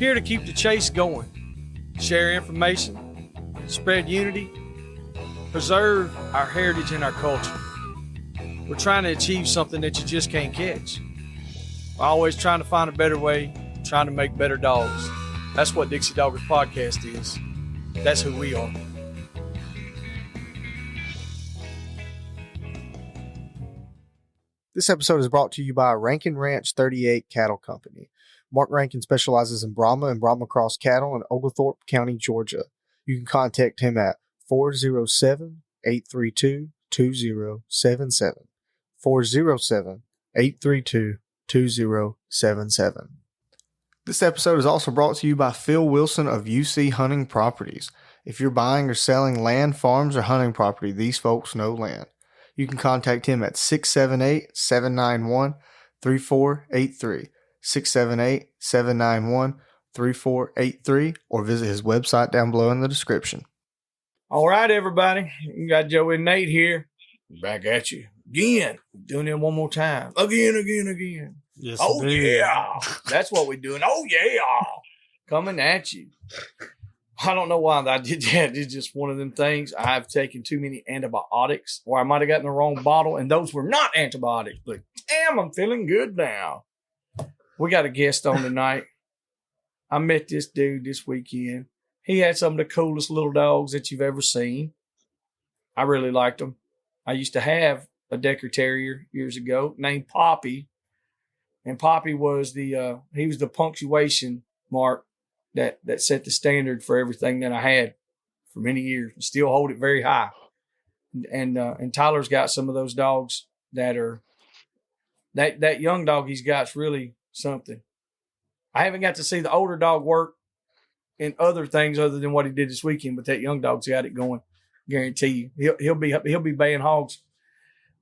Here to keep the chase going, share information, spread unity, preserve our heritage and our culture. We're trying to achieve something that you just can't catch. We're always trying to find a better way, trying to make better dogs. That's what Dixie Doggers Podcast is. That's who we are. This episode is brought to you by Rankin Ranch 38 Cattle Company. Marc Rankin specializes in Brahma and Brahma Cross cattle in Oglethorpe County, Georgia. You can contact him at 407-832-2077. 407-832-2077. This episode is also brought to you by Phil Wilson of UC Hunting Properties. If you're buying or selling land, farms, or hunting property, these folks know land. You can contact him at 678-791-3483, 678-791-3483, or visit his website down below in the description. All right, everybody. You got Joey and Nate here. Back at you. Again. Doing it one more time. Again. Yes, oh, yeah. That's what we're doing. Oh, yeah. Coming at you. I don't know why I did that. It's just one of them things. I've taken too many antibiotics, or I might have gotten the wrong bottle, and those were not antibiotics. But damn, I'm feeling good now. We got a guest on tonight. I met this dude this weekend. He had some of the coolest little dogs that you've ever seen. I really liked them. I used to have a Decker Terrier years ago named Poppy. And Poppy was he was the punctuation mark that set the standard for everything that I had for many years. And still hold it very high. And Tyler's got some of those dogs that are that young dog he's got's really something. I haven't got to see the older dog work in other things other than what he did this weekend, but that young dog's got it going. Guarantee you, he'll be baying hogs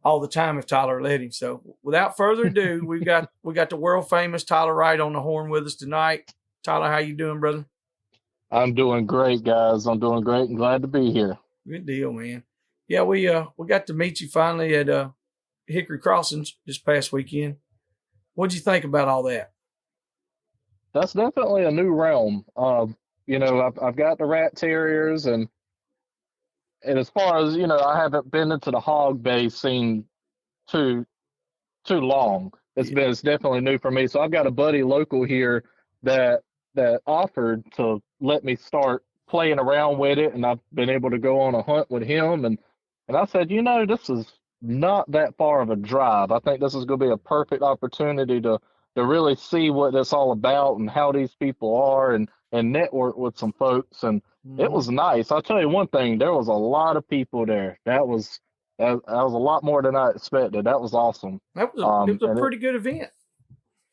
all the time if Tyler let him. So without further ado, we got the world famous Tyler Wright on the horn with us tonight. Tyler, how you doing, brother? I'm doing great, guys. I'm doing great and glad to be here. Good deal, man. Yeah, we got to meet you finally at Hickory Crossings this past weekend. What'd you think about all that? That's definitely a new realm. I've got the rat terriers, and as far as I haven't been into the hog base scene too long. It's definitely new for me. So I've got a buddy local here that offered to let me start playing around with it, and I've been able to go on a hunt with him, and I said, this is not that far of a drive. I think this is going to be a perfect opportunity to really see what it's all about and how these people are, and network with some folks. And It was nice. I'll tell you one thing, there was a lot of people there. That was a lot more than I expected. That was awesome. It was a pretty good event.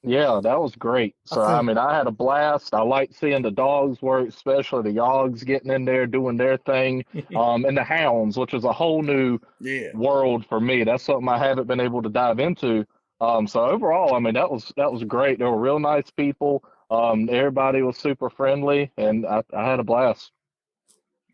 Yeah, that was great. So, I had a blast. I like seeing the dogs work, especially the yogs getting in there, doing their thing, and the hounds, which is a whole new world for me. That's something I haven't been able to dive into. So overall, that was great. They were real nice people. Everybody was super friendly, and I had a blast.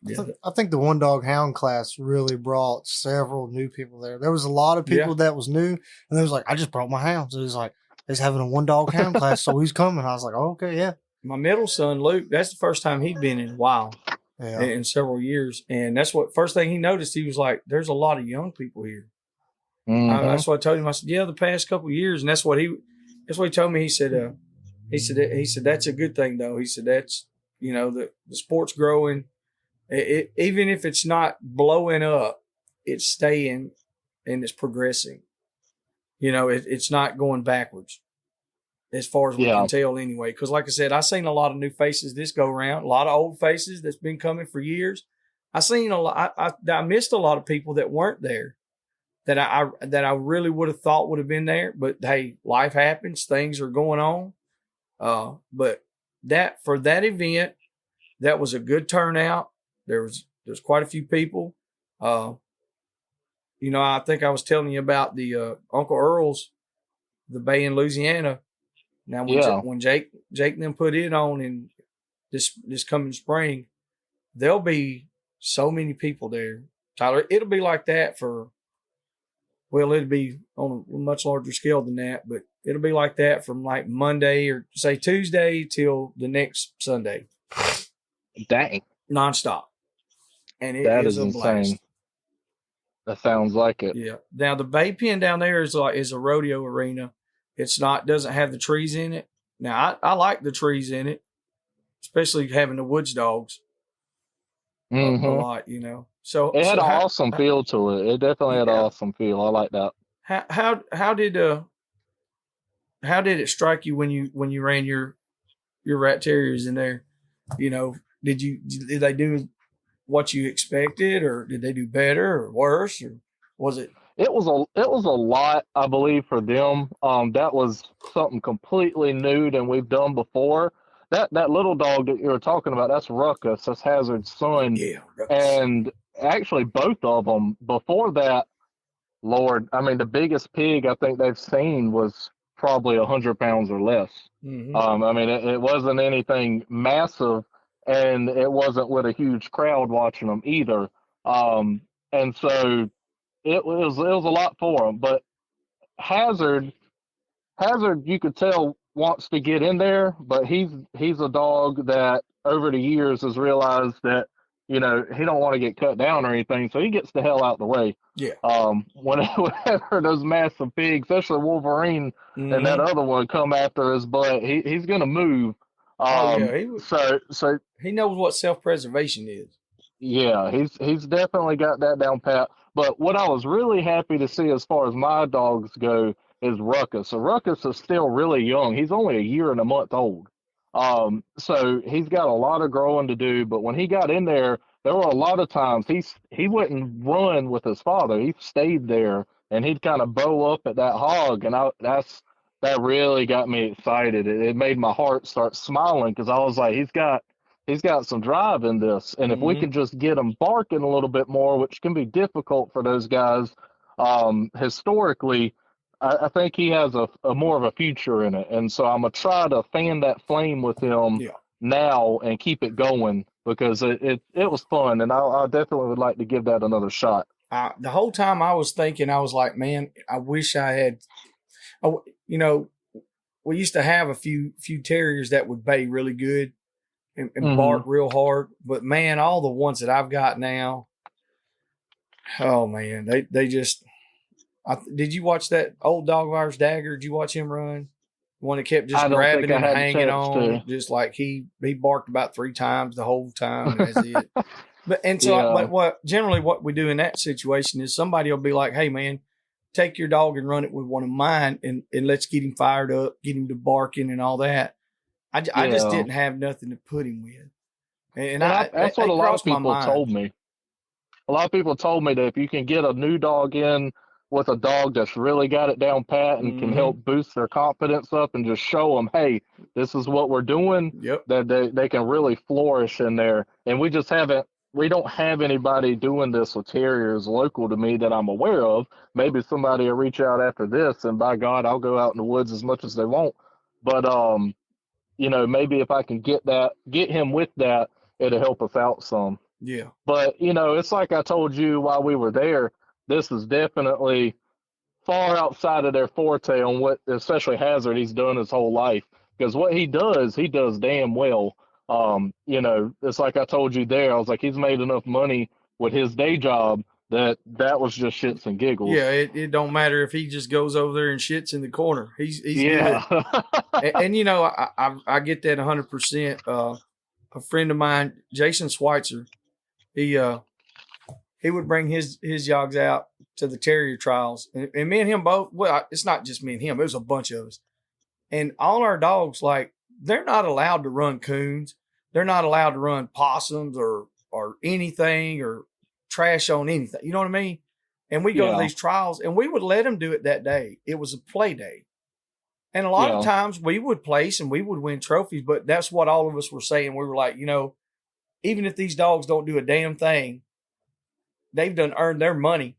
Yeah. I think the one dog hound class really brought several new people there. There was a lot of people that was new, and they was like, I just brought my hounds. It was like, he's having a one dog hound class, so he's coming. I was like, oh, okay, yeah. My middle son, Luke, that's the first time he'd been in a while, in several years. And that's what first thing he noticed. He was like, there's a lot of young people here. Mm-hmm. That's what I told him. I said, yeah, the past couple of years. And that's what he told me. He said, that's a good thing though. He said, that's, the sport's growing. Even if it's not blowing up, it's staying and it's progressing. It's not going backwards as far as we can tell anyway. Because like I said, I seen a lot of new faces this go around, a lot of old faces that's been coming for years. I seen a lot. I missed a lot of people that weren't there that I really would have thought would have been there. But hey, life happens. Things are going on. But for that event, that was a good turnout. There's quite a few people. I think I was telling you about the Uncle Earl's, the bay in Louisiana. Now, when Jake and them put it on in this coming spring, there'll be so many people there. Tyler, it'll be like that it'll be on a much larger scale than that. But It'll be like that from like Monday or say Tuesday till the next Sunday. Dang. Nonstop. And it That is is a blast. insane. That sounds like it. Yeah. Now the bay pen down there is a rodeo arena. It's not, doesn't have the trees in it. Now I like the trees in it, especially having the woods dogs a lot, you know. So it had an how, awesome feel to it. It definitely had an awesome feel. I like that. How did it strike you when you ran your rat terriers in there? You know, did they do what you expected, or did they do better or worse, or was it? It was a lot, I believe, for them. That was something completely new than we've done before. That little dog that you were talking about, that's Ruckus, that's Hazard's son. Yeah, and actually both of them before that, Lord, I mean, the biggest pig I think they've seen was probably 100 pounds or less. Mm-hmm. I mean, it wasn't anything massive, and it wasn't with a huge crowd watching them either. And so it was a lot for them. But Hazard, you could tell wants to get in there, but he's a dog that over the years has realized that he don't want to get cut down or anything, so he gets the hell out the way. Yeah. Whenever those massive pigs, especially Wolverine and that other one, come after his butt, he's gonna move. So he knows what self-preservation is. Yeah, he's definitely got that down pat. But what I was really happy to see as far as my dogs go is Ruckus. So Ruckus is still really young. He's only a year and a month old. So he's got a lot of growing to do. But when he got in there were a lot of times he wouldn't run with his father. He stayed there and he'd kind of bow up at that hog, and that really got me excited. It made my heart start smiling because I was like, he's got some drive in this, and if we can just get him barking a little bit more, which can be difficult for those guys, historically, I think he has a more of a future in it, and so I'm gonna try to fan that flame with him now and keep it going because it was fun, and I definitely would like to give that another shot. The whole time I was thinking, I was like, man, I wish I had. We used to have a few terriers that would bay really good and bark real hard, but man, all the ones that I've got now, oh man, they just. Did you watch that old dog of ours, Dagger? Did you watch him run? The one that kept just grabbing and hanging on, just like he barked about 3 times the whole time, and that's it. But what we do in that situation is somebody will be like, "Hey man, take your dog and run it with one of mine, and let's get him fired up, get him to barking and all that." I just didn't have nothing to put him with, and that's what a lot of people told me. A lot of people told me that if you can get a new dog in with a dog that's really got it down pat and can help boost their confidence up and just show them, hey, this is what we're doing, that they can really flourish in there. And we don't have anybody doing this with terriers local to me that I'm aware of. Maybe somebody will reach out after this, and by God, I'll go out in the woods as much as they want. But, maybe if I can get him with that, it'll help us out some. Yeah. But, it's like I told you while we were there, this is definitely far outside of their forte on what, especially Hazard, he's done his whole life. Because what he does damn well. It's like I told you there, I was like, he's made enough money with his day job that was just shits and giggles. Yeah, it don't matter if he just goes over there and shits in the corner. He's good. and I get that 100%. A friend of mine, Jason Schweitzer, he would bring his yogs out to the terrier trials, and me and him both. Well, it's not just me and him; it was a bunch of us, and all our dogs, like, they're not allowed to run coons, they're not allowed to run possums or anything or trash on anything. You know what I mean? And we go to these trials, and we would let them do it that day. It was a play day, and a lot of times we would place and we would win trophies. But that's what all of us were saying. We were like, even if these dogs don't do a damn thing, they've done earned their money.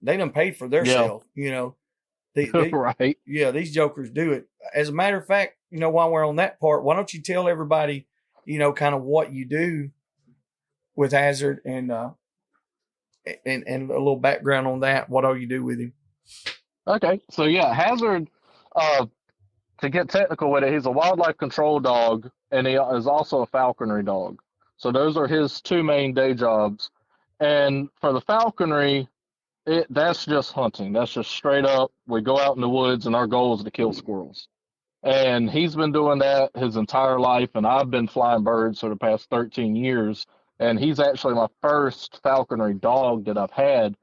They done paid for their self, right. Yeah, these jokers do it. As a matter of fact, while we're on that part, why don't you tell everybody, kind of what you do with Hazard and a little background on that. What all you do with him? Okay. So Hazard, To get technical with it, he's a wildlife control dog, and he is also a falconry dog. So those are his two main day jobs. And for the falconry, that's just hunting. That's just straight up. We go out in the woods, and our goal is to kill squirrels. And he's been doing that his entire life, and I've been flying birds for the past 13 years. And he's actually my first falconry dog that I've had.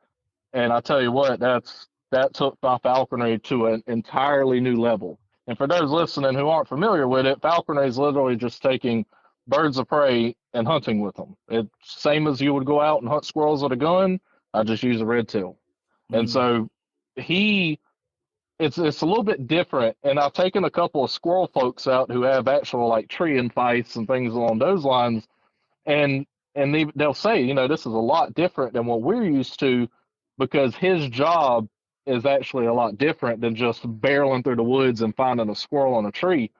And I tell you what, that took my falconry to an entirely new level. And for those listening who aren't familiar with it, falconry is literally just taking birds of prey and hunting with them. It's same as you would go out and hunt squirrels with a gun. I just use a red tail. And so it's a little bit different. And I've taken a couple of squirrel folks out who have actual like tree fights and things along those lines. And they'll say, you know, this is a lot different than what we're used to, because his job is actually a lot different than just barreling through the woods and finding a squirrel on a tree.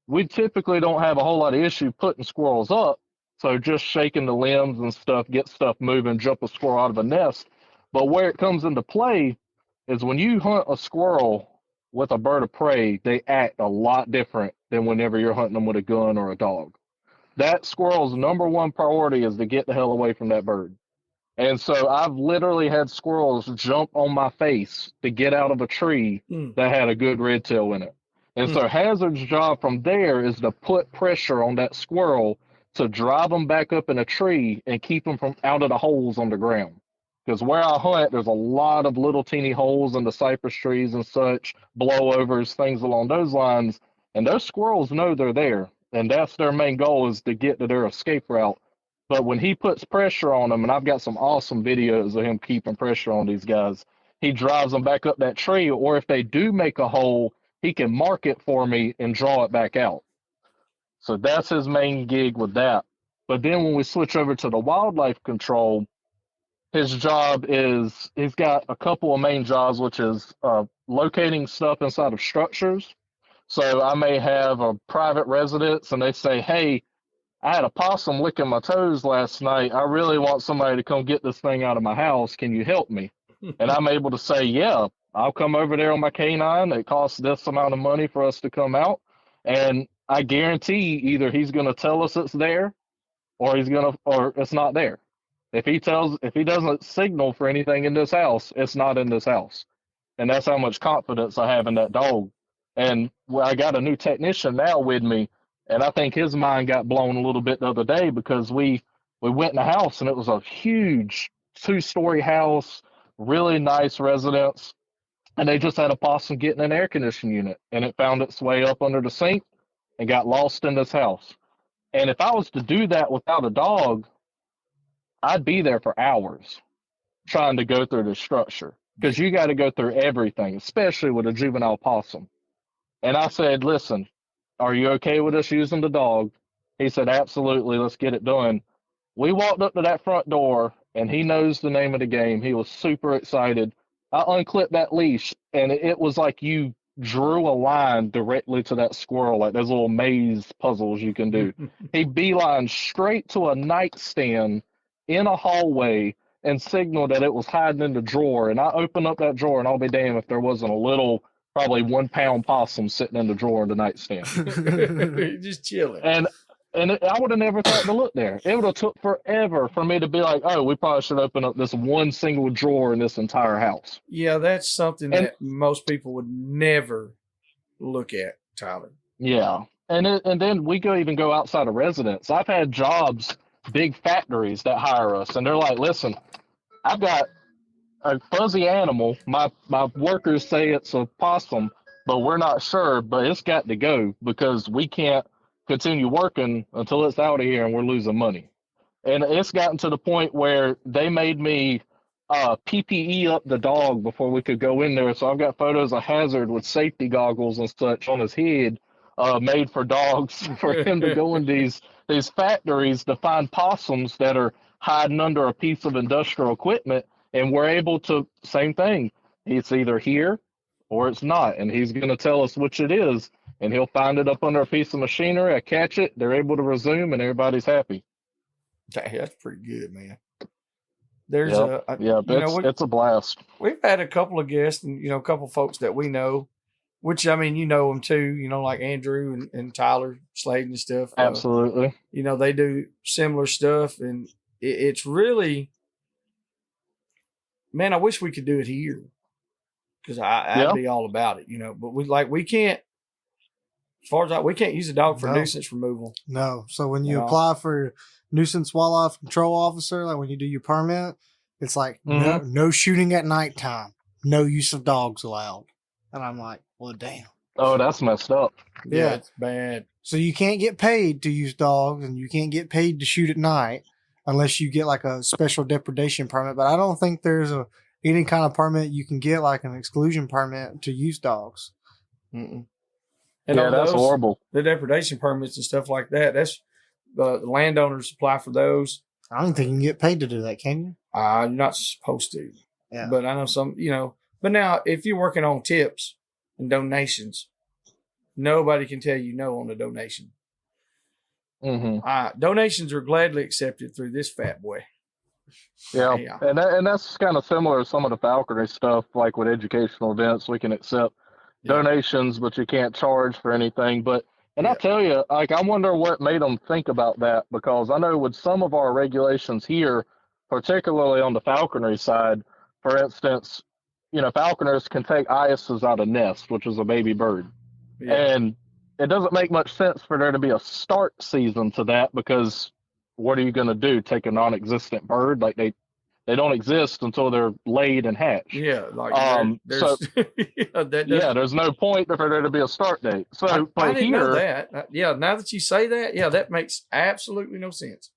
We typically don't have a whole lot of issue putting squirrels up. So just shaking the limbs and stuff, get stuff moving, jump a squirrel out of a nest. But where it comes into play is when you hunt a squirrel with a bird of prey, they act a lot different than whenever you're hunting them with a gun or a dog. That squirrel's number one priority is to get the hell away from that bird. And so I've literally had squirrels jump on my face to get out of a tree that had a good red tail in it. And so Hazard's job from there is to put pressure on that squirrel to drive them back up in a tree and keep them from out of the holes on the ground. Because where I hunt, there's a lot of little teeny holes in the cypress trees and such, blowovers, things along those lines. And those squirrels know they're there. And that's their main goal, is to get to their escape route. But when he puts pressure on them, and I've got some awesome videos of him keeping pressure on these guys, he drives them back up that tree, or if they do make a hole, he can mark it for me and draw it back out. So that's his main gig with that. But then when we switch over to the wildlife control, his job is, he's got a couple of main jobs, which is locating stuff inside of structures. So I may have a private residence and they say, hey, I had a possum licking my toes last night. I really want somebody to come get this thing out of my house. Can you help me? And I'm able to say, yeah, I'll come over there on my canine. It costs this amount of money for us to come out. And I guarantee either he's going to tell us it's there or or it's not there. If he doesn't signal for anything in this house, it's not in this house. And that's how much confidence I have in that dog. And I got a new technician now with me. And I think his mind got blown a little bit the other day, because we went in the house and it was a huge 2-story house, really nice residence. And they just had a possum get in an air conditioning unit, and it found its way up under the sink and got lost in this house. And if I was to do that without a dog, I'd be there for hours trying to go through the structure, because you got to go through everything, especially with a juvenile possum. And I said, listen, are you okay with us using the dog? He said, absolutely, let's get it done. We walked up to that front door, and he knows the name of the game. He was super excited. I unclipped that leash, and it was like you drew a line directly to that squirrel, like those little maze puzzles you can do. He beelined straight to a nightstand in a hallway and signaled that it was hiding in the drawer. And I opened up that drawer, and I'll be damned if there wasn't a little, probably 1 pound possum sitting in the drawer of the nightstand. Just chilling. And I would have never thought to look there. It would have took forever for me to be like, oh, we probably should open up this one single drawer in this entire house. Yeah, that's something that most people would never look at, Tyler. Yeah. And then we even go outside of residence. I've had jobs, big factories that hire us, and they're like, listen, I've got a fuzzy animal. My workers say it's a possum, but we're not sure, but it's got to go, because we can't continue working until it's out of here and we're losing money. And it's gotten to the point where they made me PPE up the dog before we could go in there. So I've got photos of Hazard with safety goggles and such on his head, made for dogs, for him to go in these factories to find possums that are hiding under a piece of industrial equipment. And we're able to, same thing, it's either here or it's not. And he's going to tell us which it is. And he'll find it up under a piece of machinery. I catch it. They're able to resume, and everybody's happy. That's pretty good, man. It's a blast. We've had a couple of guests and, a couple of folks that we know which, I mean, you know them too, you know, like Andrew and Tyler Slade and stuff. Absolutely. You know, they do similar stuff, and it's really, man, I wish we could do it here, because I'd be all about it, you know, but we can't, as far as we can't use a dog for nuisance removal. No. So when you apply for nuisance wildlife control officer, like when you do your permit, it's like no shooting at nighttime, no use of dogs allowed. And I'm like, well, damn. Oh, that's messed up. Yeah, it's bad. So you can't get paid to use dogs, and you can't get paid to shoot at night unless you get like a special depredation permit. But I don't think there's any kind of permit you can get, like an exclusion permit to use dogs. Mm-mm. And that's horrible. The depredation permits and stuff like that, that's the landowners apply for those. I don't think you can get paid to do that, can you? You're not supposed to. Yeah. But I know some, you know. But now, if you're working on tips and donations, nobody can tell you no on a donation. Donations are gladly accepted through this fat boy. Yeah. And that's kind of similar to some of the falconry stuff, like with educational events. We can accept donations, but you can't charge for anything. I tell you, like, I wonder what made them think about that, because I know with some of our regulations here, particularly on the falconry side, for instance, you know, falconers can take eyases out of nests, which is a baby bird. Yeah. And it doesn't make much sense for there to be a start season to that, because what are you going to do? Take a non-existent bird? Like, they don't exist until they're laid and hatched. Yeah. Like so there's no point for there to be a start date. So I didn't know that. Now that you say that, that makes absolutely no sense.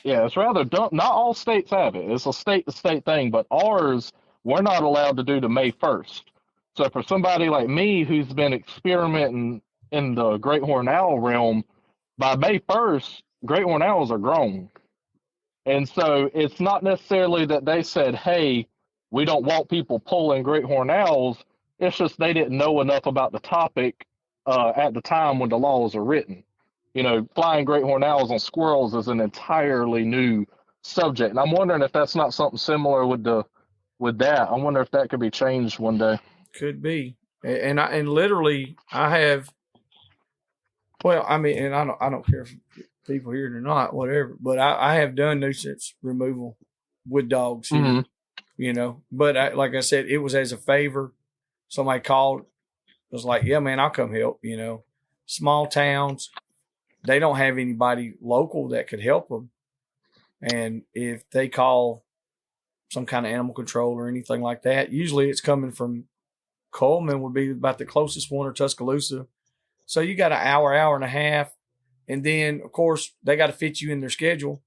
Yeah, it's rather dumb. Not all states have it. It's a state-to-state thing, but ours, we're not allowed to do to May 1st. So for somebody like me who's been experimenting in the great horned owl realm, by May 1st, great horned owls are grown. And so it's not necessarily that they said, hey, we don't want people pulling great horned owls. It's just they didn't know enough about the topic at the time when the laws are written. You know, flying great horned owls on squirrels is an entirely new subject. And I'm wondering if that's not something similar with that. I wonder if that could be changed one day. Could be. And literally I have, well, I mean, and I don't care if people hear it or not, whatever, but I have done nuisance removal with dogs here, you know, but like I said, it was as a favor. Somebody called, was like, yeah, man, I'll come help, you know. Small towns, they don't have anybody local that could help them. And if they call some kind of animal control or anything like that, usually it's coming from Coleman would be about the closest one, or Tuscaloosa. So you got an hour and a half. And then, of course, they got to fit you in their schedule,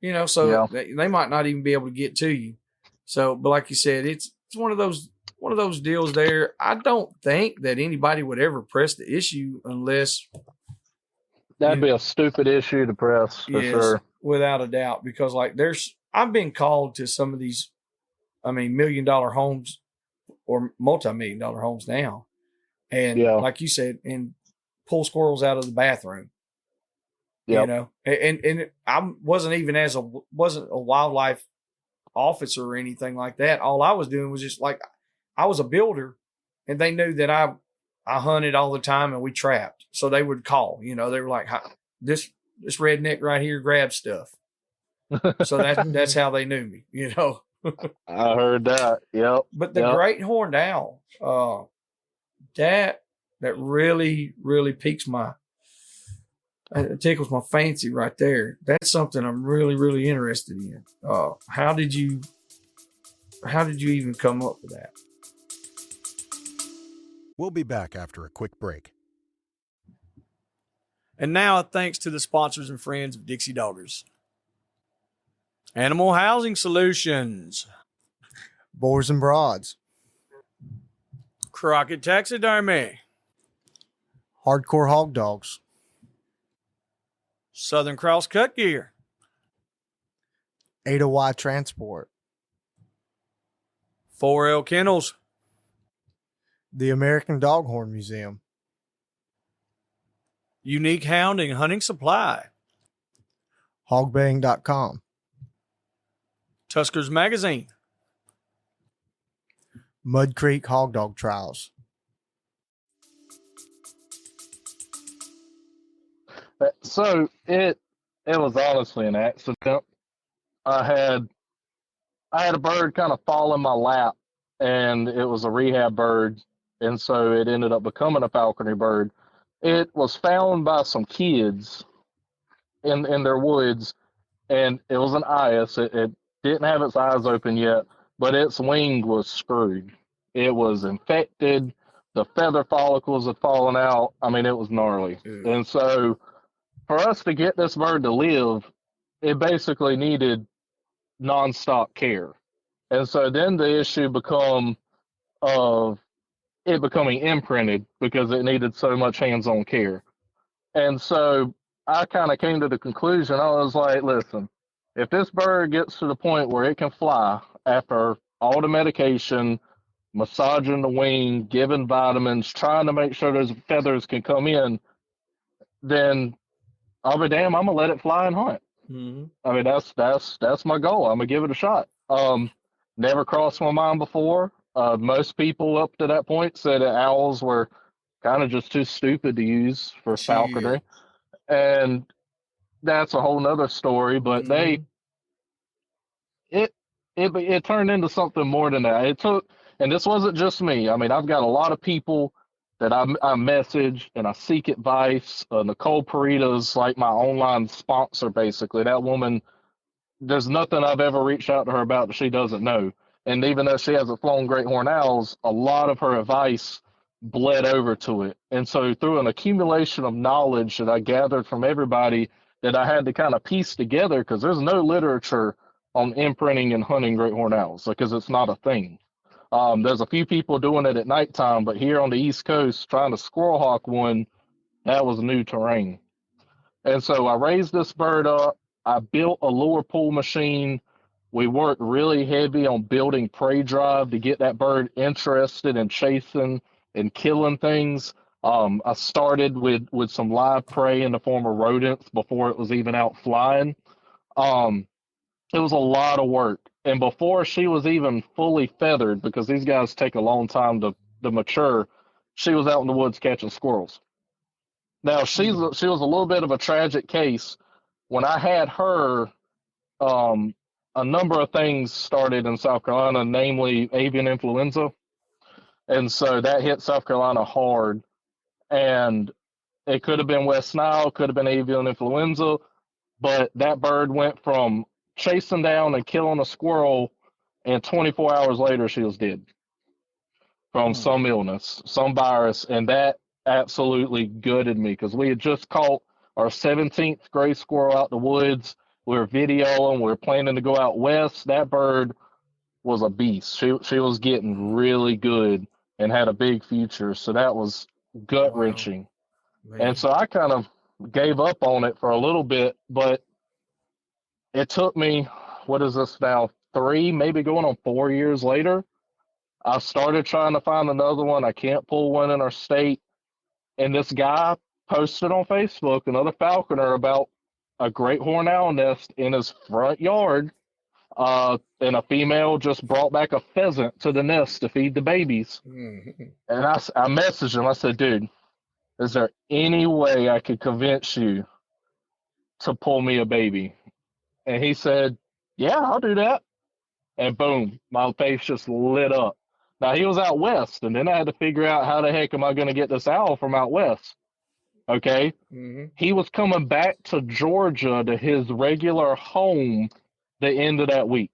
you know, so they might not even be able to get to you. So, but like you said, it's one of those deals there. I don't think that anybody would ever press the issue unless that'd be a stupid issue to press for sure. Without a doubt, because like I've been called to some of these, I mean, $1 million homes or multi-million-dollar homes now. And like you said, and pull squirrels out of the bathroom. You know, and I wasn't a wildlife officer or anything like that. All I was doing was just like, I was a builder, and they knew that I hunted all the time and we trapped. So they would call, you know, they were like, this redneck right here grabs stuff. So that's how they knew me, you know. I heard that. Yep. But the great horned owl, that really, really piques it tickles my fancy right there. That's something I'm really, really interested in. How did you even come up with that? We'll be back after a quick break. And now, thanks to the sponsors and friends of Dixie Doggers. Animal Housing Solutions. Boars N Broads. Crockett Taxidermy. Hardcore Hog Dogs. Southern Cross Cut Gear. Ada Y Transport. 4L Kennels. The American Doghorn Museum. Unique Hounding Hunting Supply. Hogbaying.com. Tuskers Magazine. Mud Creek Hog Dog Trials. So it was honestly an accident. I had I had a bird kind of fall in my lap, and it was a rehab bird, and so it ended up becoming a falconry bird. It was found by some kids in their woods, and it was an eyas. It didn't have its eyes open yet, but its wing was screwed. It was infected. The feather follicles had fallen out. I mean, it was gnarly. Ew. And so, for us to get this bird to live, it basically needed nonstop care. And so then the issue become of it becoming imprinted because it needed so much hands-on care. And so I kind of came to the conclusion. I was like, listen, if this bird gets to the point where it can fly after all the medication, massaging the wing, giving vitamins, trying to make sure those feathers can come in, then I'll be damn, I'm gonna let it fly and hunt. Mm-hmm. I mean, that's my goal. I'm gonna give it a shot. Never crossed my mind before. Most people up to that point said that owls were kind of just too stupid to use for falconry, and that's a whole nother story. But Mm-hmm. it turned into something more than that. It took, and this wasn't just me. I mean, I've got a lot of people that I message and I seek advice. Nicole Parita's like my online sponsor, basically. That woman, there's nothing I've ever reached out to her about that she doesn't know. And even though she hasn't flown great horned owls, a lot of her advice bled over to it. And so through an accumulation of knowledge that I gathered from everybody that I had to kind of piece together, because there's no literature on imprinting and hunting great horned owls because it's not a thing. There's a few people doing it at nighttime, but here on the East Coast, trying to squirrel hawk one, that was new terrain. And so I raised this bird up. I built a lure pull machine. We worked really heavy on building prey drive to get that bird interested in chasing and killing things. I started with some live prey in the form of rodents before it was even out flying. It was a lot of work. And before she was even fully feathered, because these guys take a long time to mature, she was out in the woods catching squirrels. Now, she was a little bit of a tragic case. When I had her, a number of things started in South Carolina, namely avian influenza. And so that hit South Carolina hard. And it could have been West Nile, could have been avian influenza, but that bird went from chasing down and killing a squirrel, and 24 hours later, she was dead from some illness, some virus. And that absolutely gutted me because we had just caught our 17th gray squirrel out the woods. We were videoing, we were planning to go out west. That bird was a beast. She was getting really good and had a big future. So that was gut wrenching. Wow. And so I kind of gave up on it for a little bit, but it took me, what is this now, 3, maybe going on 4 years later. I started trying to find another one. I can't pull one in our state. And this guy posted on Facebook, another falconer, about a great horned owl nest in his front yard. And a female just brought back a pheasant to the nest to feed the babies. Mm-hmm. And I messaged him. I said, dude, is there any way I could convince you to pull me a baby? And he said, yeah, I'll do that. And boom, my face just lit up. Now, he was out west, and then I had to figure out how the heck am I going to get this owl from out west? Okay. Mm-hmm. He was coming back to Georgia to his regular home the end of that week.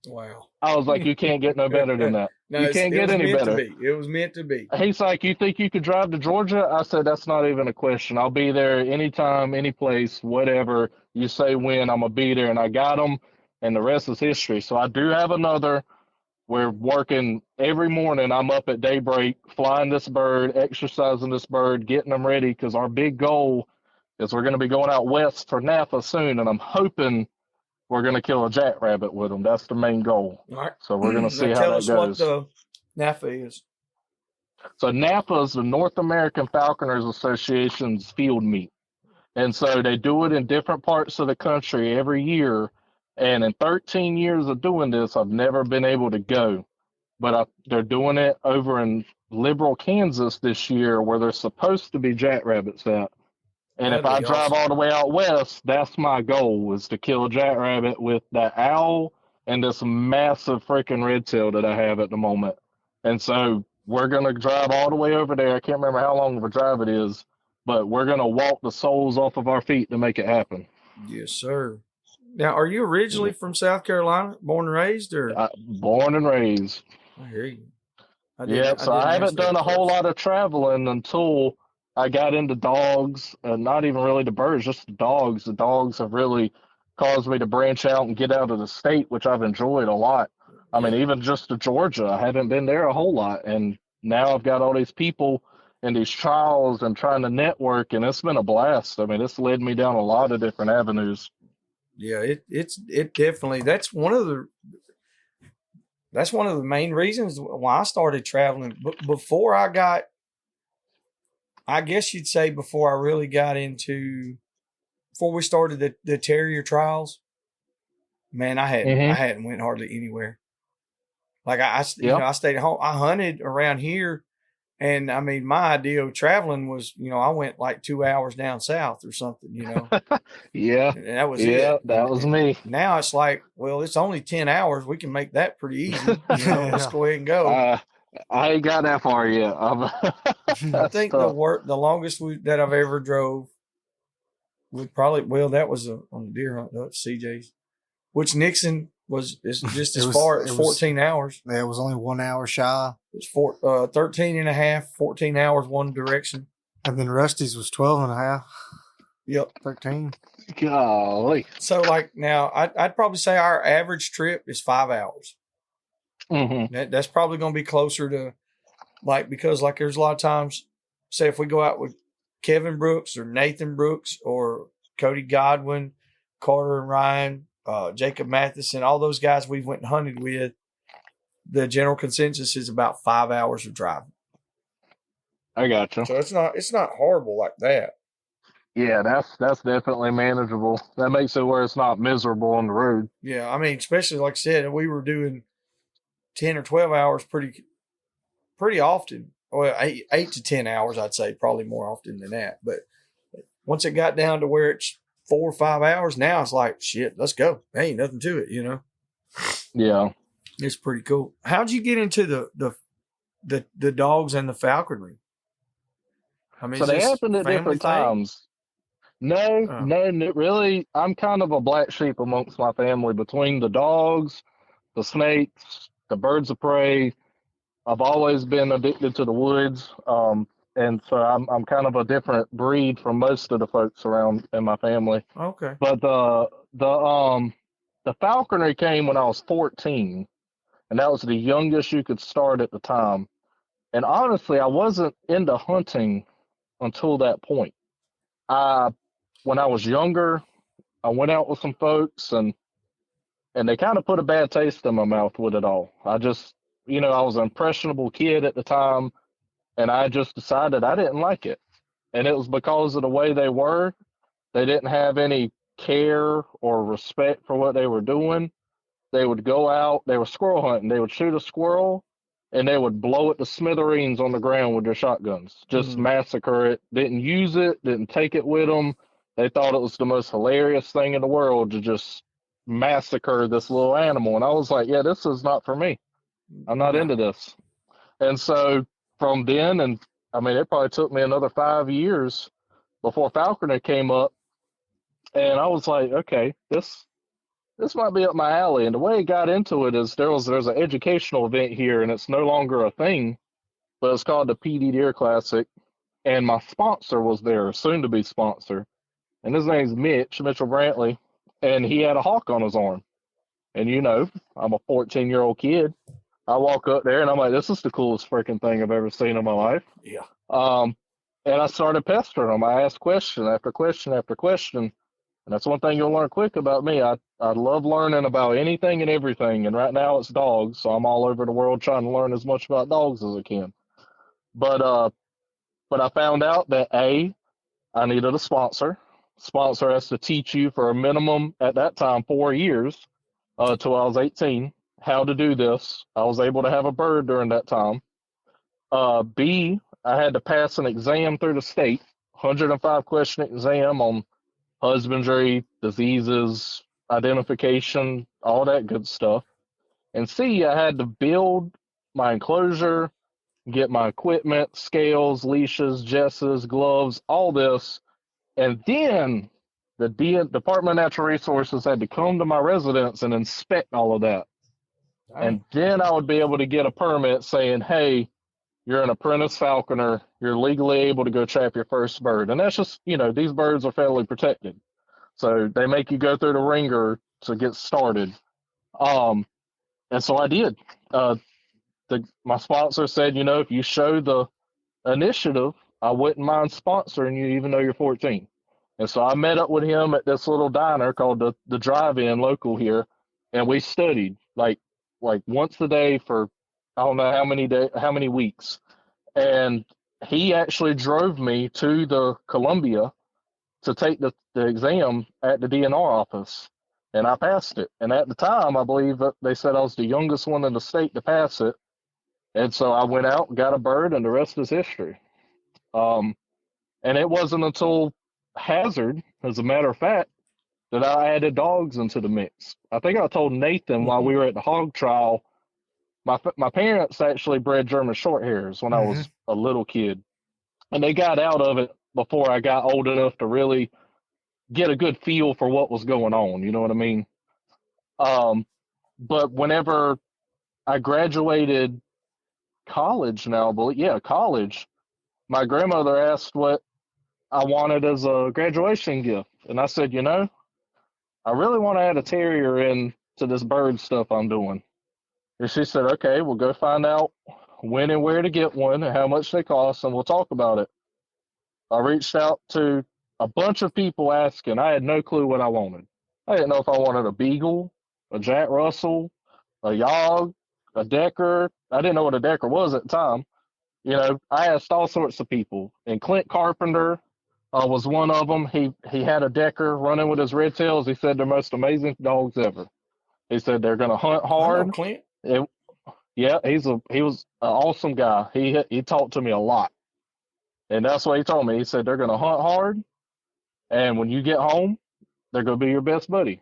Wow. I was like, you can't get no better than that. No, you can't it get was any meant better. To be. It was meant to be. He's like, you think you could drive to Georgia? I said, that's not even a question. I'll be there anytime, any place, whatever. You say when, I'm going to be there. And I got him, and the rest is history. So I do have another. We're working every morning. I'm up at daybreak, flying this bird, exercising this bird, getting them ready, because our big goal is we're going to be going out west for Napa soon, and I'm hoping we're going to kill a jackrabbit with them. That's the main goal. All right. So we're going to see now how tell that us goes. what the NAFA is. So NAPA is the North American Falconers Association's field meet. And so they do it in different parts of the country every year. And in 13 years of doing this, I've never been able to go. But they're doing it over in Liberal, Kansas this year, where they're supposed to be jackrabbits at. And if That'd I be drive awesome. all the way out west, that's my goal, is to kill a jackrabbit with that owl and this massive freaking red tail that I have at the moment. And so we're gonna drive all the way over there. I can't remember how long of a drive it is, but we're gonna walk the soles off of our feet to make it happen. Yes, sir. Now, are you originally from South Carolina, born and raised, or? Born and raised. I hear you. Yep. So I ask haven't that done at a whole first. lot of traveling until I got into dogs, and not even really the birds, just the dogs. The dogs have really caused me to branch out and get out of the state, which I've enjoyed a lot. I mean, Yeah. even just to Georgia, I haven't been there a whole lot, and now I've got all these people and these trials and trying to network, and it's been a blast. I mean, it's led me down a lot of different avenues. Yeah, it definitely that's one of the main reasons why I started traveling. But before I guess you'd say before I really got into, before we started the terrier trials, man, I Mm-hmm. hadn't went hardly anywhere. Like Yeah. I stayed at home. I hunted around here, and I mean, my idea of traveling was, I went like 2 hours down south or something, Yeah. and that was Yeah. it. That was And me. now it's like, well, it's only 10 hours. We can make that pretty easy. Let's Yeah. go ahead and go. Uh, I ain't got that far yet. I That's think tough. the longest that I've ever drove would probably, well, that was on the deer hunt, CJ's, which Nixon is just as far as 14 hours. Yeah, it was only 1 hour shy. It's 13 and a half, 14 hours one direction. And then Rusty's was 12 and a half. Yep. 13. Golly. So like now, I'd probably say our average trip is 5 hours. Mm-hmm. That's probably going to be closer to, like, because like there's a lot of times, say if we go out with Kevin Brooks or Nathan Brooks or Cody Godwin, Carter and Ryan, Jacob Matheson, all those guys we've went and hunted with, the general consensus is about 5 hours of driving. I got you. So it's not horrible like that. Yeah, that's definitely manageable. That makes it where it's not miserable on the road. Yeah, I mean, especially like I said, we were doing 10 or 12 hours pretty often. Well, 8 to 10 hours, I'd say, probably more often than that. But once it got down to where it's 4 or 5 hours, now it's like, shit, let's go. There ain't nothing to it, Yeah. It's pretty cool. How'd you get into the dogs and the falconry? I mean, So they happened at different times. No, really. I'm kind of a black sheep amongst my family between the dogs, the snakes, the birds of prey. I've always been addicted to the woods, and so I'm kind of a different breed from most of the folks around in my family. Okay. But the falconry came when I was 14, and that was the youngest you could start at the time. And honestly, I wasn't into hunting until that point. When I was younger, I went out with some folks, and they kind of put a bad taste in my mouth with it all. I just, I was an impressionable kid at the time, and I just decided I didn't like it. And it was because of the way they were. They didn't have any care or respect for what they were doing. They would go out, they were squirrel hunting, they would shoot a squirrel, and they would blow it to smithereens on the ground with their shotguns, just massacre it. Didn't use it, didn't take it with them. They thought it was the most hilarious thing in the world to just massacre this little animal. And I was like, yeah, this is not for me. I'm not into this. And so from then, and I mean, it probably took me another 5 years before falconer came up. And I was like, okay, this might be up my alley. And the way it got into it is there's an educational event here, and it's no longer a thing, but it's called the PD Deer Classic. And my sponsor was there, soon to be sponsor. And his name's Mitchell Brantley. And he had a hawk on his arm. And I'm a 14-year-old kid. I walk up there and I'm like, this is the coolest freaking thing I've ever seen in my life. Yeah. And I started pestering him. I asked question after question after question. And that's one thing you'll learn quick about me. I love learning about anything and everything. And right now it's dogs. So I'm all over the world trying to learn as much about dogs as I can. But I found out that I needed a sponsor. Sponsor has to teach you for a minimum at that time 4 years till I was 18 how to do this. I was able to have a bird during that time. B, I had to pass an exam through the state, 105 question exam on husbandry, diseases, identification, all that good stuff. And C, I had to build my enclosure, get my equipment, scales, leashes, jesses, gloves, all this. And then the Department of Natural Resources had to come to my residence and inspect all of that. And then I would be able to get a permit saying, hey, you're an apprentice falconer. You're legally able to go trap your first bird. And that's just, these birds are federally protected. So they make you go through the ringer to get started. And so I did. My sponsor said, if you show the initiative, I wouldn't mind sponsoring you even though you're 14. And so I met up with him at this little diner called the Drive-In local here, and we studied like once a day for I don't know how many weeks. And he actually drove me to the Columbia to take the exam at the DNR office, and I passed it. And at the time, I believe that they said I was the youngest one in the state to pass it. And so I went out and got a bird, and the rest is history. And it wasn't until Hazard, as a matter of fact, that I added dogs into the mix. I think I told Nathan while we were at the hog trial, my parents actually bred German short hairs when I was a little kid. And they got out of it before I got old enough to really get a good feel for what was going on. You know what I mean? But whenever I graduated college college, my grandmother asked what I wanted as a graduation gift. And I said, I really want to add a terrier in to this bird stuff I'm doing. And she said, okay, we'll go find out when and where to get one and how much they cost, and we'll talk about it. I reached out to a bunch of people asking. I had no clue what I wanted. I didn't know if I wanted a Beagle, a Jack Russell, a Yogg, a Decker. I didn't know what a Decker was at the time. I asked all sorts of people. And Clint Carpenter was one of them. He had a Decker running with his red tails. He said they're most amazing dogs ever. He said they're going to hunt hard. I know Clint. Yeah, he was an awesome guy. He talked to me a lot. And that's what he told me. He said they're going to hunt hard, and when you get home, they're going to be your best buddy.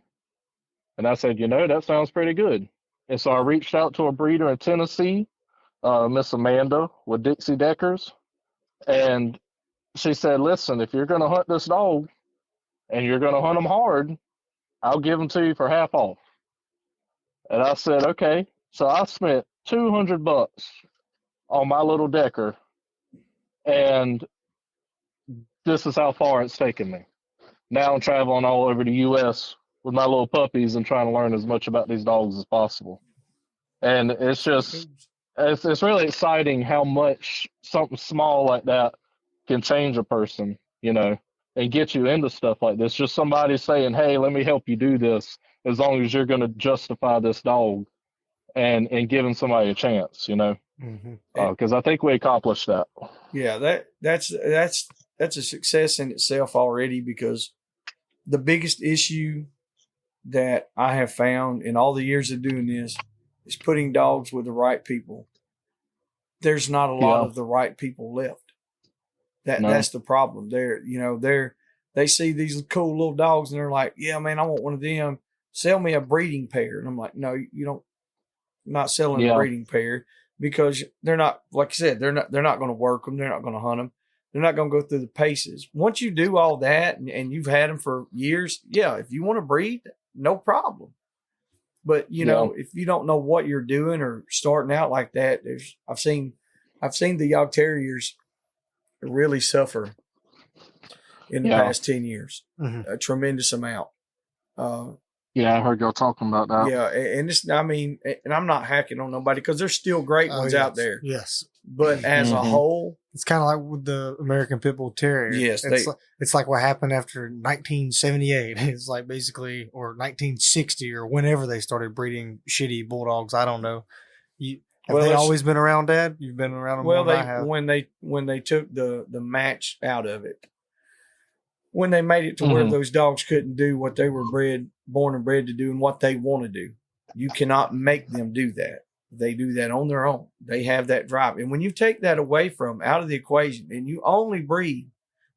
And I said, that sounds pretty good. And so I reached out to a breeder in Tennessee, Miss Amanda with Dixie Deckers, and she said, listen, if you're going to hunt this dog and you're going to hunt them hard, I'll give them to you for half off. And I said, okay. So I spent $200 on my little Decker, and this is how far it's taken me. Now I'm traveling all over the U.S. with my little puppies and trying to learn as much about these dogs as possible. And it's just, it's really exciting how much something small like that can change a person, and get you into stuff like this. Just somebody saying, hey, let me help you do this, as long as you're going to justify this dog and giving somebody a chance, because I think we accomplished that. Yeah, that's a success in itself already, because the biggest issue that I have found in all the years of doing this is putting dogs with the right people. There's not a lot of the right people left. That's the problem. They see these cool little dogs and they're like, yeah, man, I want one of them. Sell me a breeding pair. And I'm like, no, you don't. Not selling a breeding pair, because they're not, like I said, they're not going to work them. They're not going to hunt them. They're not going to go through the paces. Once you do all that and you've had them for years, if you want to breed, no problem. But if you don't know what you're doing or starting out like that, I've seen the Yogg Terriers really suffer in the past 10 years, a tremendous amount. Yeah, I heard y'all talking about that. Yeah, and and I'm not hacking on nobody, because there's still great ones out there. Yes. But as a whole, it's kind of like with the American Pit Bull Terrier. Yes. It's like what happened after 1978. It's like basically, or 1960, or whenever they started breeding shitty bulldogs. I don't know. Have they always been around, Dad? You've been around them more than I have. When they took the match out of it, when they made it to where those dogs couldn't do what they were born and bred to do and what they want to do, you cannot make them do that. They do that on their own. They have that drive. And when you take that away out of the equation, and you only breed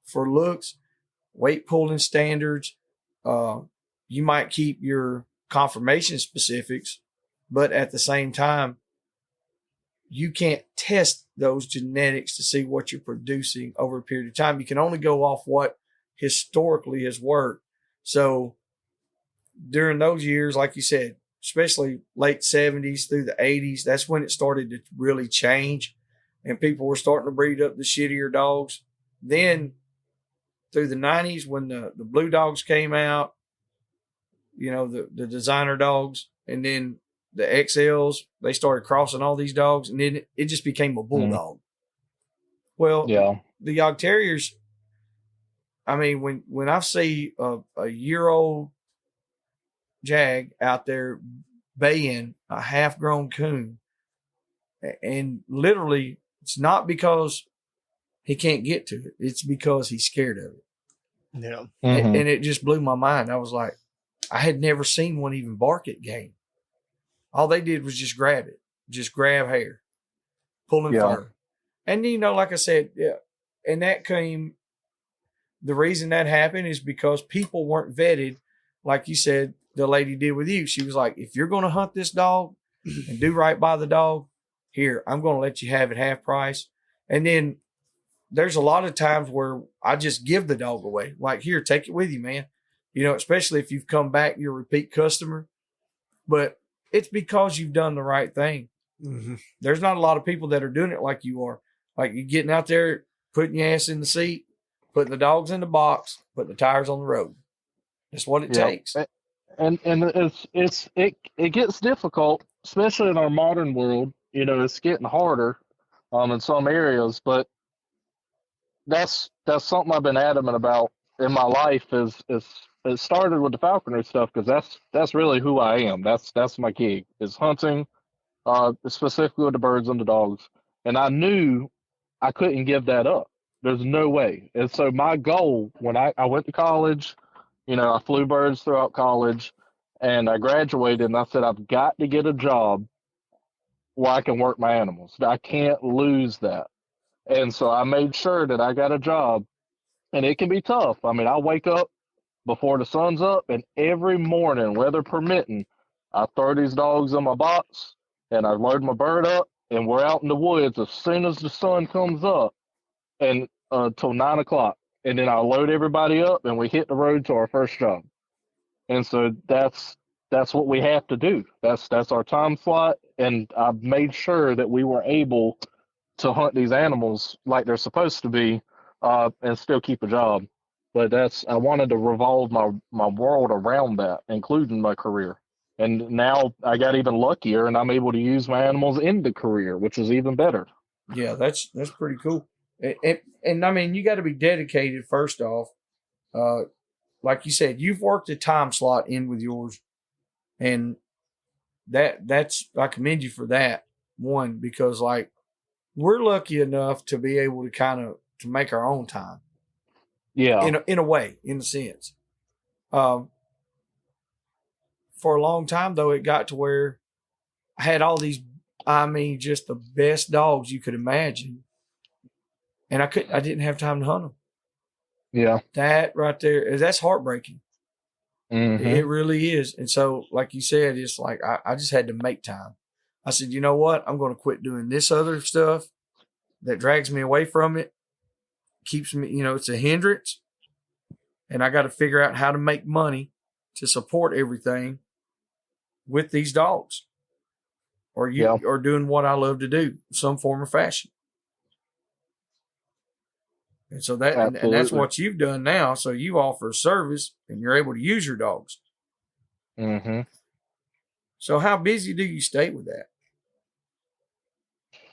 for looks, weight pulling standards. You might keep your conformation specifics, but at the same time, you can't test those genetics to see what you're producing over a period of time. You can only go off what historically has worked. So during those years, like you said, especially late 70s through the 80s, that's when it started to really change and people were starting to breed up the shittier dogs. Then through the 90s, when the blue dogs came out, the designer dogs, and then the XLs, they started crossing all these dogs, and then it just became a bulldog. Well, the Yog Terriers, I mean, when I see a year-old jag out there baying a half-grown coon, and literally it's not because he can't get to it, it's because he's scared of it. Yeah. And it just blew my mind. I was like, I had never seen one even bark at game. All they did was just grab it, just grab hair, pulling fur. And, like I said, and that came, the reason that happened is because people weren't vetted, like you said, the lady did with you. She was like, if you're going to hunt this dog and do right by the dog, here, I'm going to let you have it half price. And then there's a lot of times where I just give the dog away. Like, here, take it with you, man. Especially if you've come back, you're a repeat customer. But it's because you've done the right thing. Mm-hmm. There's not a lot of people that are doing it like you are. Like, you're getting out there, putting your ass in the seat, putting the dogs in the box, putting the tires on the road. That's what it takes. And it gets difficult, especially in our modern world. It's getting harder in some areas, but that's something I've been adamant about in my life. Is it started with the falconer stuff, because that's really who I am. That's my gig, is hunting, specifically with the birds and the dogs. And I knew I couldn't give that up. There's no way. And so my goal when I went to college, I flew birds throughout college, and I graduated, and I said, I've got to get a job where I can work my animals. I can't lose that. And so I made sure that I got a job, and it can be tough. I mean, I wake up before the sun's up, and every morning, weather permitting, I throw these dogs in my box, and I load my bird up, and we're out in the woods as soon as the sun comes up, and till 9 o'clock. And then I load everybody up, and we hit the road to our first job. And so that's what we have to do. That's our time slot, and I've made sure that we were able to hunt these animals like they're supposed to be, and still keep a job. But I wanted to revolve my world around that, including my career. And now I got even luckier, and I'm able to use my animals in the career, which is even better. Yeah, that's pretty cool. And I mean, you got to be dedicated first off. Like you said, you've worked a time slot in with yours, and that's I commend you for that. One, because like we're lucky enough to be able to to make our own time. Yeah. In a way, in a sense. For a long time though, it got to where I had all these, just the best dogs you could imagine, and I didn't have time to hunt them. Yeah. That right there, that's heartbreaking. Mm-hmm. It really is. And so, like you said, it's like I just had to make time. I said, you know what? I'm going to quit doing this other stuff that drags me away from it, keeps me, it's a hindrance. And I got to figure out how to make money to support everything with these dogs, or doing what I love to do, some form or fashion. And so and that's what you've done now. So you offer a service, and you're able to use your dogs. Mm-hmm. So how busy do you stay with that?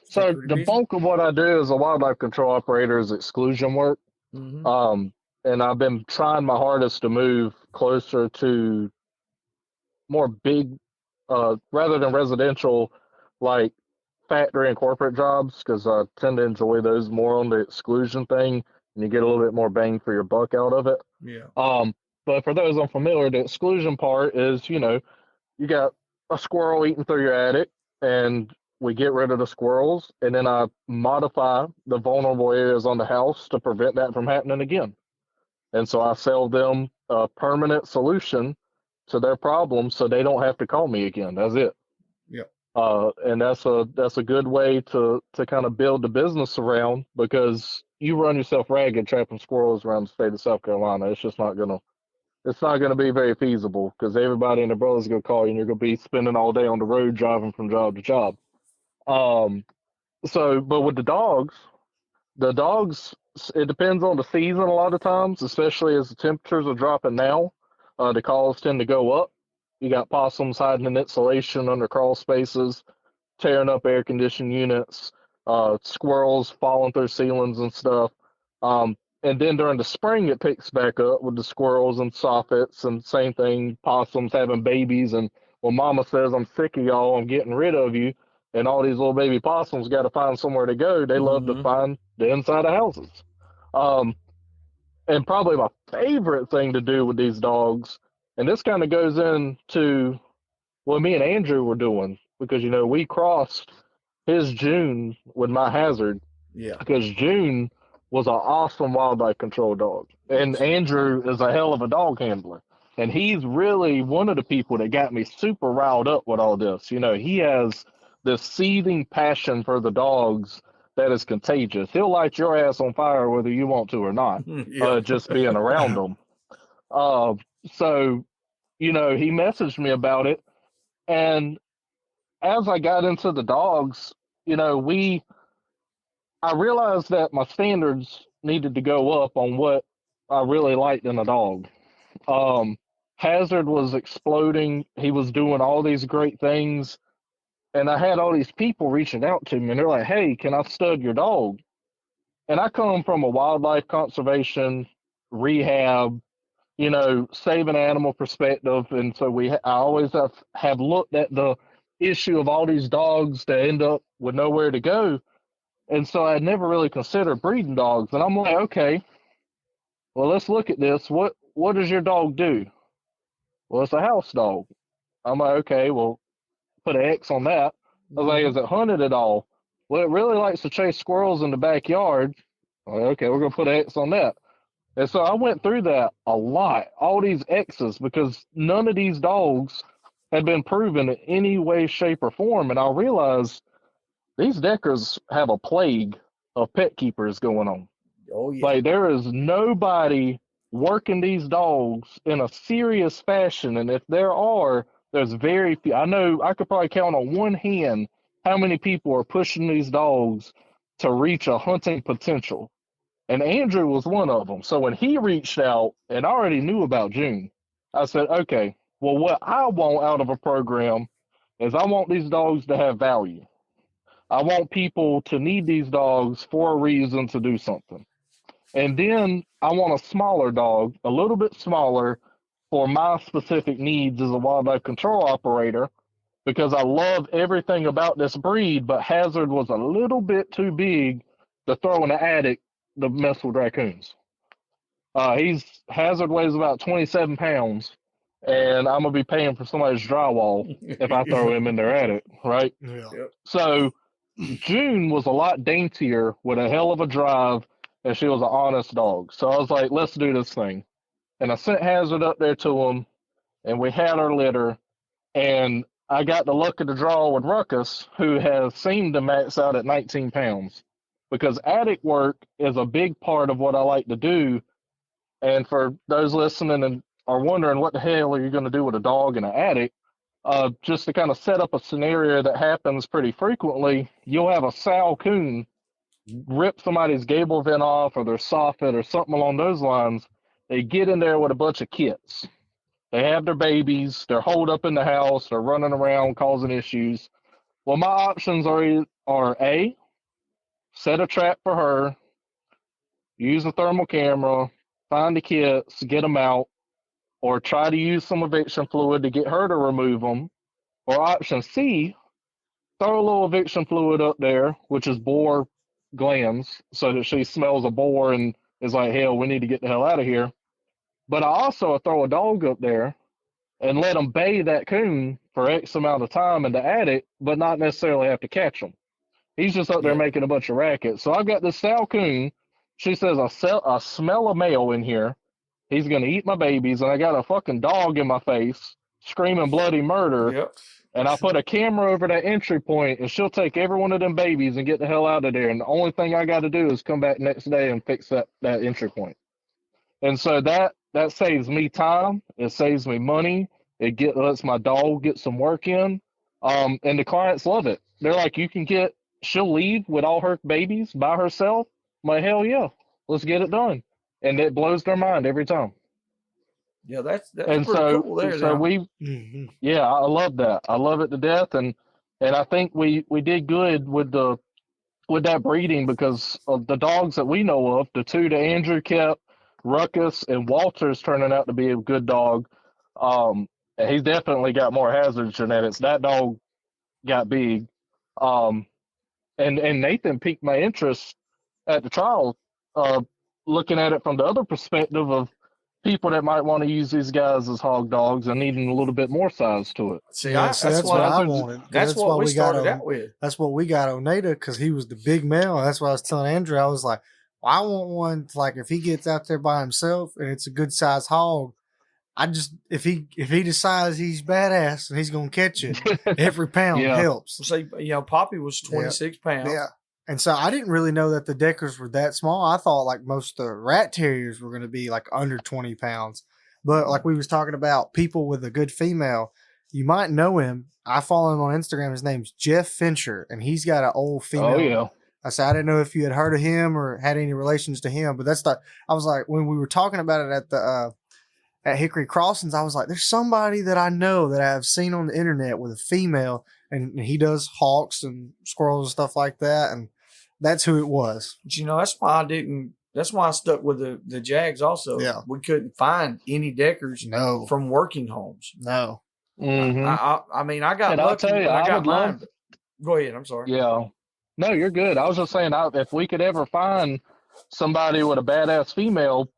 So the bulk of what I do as a wildlife control operator is exclusion work. Mm-hmm. And I've been trying my hardest to move closer to more big, rather than residential, like factory and corporate jobs, because I tend to enjoy those more on the exclusion thing, and you get a little bit more bang for your buck out of it. Yeah. But for those unfamiliar, the exclusion part is, you got a squirrel eating through your attic, and we get rid of the squirrels, and then I modify the vulnerable areas on the house to prevent that from happening again. And so I sell them a permanent solution to their problem so they don't have to call me again. That's it. Yeah. And that's a good way to kind of build the business around, because you run yourself ragged trapping squirrels around the state of South Carolina. It's just not gonna be very feasible, because everybody and their brother's gonna call you, and you're gonna be spending all day on the road driving from job to job. But with the dogs, it depends on the season a lot of times, especially as the temperatures are dropping now. The calls tend to go up. You got possums hiding in insulation under crawl spaces, tearing up air conditioning units, squirrels falling through ceilings and stuff. And then during the spring, it picks back up with the squirrels and soffits, and same thing, possums having babies. And when mama says, I'm sick of y'all, I'm getting rid of you, and all these little baby possums got to find somewhere to go, they love to find the inside of houses. And probably my favorite thing to do with these dogs, and this kind of goes into what me and Andrew were doing, because, we crossed his June with my Hazard. Yeah. Because June was an awesome wildlife control dog. And Andrew is a hell of a dog handler. And he's really one of the people that got me super riled up with all this. He has this seething passion for the dogs that is contagious. He'll light your ass on fire whether you want to or not, just being around them. So, he messaged me about it. And as I got into the dogs, I realized that my standards needed to go up on what I really liked in a dog. Hazard was exploding. He was doing all these great things. And I had all these people reaching out to me, and they're like, hey, can I stud your dog? And I come from a wildlife conservation, rehab, saving animal perspective. And so I always have looked at the issue of all these dogs that end up with nowhere to go. And so I never really considered breeding dogs. And I'm like, okay, well, let's look at this. What does your dog do? Well, it's a house dog. I'm like, okay, well, put an X on that. I was like, is it hunted at all? Well, it really likes to chase squirrels in the backyard. Like, okay, we're going to put an X on that. And so I went through that a lot, all these X's, because none of these dogs had been proven in any way, shape, or form. And I realized these Deckers have a plague of pet keepers going on. Oh, yeah. Like, there is nobody working these dogs in a serious fashion. And if there are, there's very few. I know I could probably count on one hand how many people are pushing these dogs to reach a hunting potential. And Andrew was one of them. So when he reached out, and I already knew about June, I said, okay, well, what I want out of a program is I want these dogs to have value. I want people to need these dogs for a reason to do something. And then I want a smaller dog, a little bit smaller, for my specific needs as a wildlife control operator, because I love everything about this breed, but Hazard was a little bit too big to throw in the attic to mess with raccoons. Hazard weighs about 27 pounds, and I'm going to be paying for somebody's drywall if I throw him in their attic, right? Yeah. Yep. So June was a lot daintier with a hell of a drive, and she was an honest dog. So I was like, let's do this thing. And I sent Hazard up there to him, and we had our litter, and I got the luck of the draw with Ruckus, who has seemed to max out at 19 pounds, because attic work is a big part of what I like to do. And for those listening and are wondering what the hell are you going to do with a dog in an attic, just to kind of set up a scenario that happens pretty frequently, you'll have a sow coon rip somebody's gable vent off or their soffit or something along those lines. They get in there with a bunch of kits. They have their babies. They're holed up in the house. They're running around causing issues. Well, my options are A, set a trap for her, use a thermal camera, find the kits, get them out, or try to use some eviction fluid to get her to remove them. Or option C, throw a little eviction fluid up there, which is boar glands, so that she smells a boar and is like, hell, we need to get the hell out of here. But I also throw a dog up there and let them bay that coon for X amount of time in the attic, but not necessarily have to catch them. He's just up there making a bunch of racket. So I've got this sow coon. She says, I smell a male in here. He's going to eat my babies. And I got a fucking dog in my face screaming bloody murder. Yep. And I put a camera over that entry point, and she'll take every one of them babies and get the hell out of there. And the only thing I got to do is come back next day and fix that entry point. And so that saves me time. It saves me money. Lets my dog get some work in. And the clients love it. They're like, she'll leave with all her babies by herself. I'm like, hell yeah, let's get it done. And it blows their mind every time. Yeah, that's and pretty so, cool there. So yeah, I love that. I love it to death. And I think we did good with that breeding, because of the dogs that we know of, the two that Andrew kept, Ruckus and Walter's turning out to be a good dog. And he's definitely got more hazard genetics. That dog got big. And Nathan piqued my interest at the trial, looking at it from the other perspective of people that might want to use these guys as hog dogs and needing a little bit more size to it. That's what I wanted. That's what we started out with. That's what we got Oneida, because he was the big male. That's what I was telling Andrew. I was like, well, I want one, like, if he gets out there by himself and it's a good size hog, if he decides he's badass and he's gonna catch it, every pound helps. So Poppy was 26 pounds. Yeah. And so I didn't really know that the Deckers were that small. I thought like most of the rat terriers were going to be like under 20 pounds. But like we was talking about, people with a good female, you might know him. I follow him on Instagram. His name's Jeff Fincher, and he's got an old female. Oh, yeah. I said, I didn't know if you had heard of him or had any relations to him, but I was like, when we were talking about it at Hickory Crossings, I was like, there's somebody that I know that I've seen on the internet with a female, and he does hawks and squirrels and stuff like that. And that's who it was. But that's why I stuck with the Jags also. Yeah. We couldn't find any Deckers from working homes. No. Mm-hmm. I mean, I got lucky. I'll tell you, I got mine. Go ahead. I'm sorry. Yeah. No, you're good. I was just saying, if we could ever find somebody with a badass female,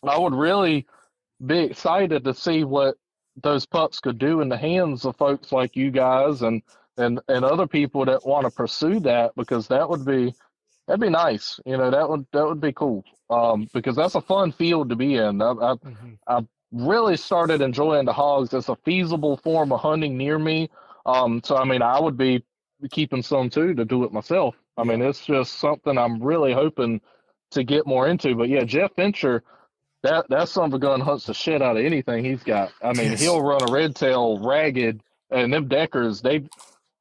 I would really be excited to see what those pups could do in the hands of folks like you guys and other people that want to pursue that, because that'd be nice. That would be cool. Because that's a fun field to be in. I really started enjoying the hogs as a feasible form of hunting near me. So I mean, I would be keeping some too to do it myself. I mean, it's just something I'm really hoping to get more into. But yeah, Jeff Fincher, that son of a gun hunts the shit out of anything he's got. I mean, he'll run a red tail ragged, and them Deckers,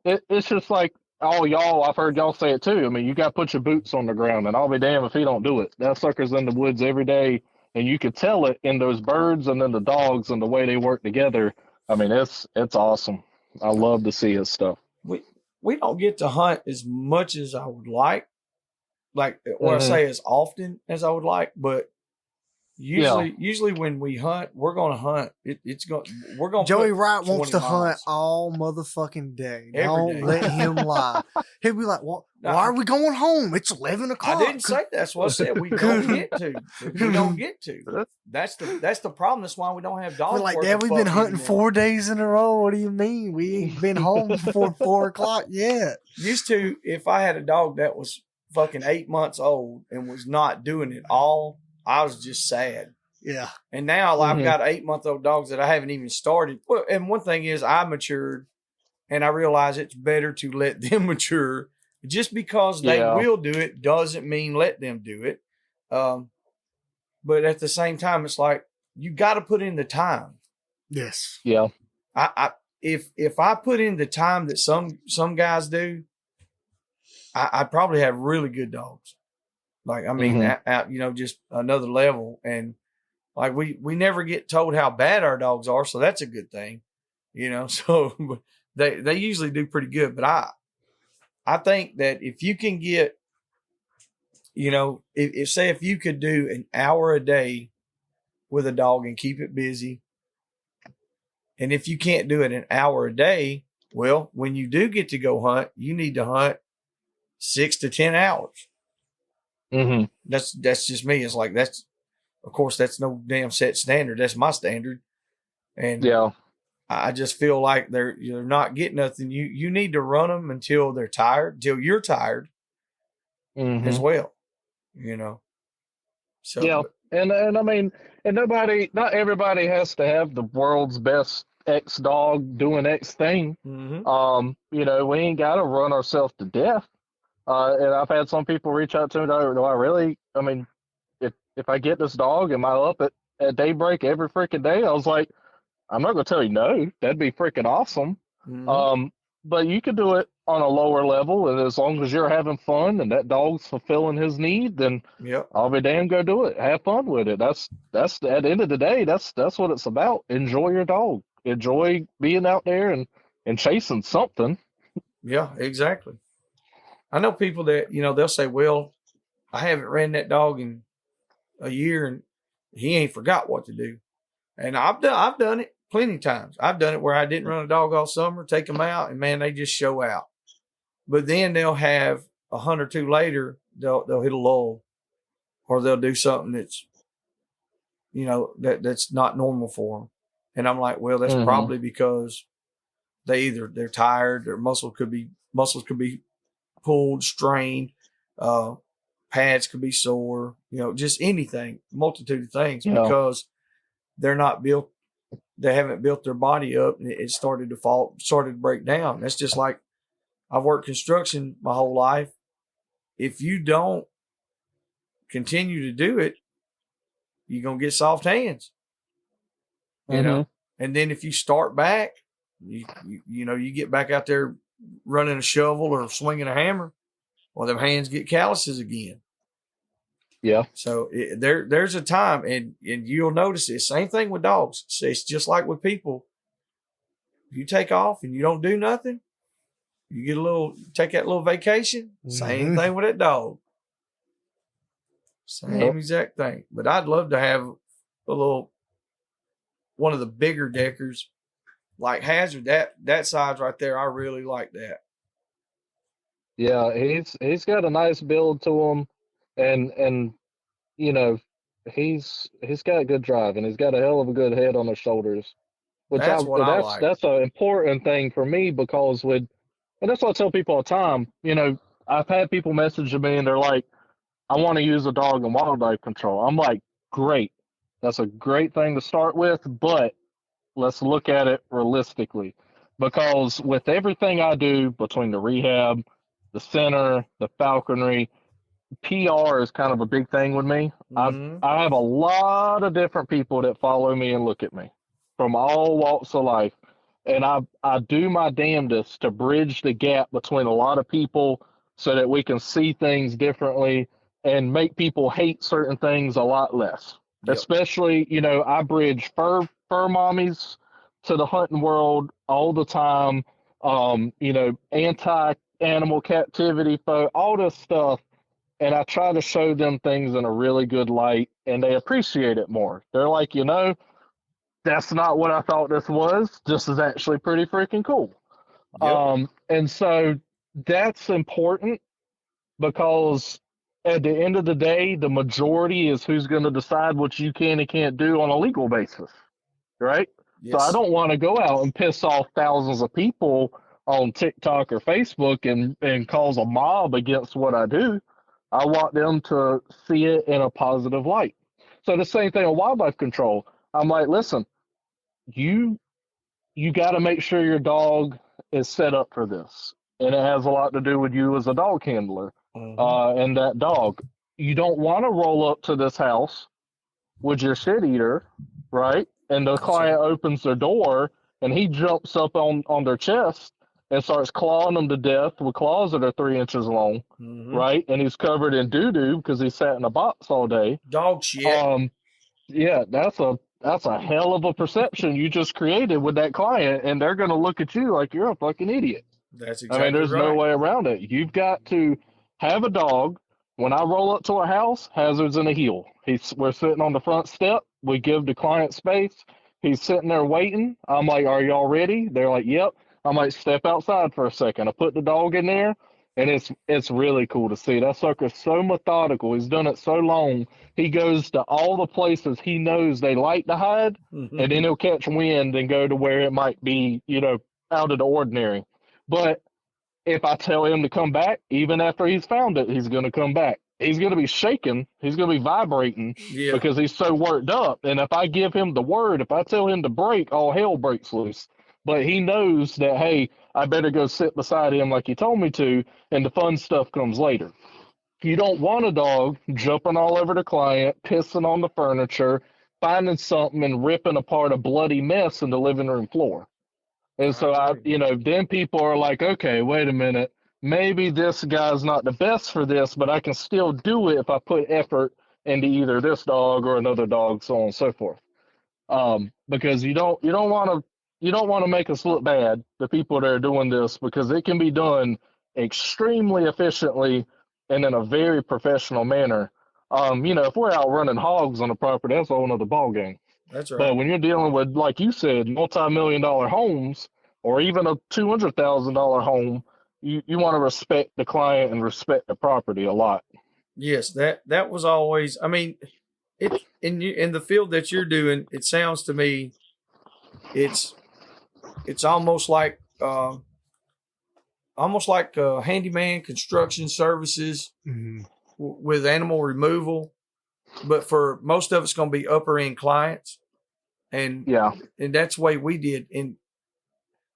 it's just like, oh, y'all, I've heard y'all say it too. I mean, you got to put your boots on the ground, and I'll be damned if he don't do it. That sucker's in the woods every day, and you could tell it in those birds and then the dogs and the way they work together. I mean, it's awesome. I love to see his stuff. We don't get to hunt as much as I would like, or I say as often as I would like, but usually when we hunt, we're going to hunt. We're going to. Joey Wright wants to hunt all motherfucking day. Don't let him lie. He'll be like, "Well, why are we going home? It's 11 o'clock." I didn't say that's what I said. We don't get to. We don't get to. That's the problem. That's why we don't have dogs. We're like, Dad, we've been hunting 4 days in a row. What do you mean? We ain't been home before 4 o'clock yet. Used to, if I had a dog that was fucking 8 months old and was not doing it all, I was just sad. Yeah. And now I've got 8-month-old dogs that I haven't even started. Well, and one thing is I matured, and I realize it's better to let them mature. Just because they will do it doesn't mean let them do it. But at the same time, it's like you got to put in the time. Yes. Yeah. If I put in the time that some guys do, I probably have really good dogs. Like, I mean, just another level. And like, we never get told how bad our dogs are. So that's a good thing, so they usually do pretty good. But I think that if you can get, if you could do an hour a day with a dog and keep it busy. And if you can't do it an hour a day, well, when you do get to go hunt, you need to hunt 6 to 10 hours. Mm-hmm. That's just me. It's like, of course, that's no damn set standard. That's my standard. And I just feel like you're not getting nothing. You need to run them until they're tired, until you're tired as well. So Yeah, and I mean, and not everybody has to have the world's best X dog doing X thing. We ain't got to run ourselves to death. And I've had some people reach out to me, do I really? I mean, if I get this dog, am I up at daybreak every freaking day? I was like, I'm not gonna tell you no. That'd be freaking awesome. But you could do it on a lower level, and as long as you're having fun and that dog's fulfilling his need, then I'll be damn go do it. Have fun with it. That's at the end of the day, that's what it's about. Enjoy your dog. Enjoy being out there and chasing something. Yeah, exactly. I know people that, they'll say, well, I haven't ran that dog in a year and he ain't forgot what to do. And I've done it plenty of times. I've done it where I didn't run a dog all summer, take them out, and man, they just show out. But then they'll have a hunt or two later, they'll hit a lull, or they'll do something that's, that's not normal for them. And I'm like, well, that's probably because they're tired, their muscles could be pulled, strained, pads could be sore, just anything, multitude of things, because they're not built. They haven't built their body up, and it started to break down. That's just like I've worked construction my whole life. If you don't continue to do it, you're going to get soft hands, you know? And then if you start back, you get back out there running a shovel or swinging a hammer, well, them hands get calluses again. Yeah. So there's a time, and you'll notice it. Same thing with dogs. It's just like with people. If you take off and you don't do nothing, you take that little vacation. Same thing with that dog. Same exact thing. But I'd love to have one of the bigger deckers, like Hazard. That size right there, I really like that. Yeah, he's got a nice build to him, and he's got good drive, and he's got a hell of a good head on his shoulders, which That's what I like. That's an important thing for me, because and that's what I tell people all the time. I've had people message me and they're like, I want to use a dog in wildlife control. I'm like, great, that's a great thing to start with, but let's look at it realistically, because with everything I do between the rehab, the center, the falconry, PR is kind of a big thing with me. I have a lot of different people that follow me and look at me from all walks of life. And I do my damnedest to bridge the gap between a lot of people so that we can see things differently and make people hate certain things a lot less. Yep. Especially, I bridge fur mommies to the hunting world all the time. Anti-animal captivity, all this stuff. And I try to show them things in a really good light, and they appreciate it more. They're like, that's not what I thought this was. This is actually pretty freaking cool. Yep. And so that's important, because at the end of the day, the majority is who's going to decide what you can and can't do on a legal basis, right? Yes. So I don't want to go out and piss off thousands of people on TikTok or Facebook and cause a mob against what I do. I want them to see it in a positive light. So the same thing on wildlife control. I'm like, listen, you got to make sure your dog is set up for this. And it has a lot to do with you as a dog handler and that dog. You don't want to roll up to this house with your shit eater, right? And the client opens their door and he jumps up on their chest and starts clawing them to death with claws that are 3 inches long, right? And he's covered in doo-doo because he sat in a box all day. Dog shit. Yeah, that's a hell of a perception you just created with that client, and they're going to look at you like you're a fucking idiot. That's exactly right. There's no way around it. You've got to have a dog. When I roll up to a house, Hazard's in a heel. We're sitting on the front step. We give the client space. He's sitting there waiting. I'm like, are y'all ready? They're like, yep. I'm like, step outside for a second. I put the dog in there. And it's really cool to see. That sucker's so methodical. He's done it so long. He goes to all the places he knows they like to hide, and then he'll catch wind and go to where it might be, out of the ordinary. But if I tell him to come back, even after he's found it, he's going to come back. He's going to be shaking. He's going to be vibrating because he's so worked up. And if I give him the word, if I tell him to break, all hell breaks loose. But he knows that, hey, I better go sit beside him like he told me to, and the fun stuff comes later. You don't want a dog jumping all over the client, pissing on the furniture, finding something and ripping apart a bloody mess in the living room floor. And so then people are like, okay, wait a minute. Maybe this guy's not the best for this, but I can still do it if I put effort into either this dog or another dog, so on and so forth. Because you don't want to make us look bad, the people that are doing this, because it can be done extremely efficiently and in a very professional manner. If we're out running hogs on a property, that's a whole nother ballgame. That's right. But when you're dealing with, like you said, multi-million-dollar homes or even a $200,000 home, you want to respect the client and respect the property a lot. Yes, that was always. I mean, it in the field that you're doing, it sounds to me, it's almost like handyman construction services with animal removal, but for most of it's going to be upper end clients, and that's the way we did. And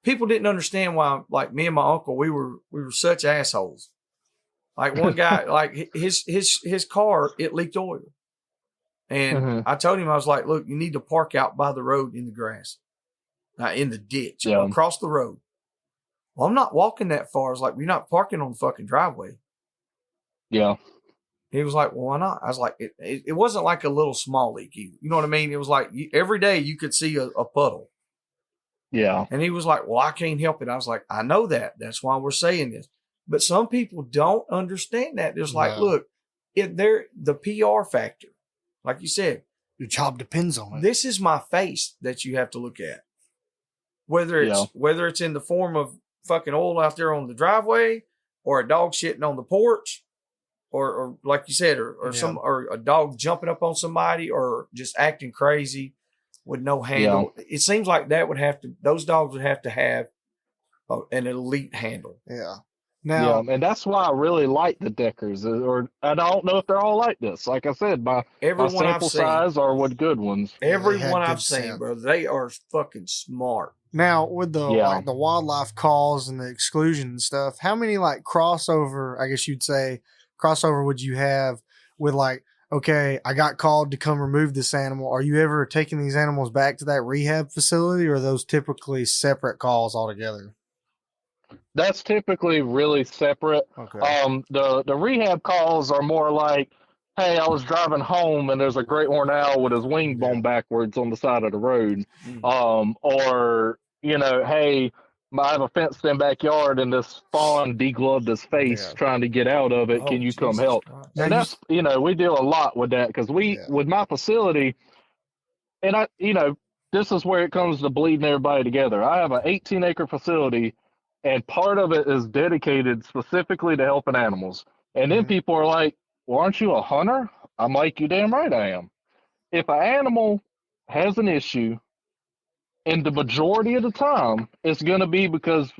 people didn't understand why, like me and my uncle, we were such assholes. Like one guy, like his car, it leaked oil. And I told him, I was like, look, you need to park out by the road in the grass, in the ditch, across the road. Well, I'm not walking that far. I was like, you're not parking on the fucking driveway. Yeah. He was like, well, why not? I was like, it wasn't like a little small leak either. You know what I mean? It was like every day you could see a puddle. Yeah. And he was like, well, I can't help it. I was like, I know that. That's why we're saying this. But some people don't understand that. There's like, look, the PR factor, like you said, your job depends on it. This is my face that you have to look at. Whether it's in the form of fucking oil out there on the driveway, or a dog shitting on the porch, or like you said, or a dog jumping up on somebody, or just acting crazy with no handle. Yeah. It seems like those dogs would have to have an elite handle. Yeah. Now, and that's why I really like the Deckers. Or I don't know if they're all like this. Like I said, my sample size are with good ones. Everyone I've seen, bro, they are fucking smart. Now, with the the wildlife calls and the exclusion and stuff, how many like crossover, I guess you'd say, crossover would you have with like, okay, I got called to come remove this animal. Are you ever taking these animals back to that rehab facility, or are those typically separate calls altogether? That's typically really separate. Okay. The rehab calls are more like, hey, I was driving home and there's a great horned owl with his wing blown backwards on the side of the road. Or, hey, I have a fenced-in backyard and this fawn degloved his face trying to get out of it. Can you come help? And that's, we deal a lot with that because with my facility, and this is where it comes to bleeding everybody together. I have an 18-acre facility, and part of it is dedicated specifically to helping animals. And then people are like, well, aren't you a hunter? I'm like, you damn right I am. If an animal has an issue, and the majority of the time, it's going to be because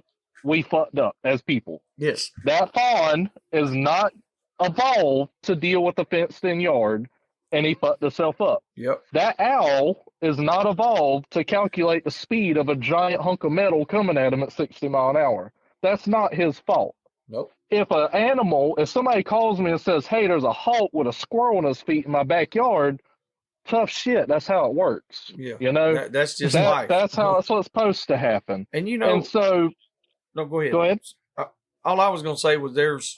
we fucked up as people. Yes. That fawn is not evolved to deal with a fenced-in yard, and he fucked himself up. Yep. That owl is not evolved to calculate the speed of a giant hunk of metal coming at him at 60 miles an hour. That's not his fault. Nope. If somebody calls me and says, hey, there's a hawk with a squirrel on his feet in my backyard, tough shit. That's how it works. Yeah. That's just life. That's what's supposed to happen. And so. No, go ahead. Go ahead. All I was going to say was there's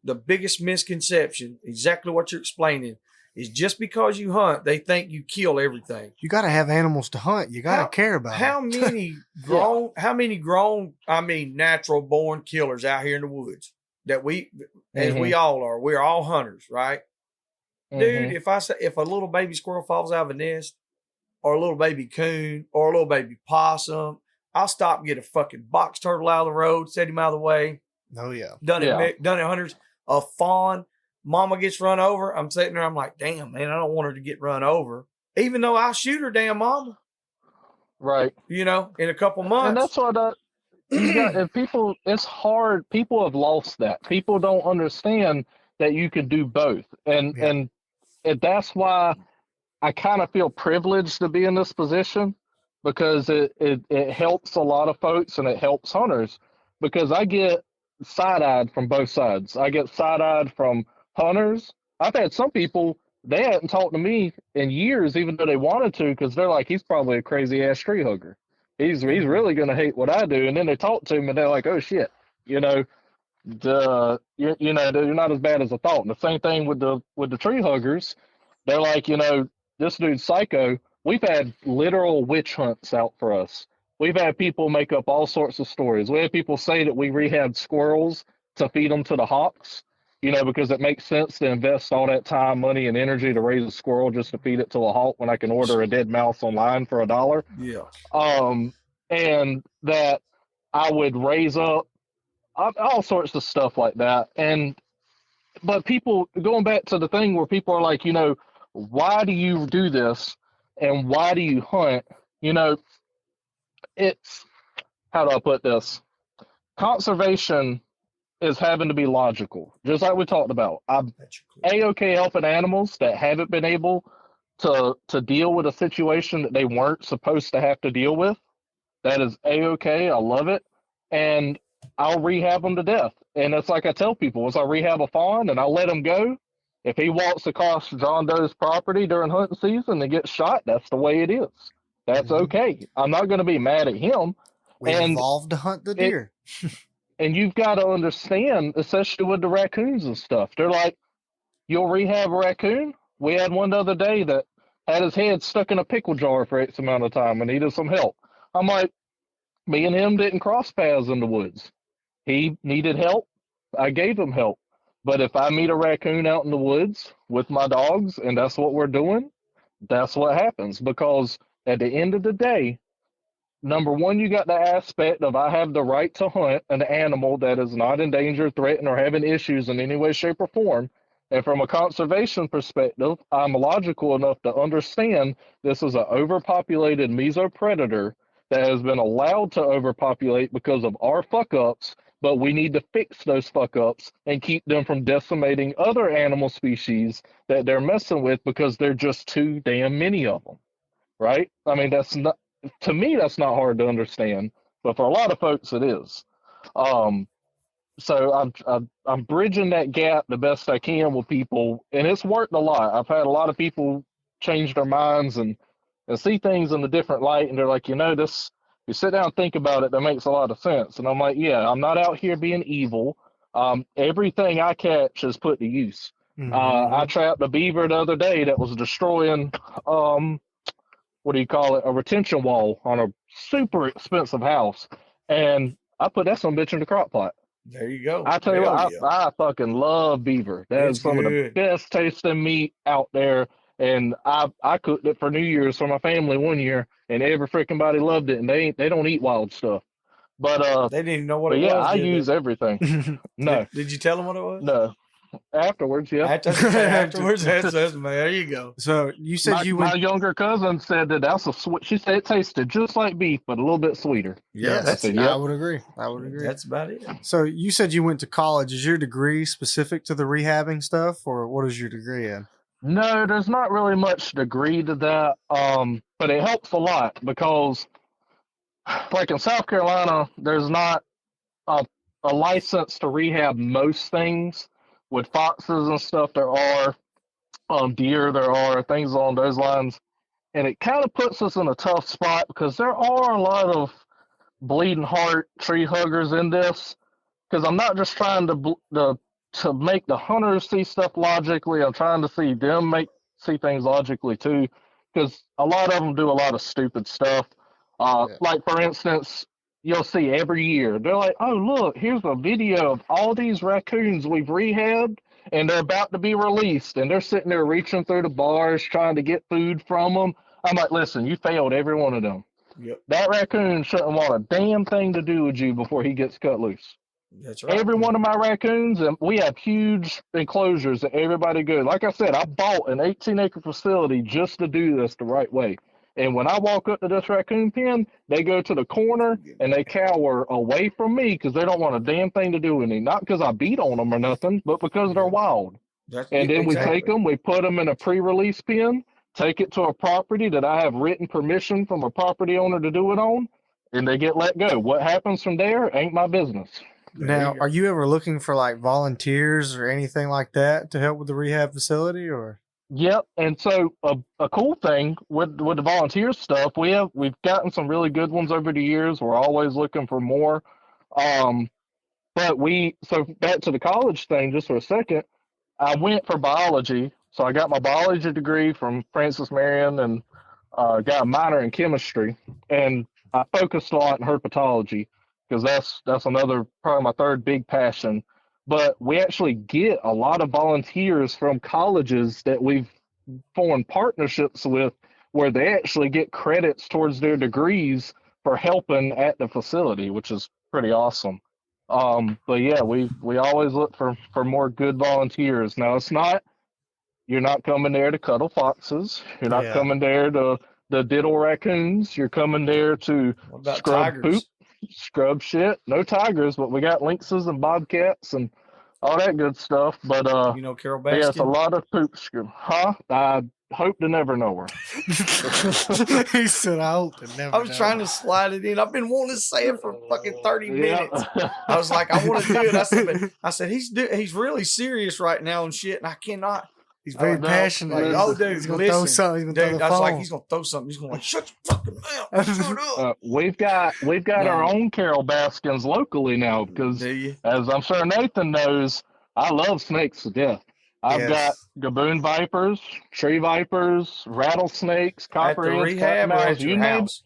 the biggest misconception, exactly what you're explaining, is just because you hunt, they think you kill everything. You got to have animals to hunt. You got to care about how many grown, natural born killers out here in the woods that as we all are, we're all hunters, right? Dude, if a little baby squirrel falls out of a nest, or a little baby coon, or a little baby possum, I'll stop and get a fucking box turtle out of the road, set him out of the way, Oh yeah. Done Yeah. it hundreds. A fawn, mama gets run over. I'm sitting there. I'm like, damn, man, I don't want her to get run over, even though I'll shoot her damn mama. Right. In a couple And months. that's what you got. And people, it's hard. People have lost that. People don't understand that you can do both. And that's why I kind of feel privileged to be in this position, because it helps a lot of folks and it helps hunters, because I get side-eyed from both sides. I get side-eyed from hunters. I've had some people, they hadn't talked to me in years, even though they wanted to, because they're like, he's probably a crazy-ass tree hugger. He's really going to hate what I do. And then they talk to him and they're like, oh, shit, you know, you know, you're not as bad as I thought. And the same thing with the tree huggers. They're like, you know, this dude's psycho. We've had literal witch hunts out for us. We've had people make up all sorts of stories. We had people say that we rehabbed squirrels to feed them to the hawks, you know, because it makes sense to invest all that time, money, and energy to raise a squirrel just to feed it to a hawk when I can order a dead mouse online for $1. Yeah. And that I would raise up all sorts of stuff like that. But people, going back to the thing where people are like, you know, why do you do this and why do you hunt? You know, it's, how do I put this? Conservation is having to be logical, just like we talked about. I'm A-OK helping animals that haven't been able to deal with a situation that they weren't supposed to have to deal with. That is A-OK. I love it. And I'll rehab them to death. And it's like I tell people, is I rehab a fawn and I'll let him go. If he walks across John Doe's property during hunting season and gets shot, that's the way it is. That's okay. I'm not going to be mad at him. We evolved to hunt the deer. And you've got to understand, especially with the raccoons and stuff. They're like, you'll rehab a raccoon? We had one the other day that had his head stuck in a pickle jar for X amount of time and needed some help. I'm like, me and him didn't cross paths in the woods. He needed help. I gave him help. But if I meet a raccoon out in the woods with my dogs and that's what we're doing, that's what happens. Because at the end of the day, number one, you got the aspect of I have the right to hunt an animal that is not endangered, threatened, or having issues in any way, shape, or form. And from a conservation perspective, I'm logical enough to understand this is an overpopulated mesopredator that has been allowed to overpopulate because of our fuck-ups, but we need to fix those fuck-ups and keep them from decimating other animal species that they're messing with because there are just too damn many of them, right? I mean, that's not, to me, that's not hard to understand, but for a lot of folks, it is. So I'm bridging that gap the best I can with people, and it's worked a lot. I've had a lot of people change their minds and see things in a different light, and they're like, you know, this. You sit down and think about it, that makes a lot of sense. And I'm like, yeah, I'm not out here being evil. Everything I catch is put to use. I trapped a beaver the other day that was destroying, what do you call it, a retention wall on a super expensive house, and I put that some bitch in the crock pot. There you go. I tell you what, I fucking love beaver. That is some of the best tasting meat out there. And I cooked it for New Year's for my family one year, and every freaking body loved it. And they don't eat wild stuff, but they didn't even know what it was. Yeah, I use everything. No, did you tell them what it was? No. Afterwards, yeah. Afterwards, that's man. There you go. So you said my younger cousin said that that's a sweet. She said it tasted just like beef, but a little bit sweeter. Yes, I would agree. That's about it. So you said you went to college. Is your degree specific to the rehabbing stuff, or what is your degree in? No, there's not really much degree to that, but it helps a lot because, like in South Carolina, there's not a license to rehab most things. With foxes and stuff, there are deer, there are things along those lines, and it kind of puts us in a tough spot because there are a lot of bleeding heart tree huggers in this. Because I'm not just trying to make the hunters see stuff logically. I'm trying to see them see things logically too, because a lot of them do a lot of stupid stuff. Like for instance, you'll see every year they're like, "Oh look, here's a video of all these raccoons we've rehabbed, and they're about to be released, and they're sitting there reaching through the bars trying to get food from them." I'm like, "Listen, you failed every one of them. Yep. That raccoon shouldn't want a damn thing to do with you before he gets cut loose." That's right. Every one of my raccoons, and we have huge enclosures that everybody goes. Like I said, I bought an 18-acre facility just to do this the right way. And when I walk up to this raccoon pen, they go to the corner and they cower away from me because they don't want a damn thing to do with me. Not because I beat on them or nothing, but because they're wild. And then we take them, we put them in a pre-release pen, take it to a property that I have written permission from a property owner to do it on, and they get let go. What happens from there ain't my business. Now, are you ever looking for like volunteers or anything like that to help with the rehab facility, or? Yep. And so a cool thing with the volunteer stuff, we've gotten some really good ones over the years. We're always looking for more. But so back to the college thing just for a second, I went for biology. So I got my biology degree from Francis Marion and got a minor in chemistry. And I focused a lot in herpetology because that's another, probably my third big passion. But we actually get a lot of volunteers from colleges that we've formed partnerships with where they actually get credits towards their degrees for helping at the facility, which is pretty awesome. But yeah, we always look for more good volunteers. Now you're not coming there to cuddle foxes. You're not coming there to diddle raccoons. You're coming there to scrub tigers? Poop, scrub shit. No tigers, but we got lynxes and bobcats and all that good stuff. But Carol Baskin? Yeah, it's a lot of poop scrub. Huh? I hope to never know her. He said, I hope to never. I was trying to slide it in. I've been wanting to say it for fucking 30 minutes. I was like, I want to do it. I said, he's really serious right now and shit, and I cannot. He's very passionate. Like, oh, dude, he's gonna throw something. He's gonna I was like, he's gonna throw something. He's gonna like, shut your fucking mouth. Shut up. We've got our own Carol Baskins locally now because, as I'm sure Nathan knows, I love snakes to death. I've got gaboon vipers, tree vipers, rattlesnakes, copperheads, cottonmouths, you name it.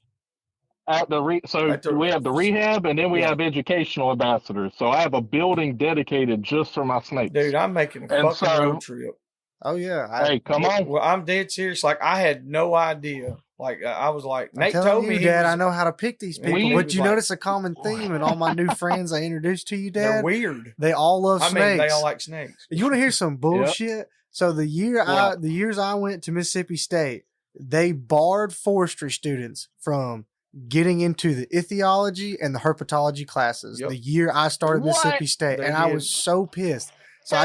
We have the rehab, and then we have educational ambassadors. So I have a building dedicated just for my snakes. Dude, I'm making a fucking road trip. Oh yeah! Hey, come on! Well, I'm dead serious. Like I had no idea. Like I was like, Nate told me, Dad, I know how to pick these people. But you notice a common theme in all my new friends I introduced to you, Dad? They're weird. They all love snakes. I mean, they all like snakes. You want to hear some bullshit? Yep. So the years I went to Mississippi State, they barred forestry students from getting into the ichthyology and the herpetology classes. Yep. The year I started Mississippi State, I was so pissed. So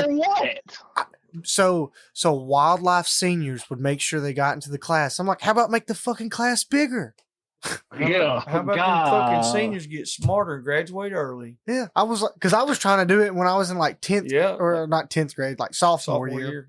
So wildlife seniors would make sure they got into the class. I'm like, how about make the fucking class bigger? How about them fucking seniors get smarter and graduate early? Yeah, I was like, because I was trying to do it when I was in like 10th, or not 10th grade, like sophomore year.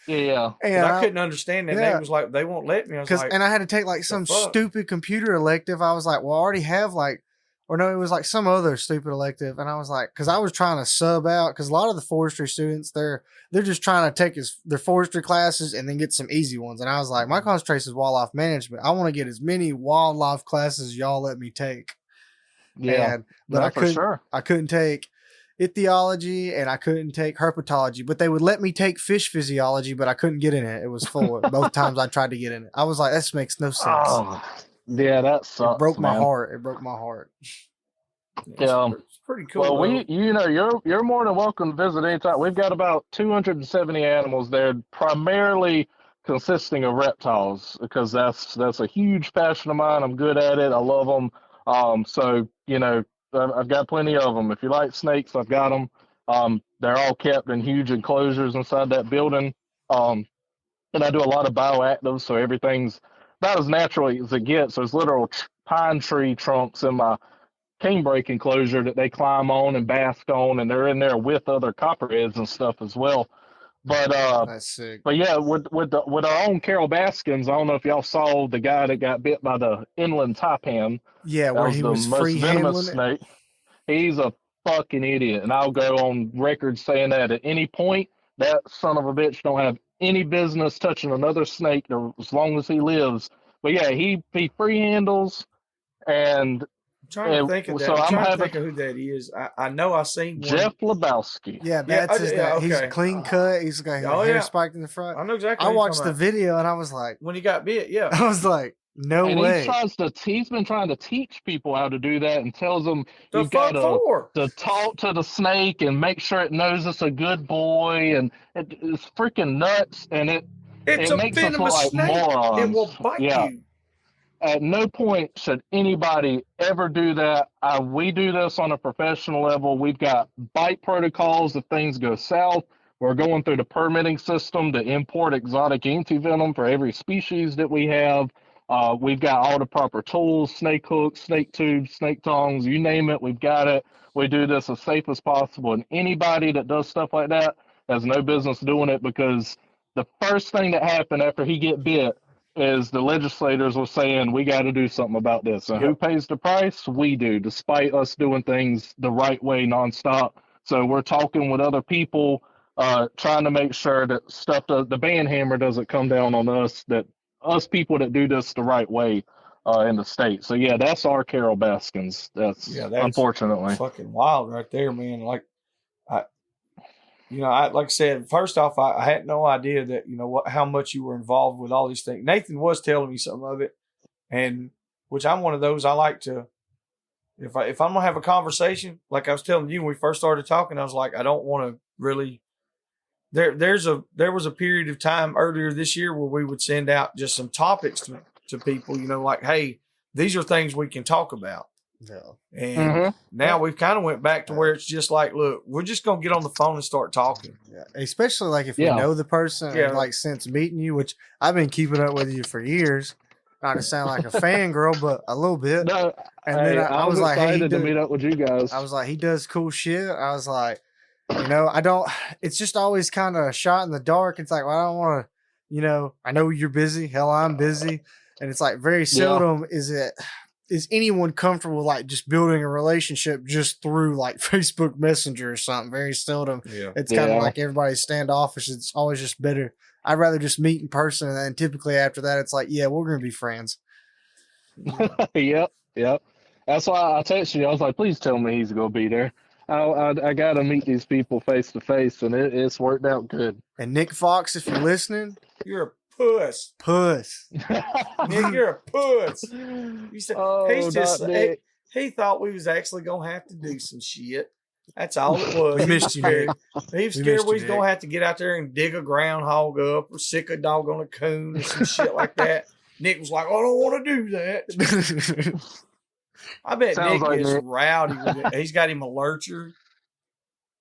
Yeah. And I couldn't understand that. They was like, they won't let me. I was like, and I had to take like some stupid computer elective. I was like, well, I already have like, or no, it was like some other stupid elective. And I was like, because I was trying to sub out, because a lot of the forestry students, they're just trying to take their forestry classes and then get some easy ones. And I was like, my concentration is wildlife management. I want to get as many wildlife classes as y'all let me take. Yeah, but I couldn't take ichthyology and I couldn't take herpetology, but they would let me take fish physiology, but I couldn't get in it. It was full. Both times I tried to get in it. I was like, this makes no sense. Oh. Yeah, that sucks. It broke my heart. It broke my heart. Yeah, it's pretty cool. Well, you're more than welcome to visit anytime. We've got about 270 animals there, primarily consisting of reptiles, because that's a huge passion of mine. I'm good at it. I love them. So I've got plenty of them. If you like snakes, I've got them. They're all kept in huge enclosures inside that building. And I do a lot of bioactives, so everything's about as natural as it gets. There's literal pine tree trunks in my canebrake enclosure that they climb on and bask on, and they're in there with other copperheads and stuff as well. But that's sick. But yeah, with our own Carol Baskins, I don't know if y'all saw the guy that got bit by the inland taipan. Yeah, where he was free handling snake. He's a fucking idiot, and I'll go on record saying that at any point, that son of a bitch don't have any business touching another snake as long as he lives. But yeah, he free handles, and I'm trying to think of that. So I'm trying to think of who that is. I know I seen one. Jeff Lebowski. Yeah, that's his name. Okay. He's clean cut. He's got hair spiked in the front. I know exactly. I watched the video and I was like, when he got bit, I was like, No and way. he's been trying to teach people how to do that and tells them The you've got fuck to talk to the snake and make sure it knows it's a good boy, and it's freaking nuts, and it's it a makes us look venomous like snake. It morons. will bite Yeah. you. At no point should anybody ever do that. We do this on a professional level. We've got bite protocols if things go south. We're going through the permitting system to import exotic antivenom for every species that we have. We've got all the proper tools, snake hooks, snake tubes, snake tongs, you name it, we've got it. We do this as safe as possible. And anybody that does stuff like that has no business doing it, because the first thing that happened after he get bit is the legislators were saying, we got to do something about this. And who pays the price? We do, despite us doing things the right way nonstop. So we're talking with other people, trying to make sure that the band hammer doesn't come down on us, that us people that do this the right way in the state. So yeah, that's our Carol Baskins. That's unfortunately fucking wild right there, man. Like, like I said, first off, I had no idea that, how much you were involved with all these things. Nathan was telling me some of it, and which I'm one of those, I like to, if I'm gonna have a conversation, like I was telling you when we first started talking, I was like, I don't want to really. There was a period of time earlier this year where we would send out just some topics to people, like, hey, these are things we can talk about. Yeah. And now we've kind of went back to where it's just like, look, we're just going to get on the phone and start talking. Yeah. Especially like if we know the person, and like since meeting you, which I've been keeping up with you for years, not to sound like a fangirl, but a little bit. No, and then I was like, excited to meet up with you guys. I was like, he does cool shit. I was like, it's just always kind of a shot in the dark. It's like, well, I don't want to, I know you're busy. Hell, I'm busy. And it's like very seldom is anyone comfortable like just building a relationship just through like Facebook Messenger or something. Very seldom. Yeah. It's kind of like everybody's standoffish. It's always just better. I'd rather just meet in person, and then typically after that, it's like, yeah, we're gonna be friends. Yep. That's why I texted you. I was like, please tell me he's gonna be there. I got to meet these people face to face, and it's worked out good. And Nick Fox, if you're listening, you're a puss. Nick, you're a puss. You said, he thought we was actually gonna have to do some shit. That's all it was. We missed you, Nick. He was scared we was gonna have to get out there and dig a groundhog up or sick a dog on a coon or some shit like that. Nick was like, I don't want to do that. I bet Nick is rowdy with it. He's got him a lurcher.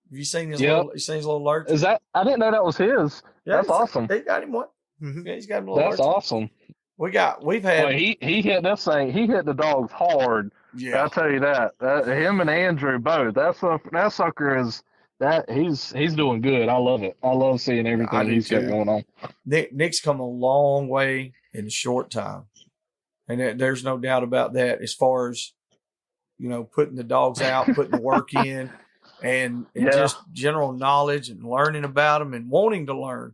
Have you seen his little lurcher? Is that? I didn't know that was his. Yeah, that's awesome. He got him one. Yeah, he's got him a little That's lurcher. awesome. We've had. Well, he hit this thing. He hit the dogs hard. Yeah, I'll tell you that. Him and Andrew both. That sucker is that he's doing good. I love it. I love seeing everything he's got going on. Nick's come a long way in a short time, and there's no doubt about that. As far as putting the dogs out, putting the work in, and just general knowledge and learning about them and wanting to learn.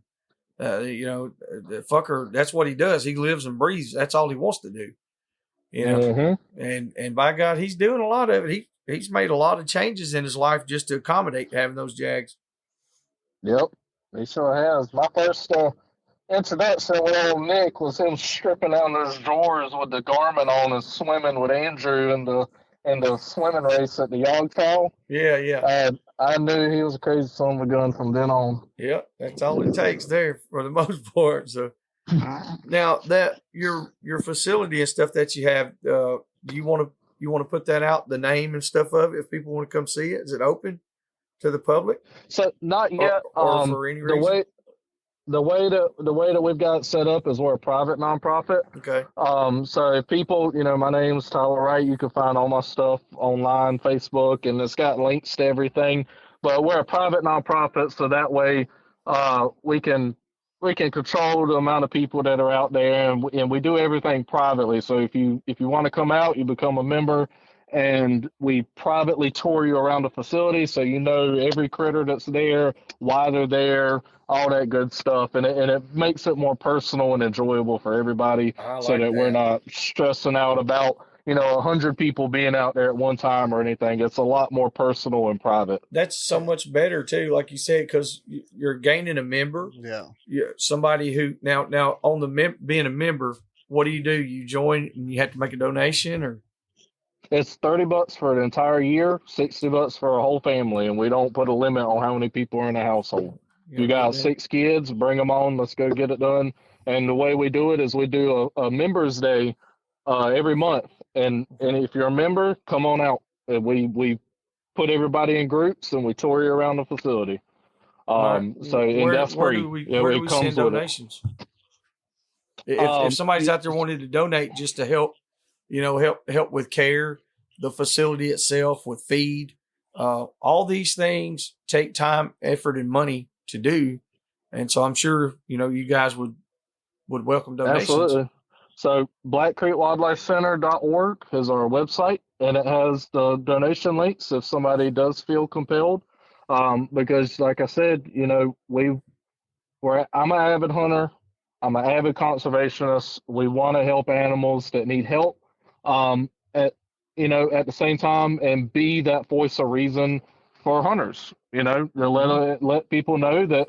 The fucker, that's what he does. He lives and breathes. That's all he wants to do. And by God, he's doing a lot of it. He's made a lot of changes in his life just to accommodate having those Jags. Yep, he sure has. My first introduction with old Nick was him stripping down his drawers with the garment on and swimming with Andrew in the swimming race at the Yogg Yeah. I knew he was a crazy son of a gun from then on. Yeah, that's all it takes there for the most part. So now that your facility and stuff that you have, you want to put that out, the name and stuff of it, if people want to come see it? Is it open to the public? So not yet. Or for any reason? The way that we've got it set up is we're a private nonprofit. Okay. So if people, my name's Tyler Wright. You can find all my stuff online, Facebook, and it's got links to everything. But we're a private nonprofit, so that way we can control the amount of people that are out there, and we do everything privately. So if you want to come out, you become a member, and we privately tour you around the facility, so every critter that's there, why they're there, all that good stuff, and it makes it more personal and enjoyable for everybody, so that we're not stressing out about 100 people being out there at one time or anything. It's a lot more personal and private. That's so much better too, like you said, because you're gaining a member. Yeah. Somebody who now on the being a member, what do? You join and you have to make a donation, or It's $30 for an entire year, $60 for a whole family, and we don't put a limit on how many people are in a household. You got 6 kids, bring them on. Let's go get it done. And the way we do it is we do a members day every month, and if you're a member, come on out. And we put everybody in groups and we tour you around the facility. So and that's free. Where do we send donations? If somebody's out there wanting to donate just to help, help with care, the facility itself with feed, all these things take time, effort, and money to do. And so I'm sure, you guys would welcome donations. Absolutely. So blackcreekwildlifecenter.org is our website, and it has the donation links if somebody does feel compelled. Because like I said, I'm an avid hunter. I'm an avid conservationist. We want to help animals that need help. At the same time, and be that voice of reason for hunters, to let people know that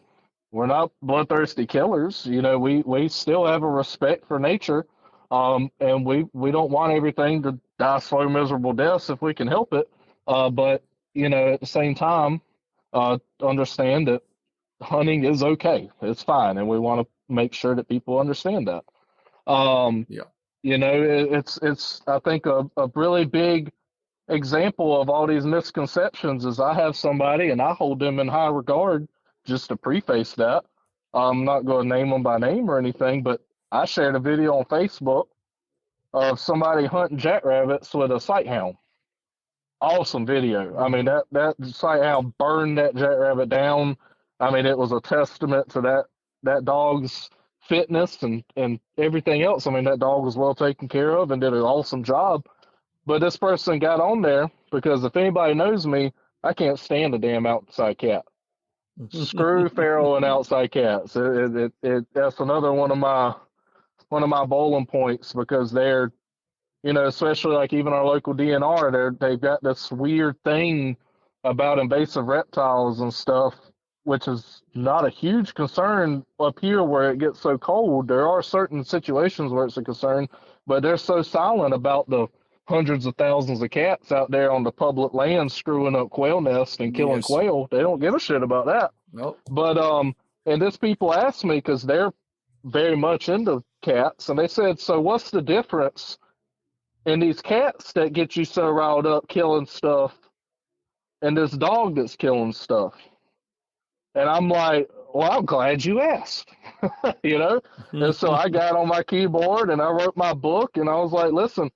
we're not bloodthirsty killers. We still have a respect for nature. And we don't want everything to die slow, miserable deaths if we can help it. But at the same time, understand that hunting is okay. It's fine. And we want to make sure that people understand that. It's I think a really big example of all these misconceptions is I have somebody and I hold them in high regard. Just to preface that, I'm not going to name them by name or anything, but I shared a video on Facebook of somebody hunting jackrabbits with a sight hound. Awesome video. I mean, that sight hound burned that jackrabbit down. I mean, it was a testament to that dog's fitness and everything else. I mean, that dog was well taken care of and did an awesome job. But this person got on there because if anybody knows me, I can't stand a damn outside cat. Screw feral and outside cats. That's another one of my bowling points, because they're, especially like even our local DNR, they've got this weird thing about invasive reptiles and stuff, which is not a huge concern up here where it gets so cold. There are certain situations where it's a concern, but they're so silent about the hundreds of thousands of cats out there on the public land screwing up quail nests and killing quail. They don't give a shit about that. Nope. But and this people asked me, because they're very much into cats, and they said, so what's the difference in these cats that get you so riled up killing stuff and this dog that's killing stuff? And I'm like, well, I'm glad you asked. And so I got on my keyboard and I wrote my book, and I was like, listen,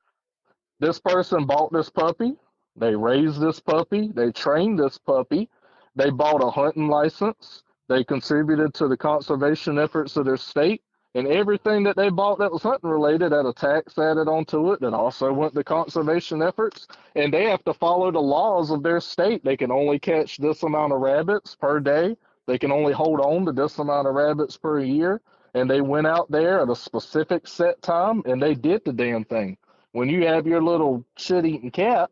this person bought this puppy, they raised this puppy, they trained this puppy, they bought a hunting license, they contributed to the conservation efforts of their state, and everything that they bought that was hunting related had a tax added onto it that also went to conservation efforts, and they have to follow the laws of their state. They can only catch this amount of rabbits per day, they can only hold on to this amount of rabbits per year, and they went out there at a specific set time and they did the damn thing. When you have your little shit-eating cat,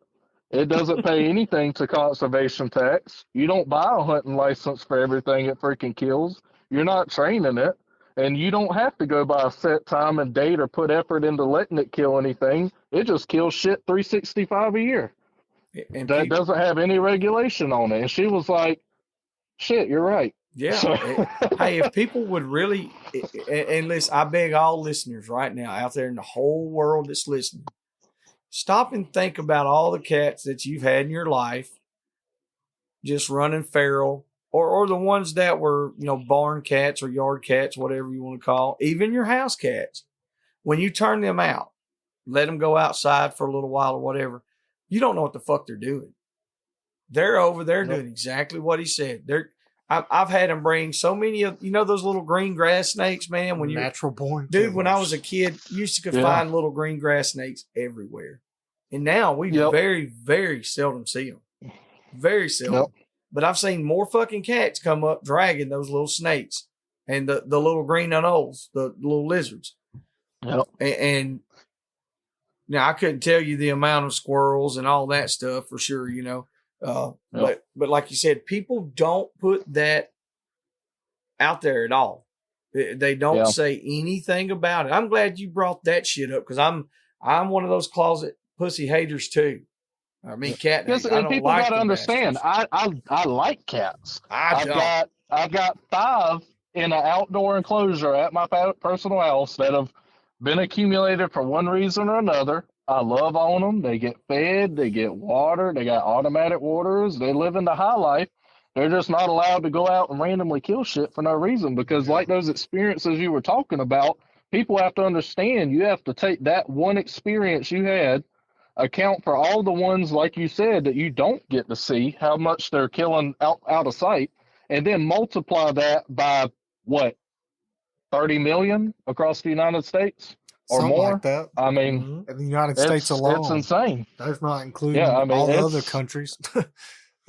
it doesn't pay anything to conservation tax. You don't buy a hunting license for everything it freaking kills. You're not training it. And you don't have to go by a set time and date or put effort into letting it kill anything. It just kills shit 365 a year. And that doesn't have any regulation on it. And she was like, shit, you're right. Yeah. So. Hey, if people would really, and listen, I beg all listeners right now out there in the whole world that's listening, stop and think about all the cats that you've had in your life just running feral, or the ones that were, barn cats or yard cats, whatever you want to call, even your house cats. When you turn them out, let them go outside for a little while or whatever, you don't know what the fuck they're doing. They're over there doing exactly what he said. I've had them bring so many of, those little green grass snakes, man. When natural born dude, when I was a kid, you used to find little green grass snakes everywhere, and now we very, very seldom see them. Very seldom. Yep. But I've seen more fucking cats come up dragging those little snakes and the little green anoles, the little lizards. Yep. And now I couldn't tell you the amount of squirrels and all that stuff for sure, But like you said, people don't put that out there at all. They don't say anything about it. I'm glad you brought that shit up because I'm one of those closet pussy haters too. I mean, cat haters. I don't people like got to the understand. bastards. I like cats. I don't. I've got 5 in an outdoor enclosure at my personal house that have been accumulated for one reason or another. I love on them. They get fed, they get water, they got automatic waters, they live in the high life. They're just not allowed to go out and randomly kill shit for no reason because, like those experiences you were talking about, people have to understand you have to take that one experience you had, account for all the ones, like you said, that you don't get to see, how much they're killing out of sight, and then multiply that by what, 30 million across the United States or Something more. like that. I mean, In the United States alone, it's insane. That's not including all the other countries.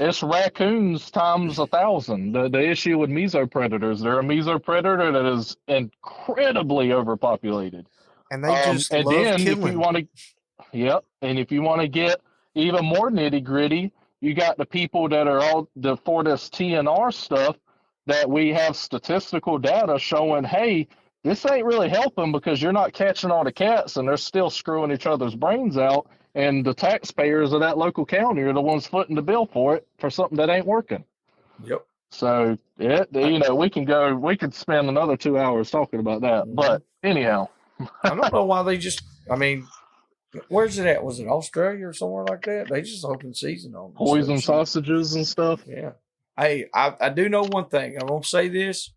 It's raccoons times 1,000. The issue with mesopredators, they're a mesopredator that is incredibly overpopulated. And they just and love then killing. if you want to, and if you want to get even more nitty gritty, you got the people that are all for this TNR stuff that we have statistical data showing, hey, this ain't really helping because you're not catching all the cats and they're still screwing each other's brains out. And the taxpayers of that local county are the ones footing the bill for it for something that ain't working. Yep. So, we could spend another 2 hours talking about that. Mm-hmm. But anyhow. I don't know why where's it at? Was it Australia or somewhere like that? They just opened season on poison sausages and stuff. Yeah. Hey, I do know one thing. I'm going to say this,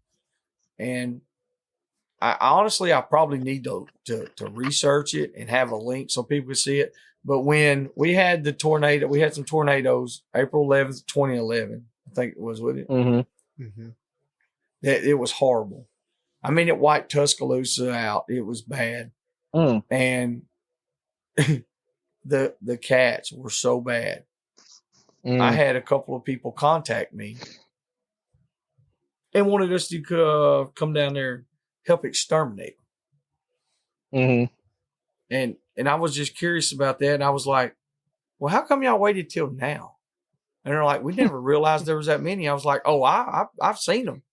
and I honestly probably need to research it and have a link so people can see it. But when we had we had some tornadoes, April 11th, 2011, I think it was, with it. Mm-hmm. Mm-hmm. It was horrible. I mean, it wiped Tuscaloosa out. It was bad. And the cats were so bad. I had a couple of people contact me and wanted us to come down there and help exterminate them. Mm-hmm. And I was just curious about that. And I was like, well, how come y'all waited till now? And they're like, we never realized there was that many. I was like, oh, I've seen them.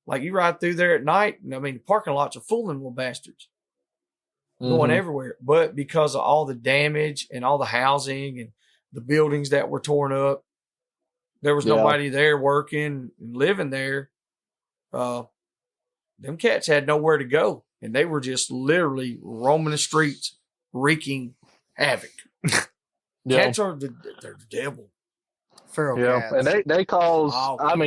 Like, you ride through there at night, and I mean, the parking lots are full of little bastards going everywhere. But because of all the damage and all the housing and the buildings that were torn up, there was nobody there working and living there. Them cats had nowhere to go, and they were just literally roaming the streets, wreaking havoc. Cats they're the devil. Feral cats. And they cause,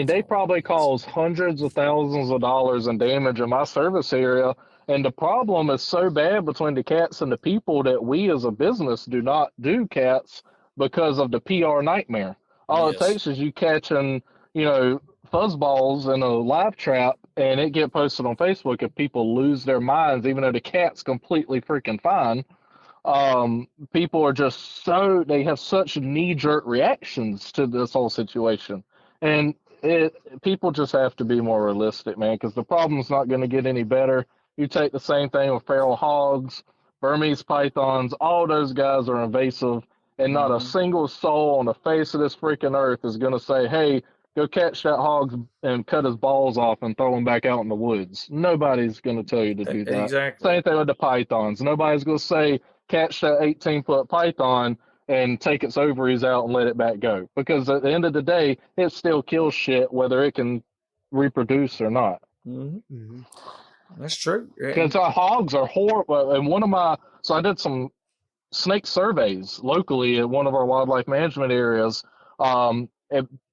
they probably cause hundreds of thousands of dollars in damage in my service area. And the problem is so bad between the cats and the people that we as a business do not do cats because of the PR nightmare. All it takes is you catching, fuzzballs in a live trap and it get posted on Facebook and people lose their minds, even though the cat's completely freaking fine. People are just they have such knee-jerk reactions to this whole situation. And people just have to be more realistic, man, because the problem's not going to get any better. You take the same thing with feral hogs, Burmese pythons, all those guys are invasive, and not a single soul on the face of this freaking earth is going to say, hey, go catch that hog and cut his balls off and throw him back out in the woods. Nobody's going to tell you to do that. Exactly. Same thing with the pythons. Nobody's going to say, catch that 18-foot python and take its ovaries out and let it back go. Because at the end of the day, it still kills shit whether it can reproduce or not. Mm-hmm. Mm-hmm. That's true. Because our hogs are horrible. And I did some snake surveys locally at one of our wildlife management areas. A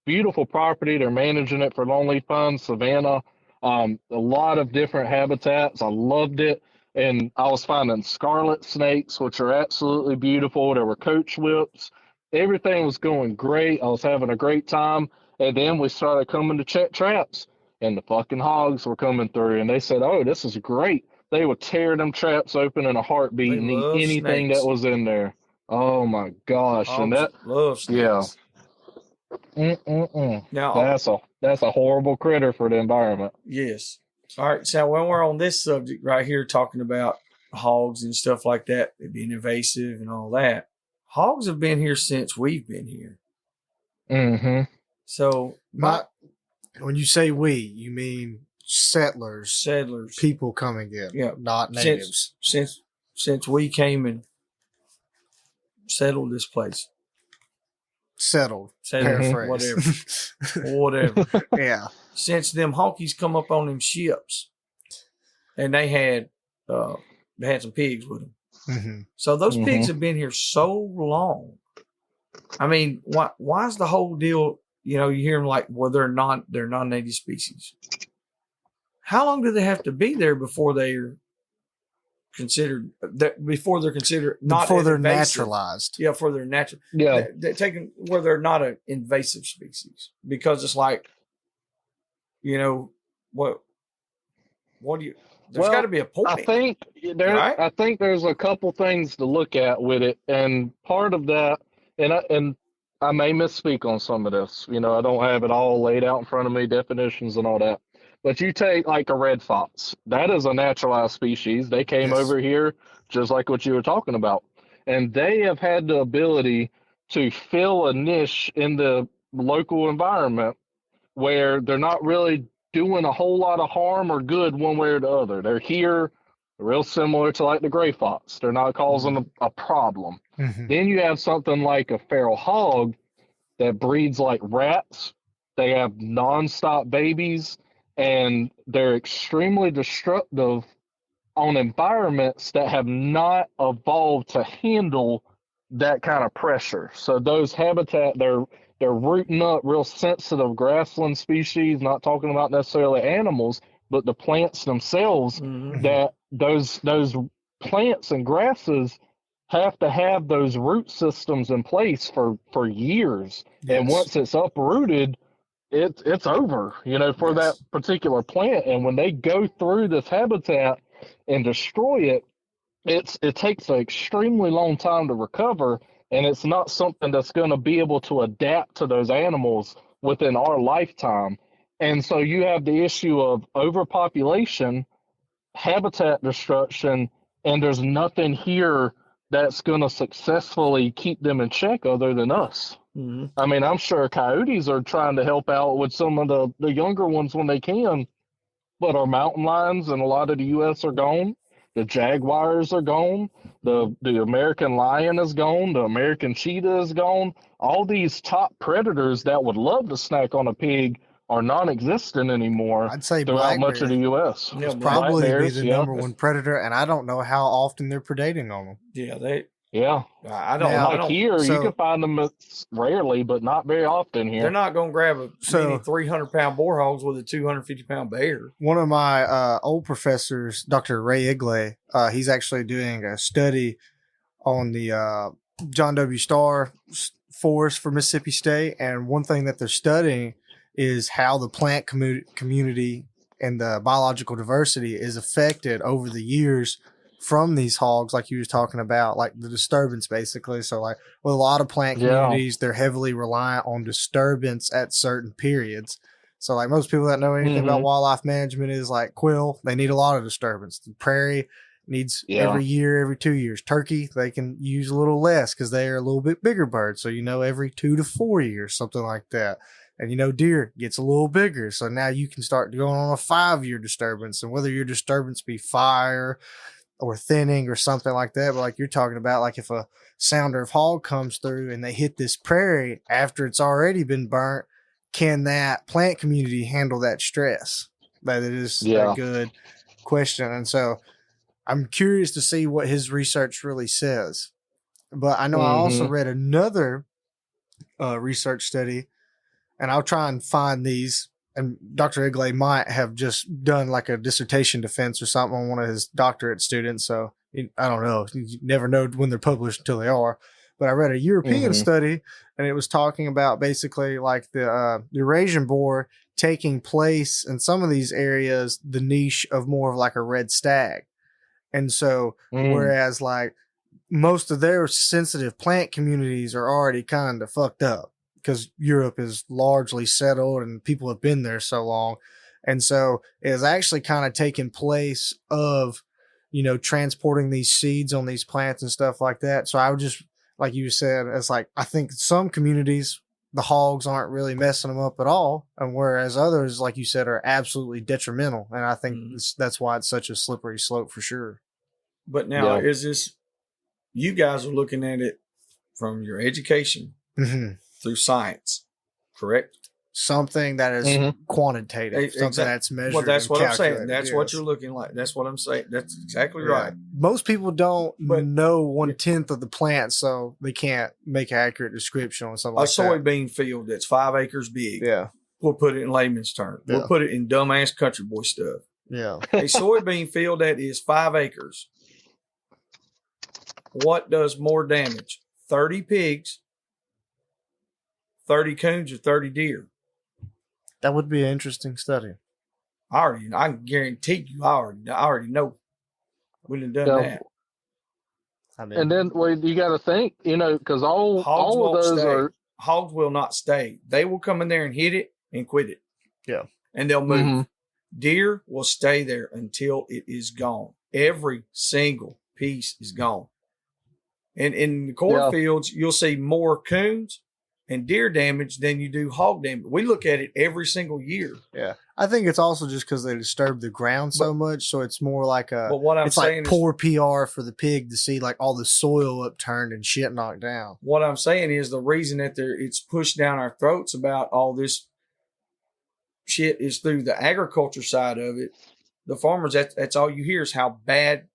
beautiful property. They're managing it for Lonely Fun, Savannah. A lot of different habitats. I loved it. And I was finding scarlet snakes, which are absolutely beautiful. There were coach whips. Everything was going great. I was having a great time. And then we started coming to check traps, and the fucking hogs were coming through. And they said, oh, this is great. They would tear them traps open in a heartbeat and eat anything that was in there. Oh, my gosh. Hogs and that love snakes. Now, that's a horrible critter for the environment. Yes. All right, so when we're on this subject right here, talking about hogs and stuff like that, it being invasive and all that, hogs have been here since we've been here. Mm-hmm. So, when you say we, you mean settlers, people coming in, not natives. Since we came and settled this place. Settled. Paraphrase. Whatever. Yeah. Since them honkies come up on them ships, and they had some pigs with them. Mm-hmm. So those pigs have been here so long. I mean, why is the whole deal? You know, you hear them like, well, they're non-native species. How long do they have to be there before they're considered? Before they're considered not before they're invasive? Naturalized. Yeah, before they're natural. Yeah, they're taken where they're not an invasive species, because it's like, you know, what do you? There's got to be a point. I think there's a couple things to look at with it, and part of that, and I may misspeak on some of this. You know, I don't have it all laid out in front of me, definitions and all that. But you take like a red fox. That is a naturalized species. They came over here just like what you were talking about, and they have had the ability to fill a niche in the local environment where they're not really doing a whole lot of harm or good one way or the other. They're here, real similar to like the gray fox. They're not causing a problem. Mm-hmm. Then you have something like a feral hog that breeds like rats. They have nonstop babies, and they're extremely destructive on environments that have not evolved to handle that kind of pressure. So those habitat, they're rooting up real sensitive grassland species, not talking about necessarily animals, but the plants themselves, that those plants and grasses have to have those root systems in place for years. Yes. And once it's uprooted, it's over, you know, for that particular plant. And when they go through this habitat and destroy it, it takes an extremely long time to recover. And it's not something that's going to be able to adapt to those animals within our lifetime. And so you have the issue of overpopulation, habitat destruction, and there's nothing here that's going to successfully keep them in check other than us. Mm-hmm. I mean, I'm sure coyotes are trying to help out with some of the younger ones when they can, but our mountain lions in a lot of the U.S. are gone. The jaguars are gone. The American lion is gone. The American cheetah is gone. All these top predators that would love to snack on a pig are non-existent anymore. I'd say throughout much of the U.S. Yeah, probably be the number one predator, and I don't know how often they're predating on them. Yeah, I don't. Here, you can find them rarely, but not very often here. They're not going to grab a 300-pound boar hogs with a 250-pound bear. One of my old professors, Dr. Ray Igley, he's actually doing a study on the John W. Starr Forest for Mississippi State, and one thing that they're studying is how the plant community and the biological diversity is affected over the years from these hogs, like you was talking about, like the disturbance basically. So like with a lot of plant communities, they're heavily reliant on disturbance at certain periods. So like most people that know anything about wildlife management is like quail, they need a lot of disturbance. The prairie needs every year, every 2 years. Turkey, they can use a little less because they are a little bit bigger birds. So, you know, every 2 to 4 years, something like that. And, you know, deer gets a little bigger. So now you can start going on a 5-year disturbance. And whether your disturbance be fire or thinning or something like that, but like you're talking about, like if a sounder of hog comes through and they hit this prairie after it's already been burnt, can that plant community handle that stress? That is a good question. And so I'm curious to see what his research really says. But I know I also read another research study, and I'll try and find these. And Dr. Igley might have just done like a dissertation defense or something on one of his doctorate students. So I don't know. You never know when they're published until they are. But I read a European study, and it was talking about basically like the Eurasian boar taking place in some of these areas, the niche of more of like a red stag. And so, whereas like most of their sensitive plant communities are already kind of fucked up because Europe is largely settled and people have been there so long. And so it has actually kind of taken place of, you know, transporting these seeds on these plants and stuff like that. So I would just, like you said, it's like, I think some communities the hogs aren't really messing them up at all, and whereas others, like you said, are absolutely detrimental. And I think that's why it's such a slippery slope for sure. But now, is this, you guys are looking at it from your education through science, correct? Something that is quantitative, something that's measured. Well, that's what I'm saying. That's That's what you're looking like. That's what I'm saying. That's exactly right. Most people don't know 1/10 of the plant, so they can't make an accurate description on something like that. A soybean field that's 5 acres big. Yeah. We'll put it in layman's terms. Yeah. We'll put it in dumbass country boy stuff. Yeah. A soybean field that is 5 acres. What does more damage? 30 pigs, 30 coons, or 30 deer? That would be an interesting study. I can guarantee you, I already know. We done that. I mean, and then you got to think, because all of those are hogs will not stay. They will come in there and hit it and quit it. Yeah, and they'll move. Deer will stay there until it is gone. Every single piece is gone. And in the cornfields, you'll see more coons and deer damage than you do hog damage. We look at it every single year. Yeah. I think it's also just because they disturb the ground so much. So it's more like it's like poor PR for the pig to see like all the soil upturned and shit knocked down. What I'm saying is the reason that it's pushed down our throats about all this shit is through the agriculture side of it. The farmers, that's all you hear is how bad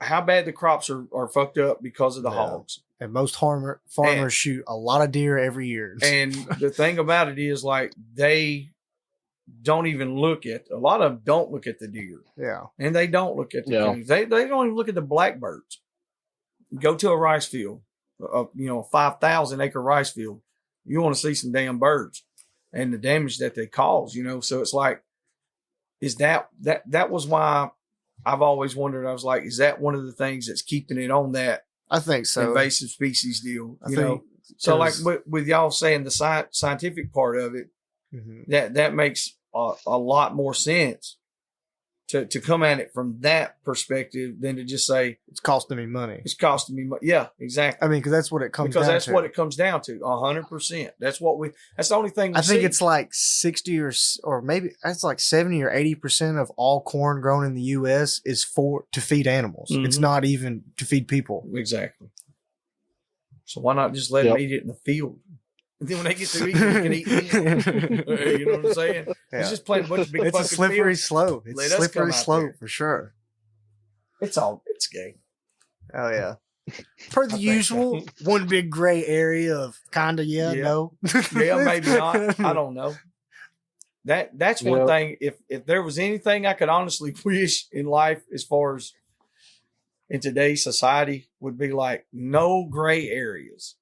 the crops are fucked up because of the hogs. And most farmers shoot a lot of deer every year. And the thing about it is, like, they don't even look at, a lot of them don't look at the deer. Yeah. And they don't look at the coons. They don't even look at the blackbirds. Go to a rice field, a 5,000 acre rice field. You want to see some damn birds and the damage that they cause, So it's like, is that was why I've always wondered. I was like, is that one of the things that's keeping it on that? I think so. Invasive species deal, So like with y'all saying the scientific part of it, that makes a lot more sense to come at it from that perspective than to just say it's costing me money. It's costing me money. Yeah, exactly. I mean, because that's what it comes. Because that's what it comes down to. 100%. That's the only thing. I think it's like 60 or maybe it's like 70 or 80% of all corn grown in the U.S. is to feed animals. It's not even to feed people. Exactly. So why not just let them eat it in the field? And then when they get to eat it, they can eat it. You know what I'm saying? Yeah. It's just playing a bunch of big fucking It's a slippery slope. It's a slippery slope for sure. It's gay. Oh, yeah. Per the usual, one big gray area of kinda, no. Yeah, maybe not. I don't know. That's one thing. If there was anything I could honestly wish in life as far as in today's society would be like no gray areas.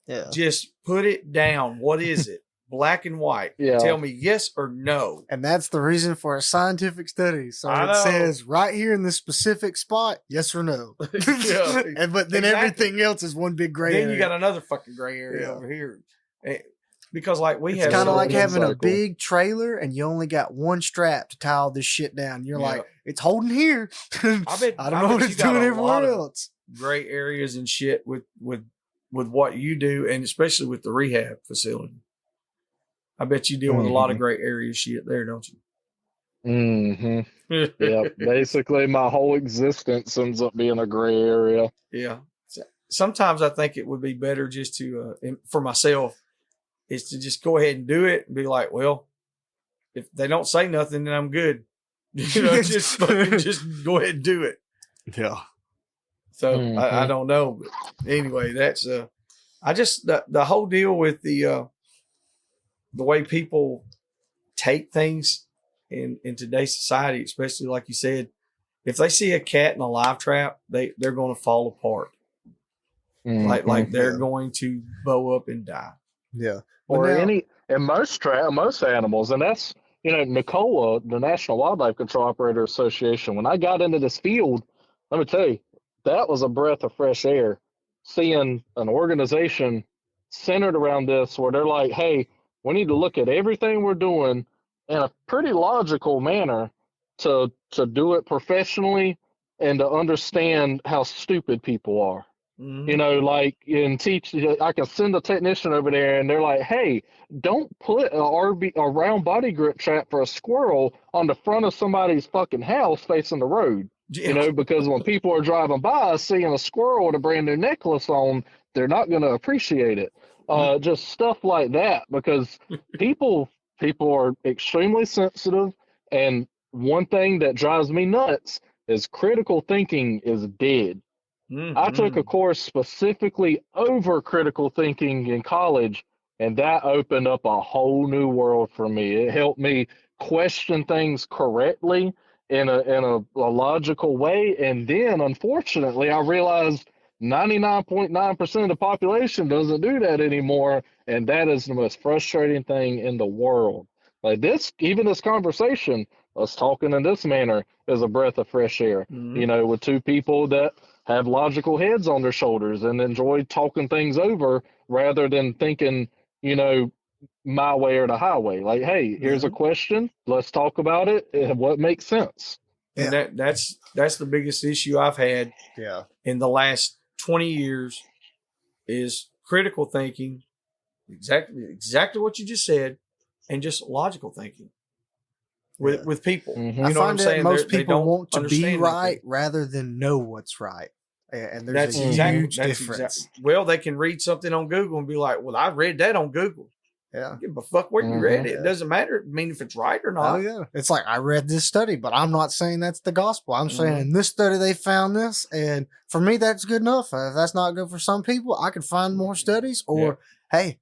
Yeah. Just put it down. What is it? Black and white. Yeah. Tell me yes or no. And that's the reason for a scientific study. So it says right here in this specific spot, yes or no. But then everything else is one big gray area. Then you got another fucking gray area over here. Because like we have, it's kind of like having a big trailer and you only got one strap to tie all this shit down. You're like, it's holding here. I don't know what it's doing everywhere else. Gray areas and shit with what you do, and especially with the rehab facility. I bet you deal with a lot of gray area shit there, don't you? Yeah. Basically, my whole existence ends up being a gray area. Yeah. Sometimes I think it would be better just to, for myself, is to just go ahead and do it and be like, well, if they don't say nothing, then I'm good. Just go ahead and do it. Yeah. So I don't know, but anyway, that's I just the whole deal with the way people take things in today's society, especially like you said, if they see a cat in a live trap, they're going to fall apart, like they're going to bow up and die. Yeah, or most animals, and that's NOCOA, the National Wildlife Control Operator Association. When I got into this field, let me tell you, that was a breath of fresh air, seeing an organization centered around this where they're like, hey, we need to look at everything we're doing in a pretty logical manner to do it professionally and to understand how stupid people are. You know, like and teach. I can send a technician over there, and they're like, "Hey, don't put a round body grip trap for a squirrel on the front of somebody's fucking house facing the road." You know, because when people are driving by, seeing a squirrel with a brand new necklace on, they're not going to appreciate it. Just stuff like that, because people are extremely sensitive, and one thing that drives me nuts is critical thinking is dead. I took a course specifically over critical thinking in college, and that opened up a whole new world for me. It helped me question things correctly in a logical way. And then, unfortunately, I realized 99.9% of the population doesn't do that anymore. And that is the most frustrating thing in the world. Like this, even this conversation, us talking in this manner, is a breath of fresh air. You know, with two people that have logical heads on their shoulders and enjoy talking things over rather than thinking, you know, my way or the highway. Like, hey, here's a question. Let's talk about it. What makes sense? And that's the biggest issue I've had in the last 20 years is critical thinking, exactly what you just said, and just logical thinking with people. You know I find what I'm saying? most people want to be right anything. rather than know what's right. And there's That's a huge difference. Well, they can read something on Google and be like, well, I read that on Google. Yeah. Give a fuck where you read it. It doesn't matter. I mean, if it's right or not. Oh, yeah. It's like, I read this study, but I'm not saying that's the gospel. I'm saying in this study, they found this. And for me, that's good enough. If that's not good for some people, I could find more studies. Or, hey,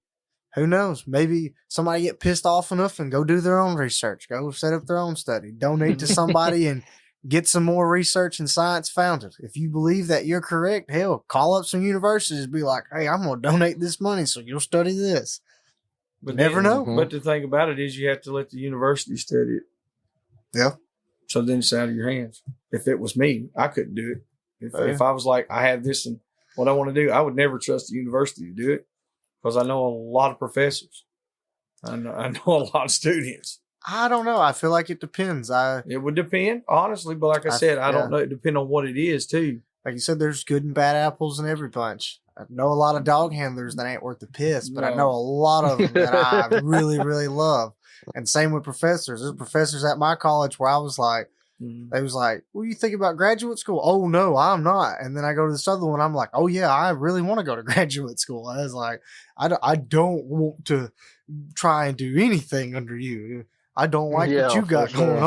who knows? Maybe somebody get pissed off enough and go do their own research. Go set up their own study. Donate to somebody and get some more research and science founded. If you believe that you're correct, hell, call up some universities and be like, hey, I'm going to donate this money so you'll study this. But never know. But the thing about it is you have to let the university study it. Yeah. So then it's out of your hands. If it was me, I couldn't do it. If I was like, I have this and what I want to do, I would never trust the university to do it because I know a lot of professors. I know a lot of students. I don't know. I feel like it depends. It would depend, honestly. But like I said, I don't know. It depends on what it is, too. Like you said, there's good and bad apples in every bunch. I know a lot of dog handlers that ain't worth the piss, but I know a lot of them that I really, really love. And same with professors. There's professors at my college where I was like, they was like, what do you think about graduate school? Oh, no, I'm not. And then I go to this other one. I'm like, oh, yeah, I really want to go to graduate school. I was like, I don't want to try and do anything under you. I don't like what you got going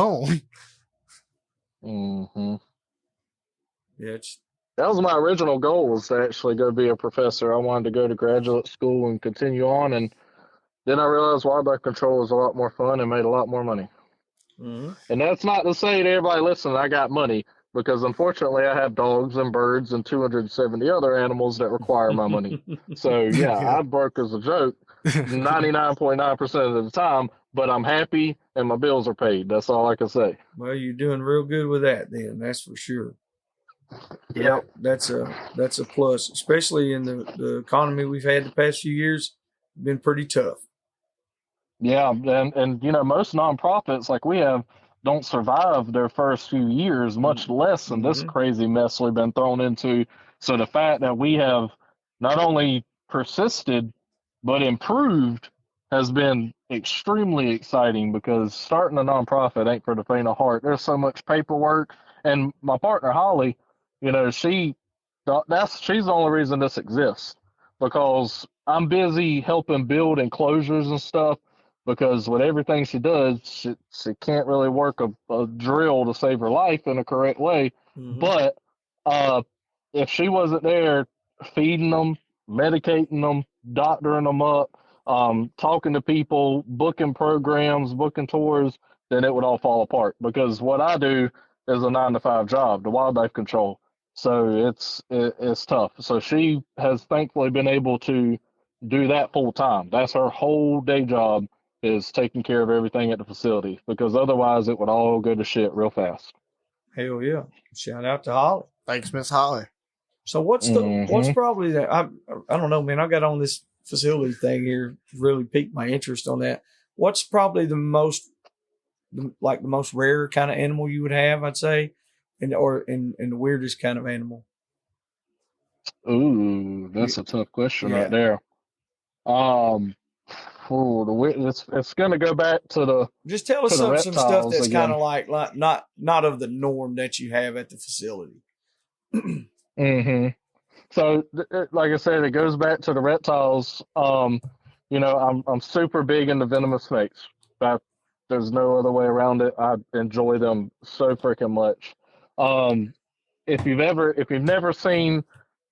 on. Yeah, that was my original goal, was to actually go be a professor. I wanted to go to graduate school and continue on, and then I realized wildlife control was a lot more fun and made a lot more money. And that's not to say to everybody, listen, I got money, because unfortunately I have dogs and birds and 270 other animals that require my money. So I broke as a joke 99.9% of the time, but I'm happy and my bills are paid. That's all I can say. Well, you're doing real good with that then, that's for sure. Yep. That's a plus, especially in the economy we've had the past few years. Been pretty tough. Yeah, and you know, most nonprofits like we have don't survive their first few years, much less in this crazy mess we've been thrown into. So the fact that we have not only persisted but improved has been extremely exciting, because starting a nonprofit ain't for the faint of heart. There's so much paperwork, and my partner Holly, you know, she's the only reason this exists, because I'm busy helping build enclosures and stuff, because with everything she does, she can't really work a drill to save her life in a correct way. But if she wasn't there feeding them, medicating them, doctoring them up, talking to people, booking programs, booking tours, then it would all fall apart, because what I do is a 9-to-5 job, the wildlife control. So it's tough. So she has thankfully been able to do that full time. That's her whole day job, is taking care of everything at the facility, because otherwise it would all go to shit real fast. Hell yeah. Shout out to Holly. Thanks, Miss Holly. So what's probably that? I don't know, man. I got on this facility thing here, really piqued my interest on that. What's probably the most rare kind of animal you would have, I'd say, and the weirdest kind of animal? Ooh, that's a tough question right Yeah. there. Um, it's going to go back to Just tell us the some stuff reptiles that's kind again. of like not of the norm that you have at the facility. hmm So, like I said, it goes back to the reptiles. I'm super big into venomous snakes. That there's no other way around it. I enjoy them so freaking much. Um, if you've never seen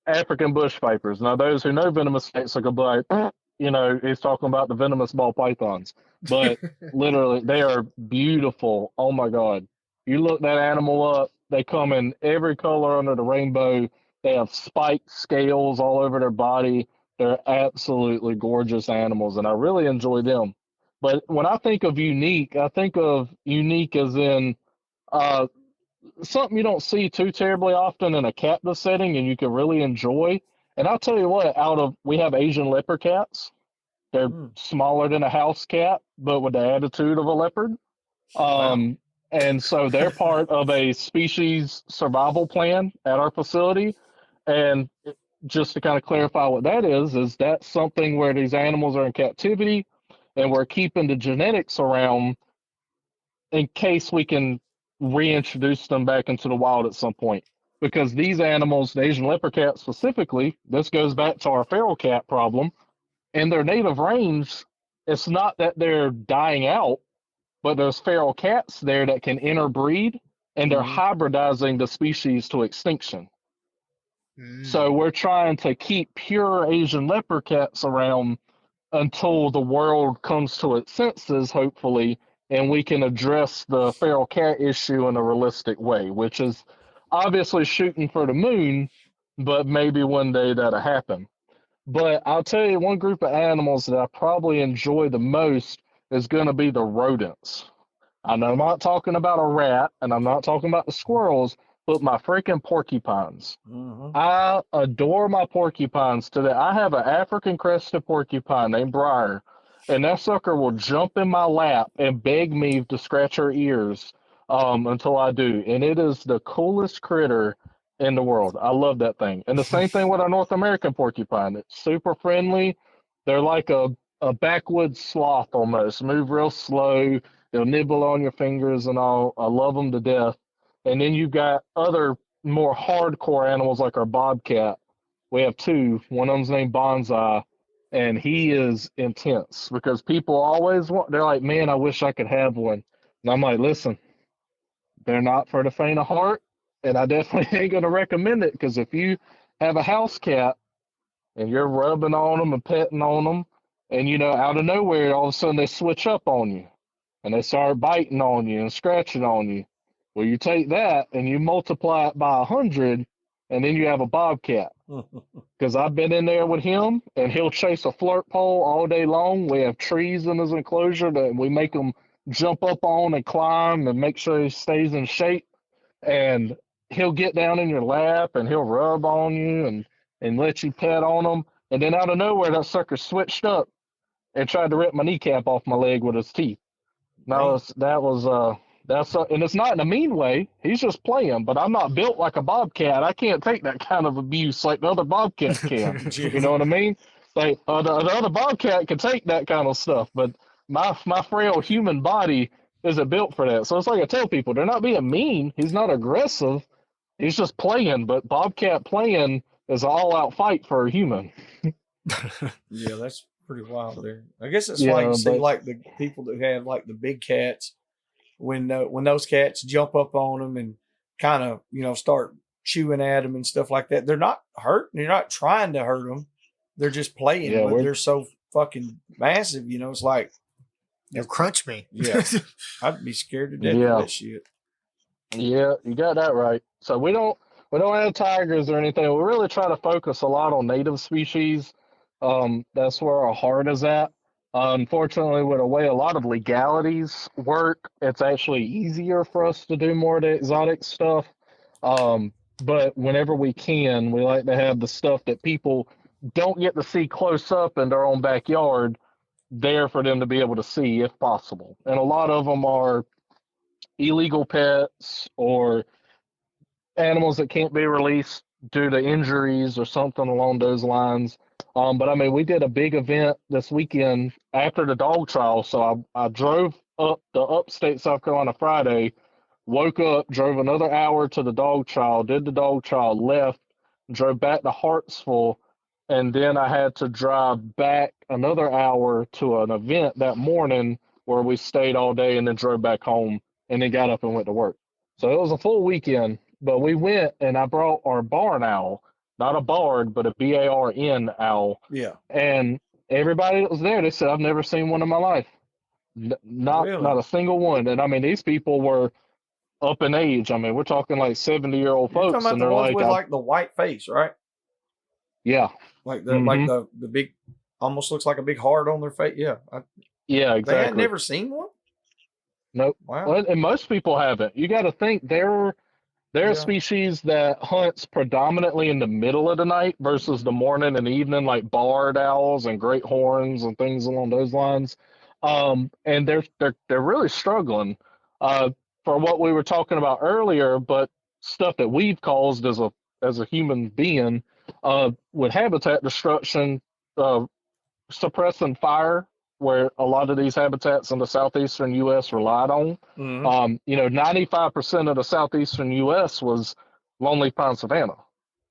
African bush vipers, now those who know venomous snakes are gonna be like, he's talking about the venomous ball pythons. But literally, they are beautiful. Oh my God. You look that animal up, they come in every color under the rainbow. They have spiked scales all over their body. They're absolutely gorgeous animals, and I really enjoy them. But when I think of unique, I think of unique as in uh, something you don't see too terribly often in a captive setting and you can really enjoy. And I'll tell you what, we have Asian leopard cats. They're Mm. smaller than a house cat, but with the attitude of a leopard. Wow. And so they're part of a species survival plan at our facility. And just to kind of clarify what that is that something where these animals are in captivity and we're keeping the genetics around in case we can reintroduce them back into the wild at some point. Because these animals, the Asian leopard cat specifically, this goes back to our feral cat problem. In their native range, it's not that they're dying out, but there's feral cats there that can interbreed and they're Mhm. hybridizing the species to extinction. So Mm. we're trying to keep pure Asian leopard cats around until the world comes to its senses, hopefully, and we can address the feral cat issue in a realistic way, which is obviously shooting for the moon, but maybe one day that'll happen. But I'll tell you, one group of animals that I probably enjoy the most is going to be the rodents. I know I'm not talking about a rat and I'm not talking about the squirrels, but my freaking porcupines. Mhm. I adore my porcupines today. I have an African crested porcupine named Briar, and that sucker will jump in my lap and beg me to scratch her ears until I do. And it is the coolest critter in the world. I love that thing. And the same thing with our North American porcupine. It's super friendly. They're like a backwoods sloth almost, move real slow. They'll nibble on your fingers and all. I love them to death. And then you've got other more hardcore animals like our bobcat. We have two. One of them's named Bonsai, and he is intense because people always want. They're like, "Man, I wish I could have one." And I'm like, "Listen, they're not for the faint of heart, and I definitely ain't gonna recommend it because if you have a house cat and you're rubbing on them and petting on them, and out of nowhere, all of a sudden they switch up on you and they start biting on you and scratching on you. Well, you take that and you multiply it by 100, and then you have a bobcat. Because I've been in there with him, and he'll chase a flirt pole all day long. We have trees in his enclosure that we make him jump up on and climb and make sure he stays in shape. And he'll get down in your lap and he'll rub on you and let you pet on him. And then out of nowhere, that sucker switched up and tried to rip my kneecap off my leg with his teeth. No, Damn. and it's not in a mean way. He's just playing, but I'm not built like a bobcat. I can't take that kind of abuse like the other bobcat can. You know what I mean? Like the other bobcat can take that kind of stuff, but my frail human body isn't built for that. So it's like I tell people, they're not being mean. He's not aggressive. He's just playing. But bobcat playing is an all-out fight for a human. Yeah, that's pretty wild there. I guess it's why you Yeah, see but like the people that have like the big cats when those cats jump up on them and kind of start chewing at them and stuff like that. They're not hurting. They're not trying to hurt them. They're just playing, yeah, but we're they're so fucking massive. It's like You'll crunch me. yeah, I'd be scared to death of yeah. that shit. Yeah, you got that right. So we don't have tigers or anything. We really try to focus a lot on native species. That's where our heart is at. Unfortunately, with the way a lot of legalities work, it's actually easier for us to do more of the exotic stuff. But whenever we can, we like to have the stuff that people don't get to see close up in their own backyard there for them to be able to see if possible. And a lot of them are illegal pets or animals that can't be released due to injuries or something along those lines. But I mean, we did a big event this weekend after the dog trial. So I drove up the upstate South Carolina Friday, woke up, drove another hour to the dog trial, did the dog trial, left, drove back to Hartsville, and then I had to drive back another hour to an event that morning where we stayed all day and then drove back home and then got up and went to work. So it was a full weekend, but we went and I brought our barn owl, not a bard, but a BARN owl. Yeah. And everybody that was there, they said, I've never seen one in my life. Not Really? not a single one. And I mean, these people were up in age. I mean, we're talking like 70-year-old You're talking folks, about and the they're ones like, with like the white face, right? yeah, Like the big, almost looks like a big heart on their face. Yeah. yeah, They had exactly. never seen one? Nope. Wow. Well, and most people haven't. You got to think they're a species that hunts predominantly in the middle of the night versus the morning and evening, like barred owls and great horns and things along those lines. And they're really struggling for what we were talking about earlier, but stuff that we've caused as a human being with habitat destruction, suppressing fire, where a lot of these habitats in the southeastern U.S. relied on. Mhm. 95% of the southeastern U.S. was lonely pine savanna,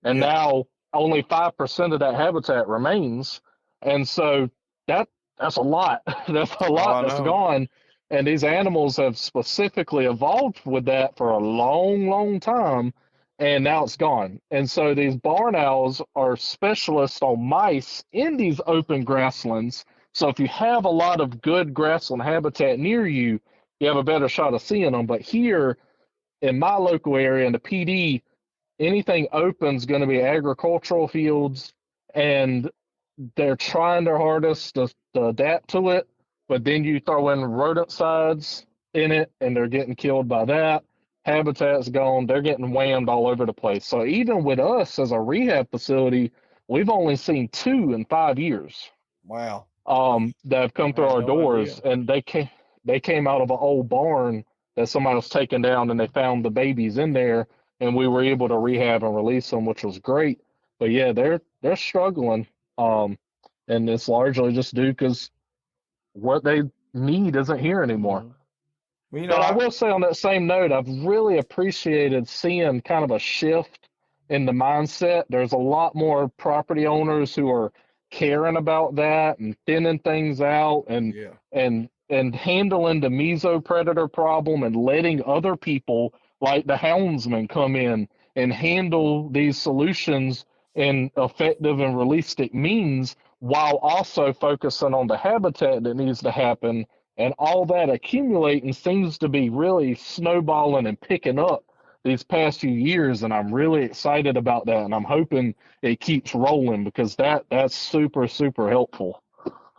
and Yeah. now only 5% of that habitat remains, and so that's a lot. That's a Oh, lot I that's know. gone, and these animals have specifically evolved with that for a long, long time, and now it's gone. And so these barn owls are specialists on mice in these open grasslands. So if you have a lot of good grassland habitat near you, you have a better shot of seeing them. But here in my local area in the PD, anything open is going to be agricultural fields, and they're trying their hardest to adapt to it. But then you throw in rodenticides in it, and they're getting killed by that. Habitat's gone. They're getting whammed all over the place. So even with us as a rehab facility, we've only seen 2 in 5 years Wow. that have come I through had our no doors, idea. and they came out of an old barn that somebody was taking down, and they found the babies in there, and we were able to rehab and release them, which was great. But yeah, they're struggling, and it's largely just due because what they need isn't here anymore. Mhm. Well, But I will say on that same note, I've really appreciated seeing kind of a shift in the mindset. There's a lot more property owners who are caring about that and thinning things out yeah. and handling the mesopredator problem and letting other people like the houndsman come in and handle these solutions in effective and realistic means while also focusing on the habitat that needs to happen, and all that accumulating seems to be really snowballing and picking up these past few years, and I'm really excited about that, and I'm hoping it keeps rolling because that's super, super helpful.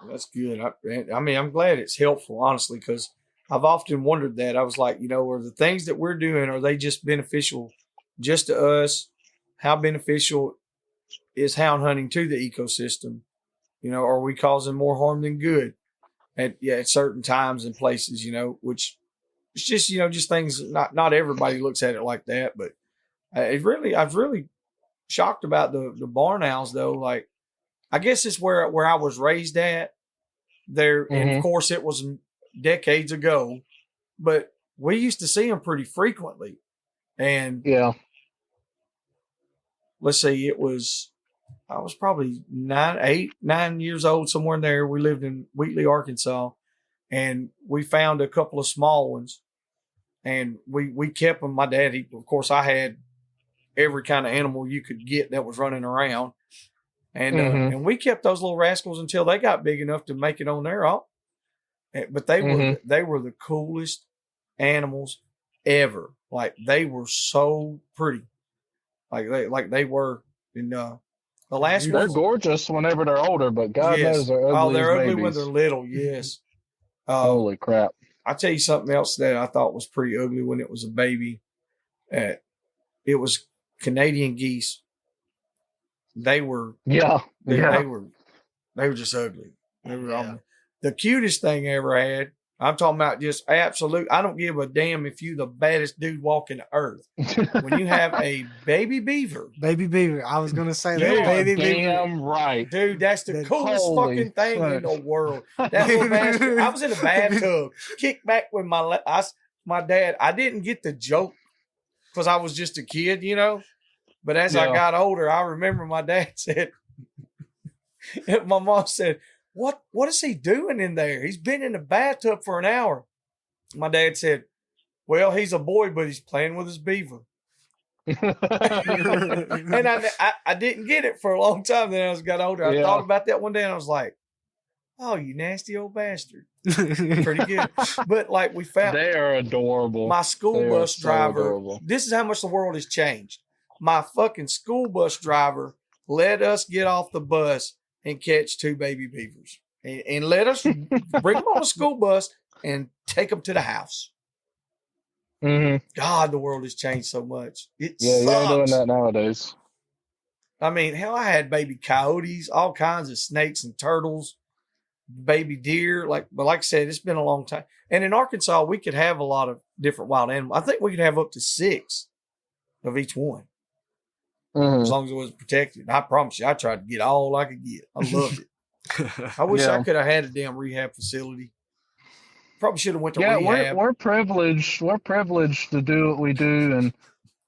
That's good. I mean, I'm glad it's helpful, honestly, because I've often wondered that. I was like, are the things that we're doing, are they just beneficial just to us? How beneficial is hound hunting to the ecosystem? Are we causing more harm than good at certain times and places, which it's just, just things, not everybody looks at it like that, but I've really shocked about the barn owls though. Like, I guess it's where I was raised at there. And of Mm-hmm. course it was decades ago, but we used to see them pretty frequently. And Yeah. let's see, I was probably 9 years old, somewhere in there. We lived in Wheatley, Arkansas, and we found a couple of small ones, and we kept them. My dad, of course, I had every kind of animal you could get that was running around, and Mm-hmm. and we kept those little rascals until they got big enough to make it on their own. But Mm-hmm. they were the coolest animals ever. Like, they were so pretty, like they were in the last They're one. gorgeous whenever they're older, but God knows Yes. they're Oh, ugly they're as ugly when they're babies. little. Yes. Holy crap. I'll tell you something else that I thought was pretty ugly when it was a baby. It was Canadian geese. They were Yeah. they, Yeah. they were they were just ugly. They were the cutest thing I ever had I'm talking about just absolute. I don't give a damn if you the baddest dude walking the earth. When you have a baby beaver, I was gonna say You that are baby beaver. Damn right. dude, that's the coolest Holy fucking thing in the smokes. world. That little bastard. I was in a bathtub, kicked back with my dad. I didn't get the joke because I was just a kid, you know. But as I got older, I remember my dad said, my mom said, What is he doing in there? He's been in the bathtub for an hour. My dad said, well, he's a boy, but he's playing with his beaver. And I didn't get it for a long time. Then as I got older, I thought about that one day and I was like, oh, you nasty old bastard. Pretty good. But like we found. They are adorable. My school bus driver. Adorable. This is how much the world has changed. My fucking school bus driver let us get off the bus and catch 2 baby beavers. And let us bring them on a school bus and take them to the house. Mm-hmm. God, the world has changed so much. You ain't doing that nowadays. I mean, hell, I had baby coyotes, all kinds of snakes and turtles, baby deer. But like I said, it's been a long time. And in Arkansas, we could have a lot of different wild animals. I think we could have up to 6 of each one. As long as it was protected. And I promise you, I tried to get all I could get. I loved it. I wish I could have had a damn rehab facility. Probably should have went to rehab. We're privileged. We're privileged to do what we do,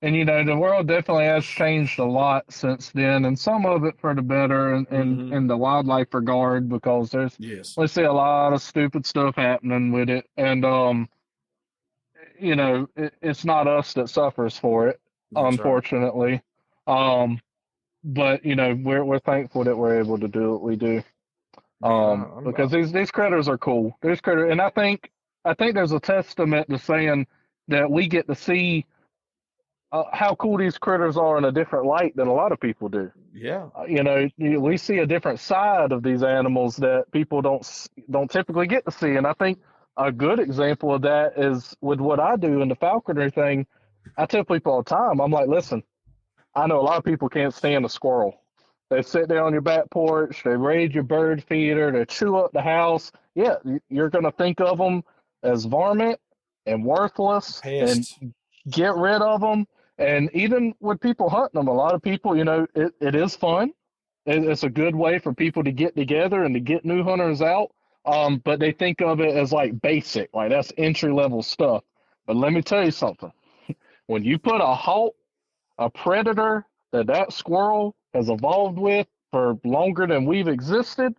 and you know the world definitely has changed a lot since then, and some of it for the better in the wildlife regard because we see a lot of stupid stuff happening with it, and you know it's not us that suffers for it, unfortunately. Right. But you know we're thankful that we're able to do what we do. Because these critters are cool. And I think there's a testament to saying that we get to see how cool these critters are in a different light than a lot of people do. Yeah. You know, we see a different side of these animals that people don't typically get to see. And I think a good example of that is with what I do in the falconer thing. I tell people all the time, I'm like, listen, I know a lot of people can't stand a squirrel. They sit there on your back porch, they raid your bird feeder, they chew up the house. Yeah, you're going to think of them as varmint and worthless and get rid of them. And even with people hunting them, a lot of people, you know, it is fun. It's a good way for people to get together and to get new hunters out. But they think of it as like basic, like that's entry-level stuff. But let me tell you something. When you put a hawk, a predator that squirrel has evolved with for longer than we've existed,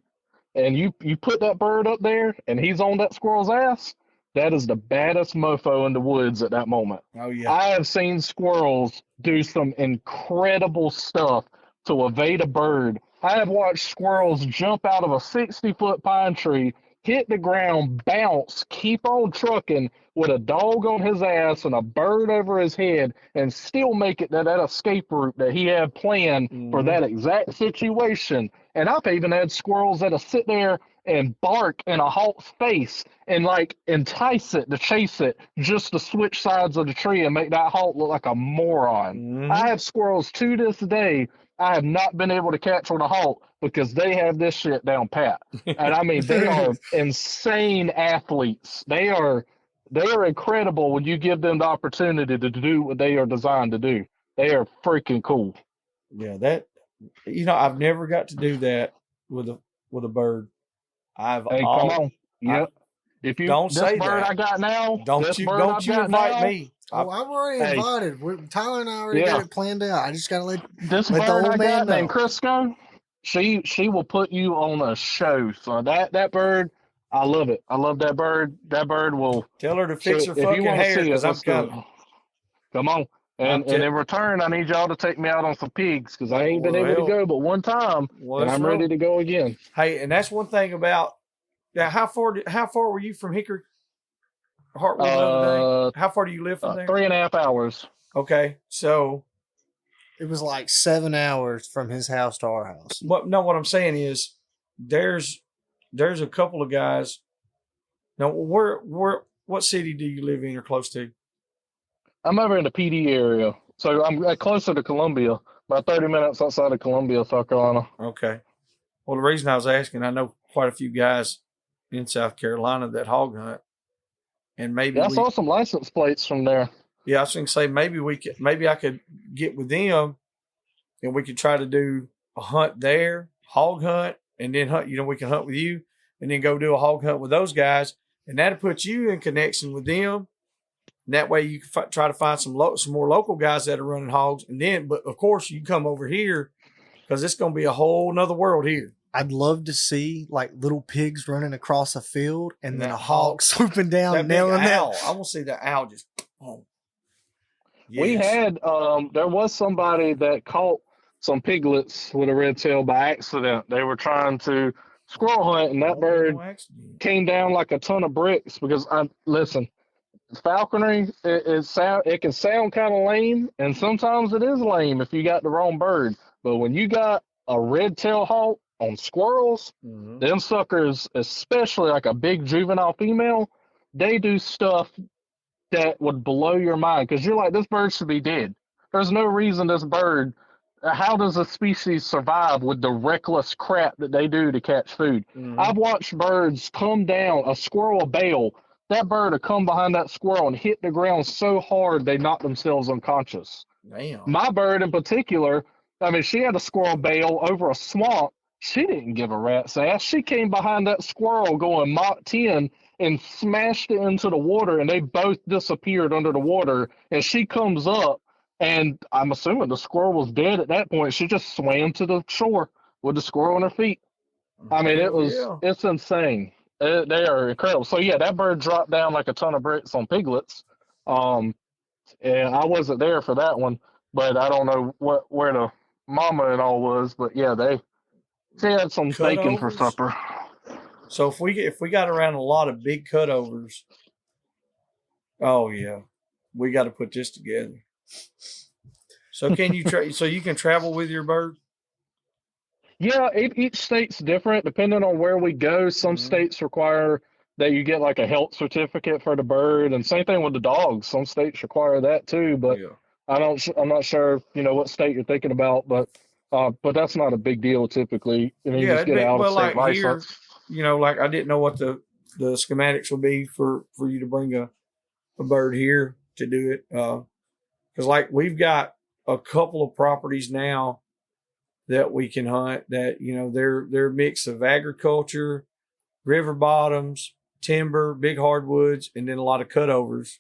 and you put that bird up there and he's on that squirrel's ass, that is the baddest mofo in the woods at that moment. Oh, yeah. I have seen squirrels do some incredible stuff to evade a bird. I have watched squirrels jump out of a 60-foot pine tree, hit the ground, bounce, keep on trucking with a dog on his ass and a bird over his head and still make it to that escape route that he had planned for that exact situation. And I've even had squirrels that'll sit there and bark in a hawk's face and like entice it to chase it just to switch sides of the tree and make that hawk look like a moron. I have squirrels to this day I have not been able to catch on a hawk because they have this shit down pat. And I mean, they are insane athletes. They are incredible when you give them the opportunity to do what they are designed to do. They are freaking cool. Yeah, that, you know, I've never got to do that with a bird. Come on. Yep. If you don't say bird that. I got now, don't you invite me. Oh, I'm already invited. Tyler and I already got it planned out. I just gotta let this let bird the old I man got know. named Crisco. She will put you on a show. So that bird, I love it. I love that bird. That bird will tell her to fix her fucking hair because I'm coming. Come on. And in return, I need y'all to take me out on some pigs because I ain't been able to go but one time, and I'm ready to go again. Hey, and that's one thing about. Now, how far were you from Hickory? Hartwell the other day? How far do you live from there? 3.5 hours. Okay, so it was like 7 hours from his house to our house. What I'm saying is, there's a couple of guys. Now, what city do you live in or close to? I'm over in the PD area, so I'm closer to Columbia, about 30 minutes outside of Columbia, South Carolina. Okay. Well, the reason I was asking, I know quite a few guys in South Carolina that hog hunt, and maybe I saw some license plates from there. Yeah, I was going to say maybe I could get with them, and we could try to do a hunt there, hog hunt, and then hunt. We can hunt with you, and then go do a hog hunt with those guys, and that'll put you in connection with them. And that way, you can try to find some more local guys that are running hogs, and then, but of course, you come over here because it's going to be a whole nother world here. I'd love to see like little pigs running across a field, and then a hawk swooping down and nailing that. I want to see the owl just. Oh. Yes. We had there was somebody that caught some piglets with a red tail by accident. They were trying to squirrel hunt, and that bird came down like a ton of bricks. Because falconry it can sound kind of lame, and sometimes it is lame if you got the wrong bird. But when you got a red tail hawk on squirrels, them suckers, especially like a big juvenile female, they do stuff that would blow your mind, because you're like, this bird should be dead. There's no reason this bird, how does a species survive with the reckless crap that they do to catch food? I've watched birds come down, a squirrel bail, that bird would come behind that squirrel and hit the ground so hard they knock themselves unconscious. Damn. My bird in particular, I mean, she had a squirrel bail over a swamp. She didn't give a rat's ass. She came behind that squirrel going Mach 10 and smashed it into the water, and they both disappeared under the water. And she comes up, and I'm assuming the squirrel was dead at that point. She just swam to the shore with the squirrel on her feet. I mean, it's insane. They are incredible. So, yeah, that bird dropped down like a ton of bricks on piglets. And I wasn't there for that one, but I don't know where the mama and all was. But, yeah, she had some bacon for supper. So if we got around a lot of big cutovers, oh yeah, we got to put this together. So can you so you can travel with your bird? Yeah, each state's different depending on where we go. Some states require that you get like a health certificate for the bird, and same thing with the dogs. Some states require that too, but I'm not sure what state you're thinking about, but that's not a big deal typically. You just get out of state license. Here, like I didn't know what the schematics would be for you to bring a bird here to do it. Because like we've got a couple of properties now that we can hunt that, they're a mix of agriculture, river bottoms, timber, big hardwoods, and then a lot of cutovers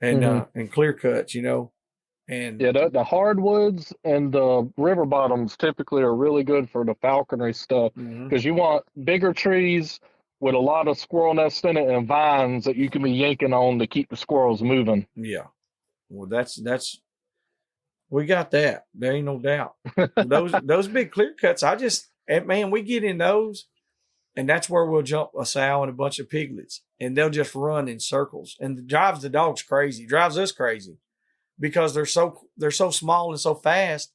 and clear cuts, And yeah, the hardwoods and the river bottoms typically are really good for the falconry stuff, because you want bigger trees with a lot of squirrel nests in it and vines that you can be yanking on to keep the squirrels moving. Yeah. Well, that's we got that. There ain't no doubt. Those big clear cuts, we get in those, and that's where we'll jump a sow and a bunch of piglets, and they'll just run in circles, and it drives the dogs crazy. It drives us crazy. Because they're so small and so fast.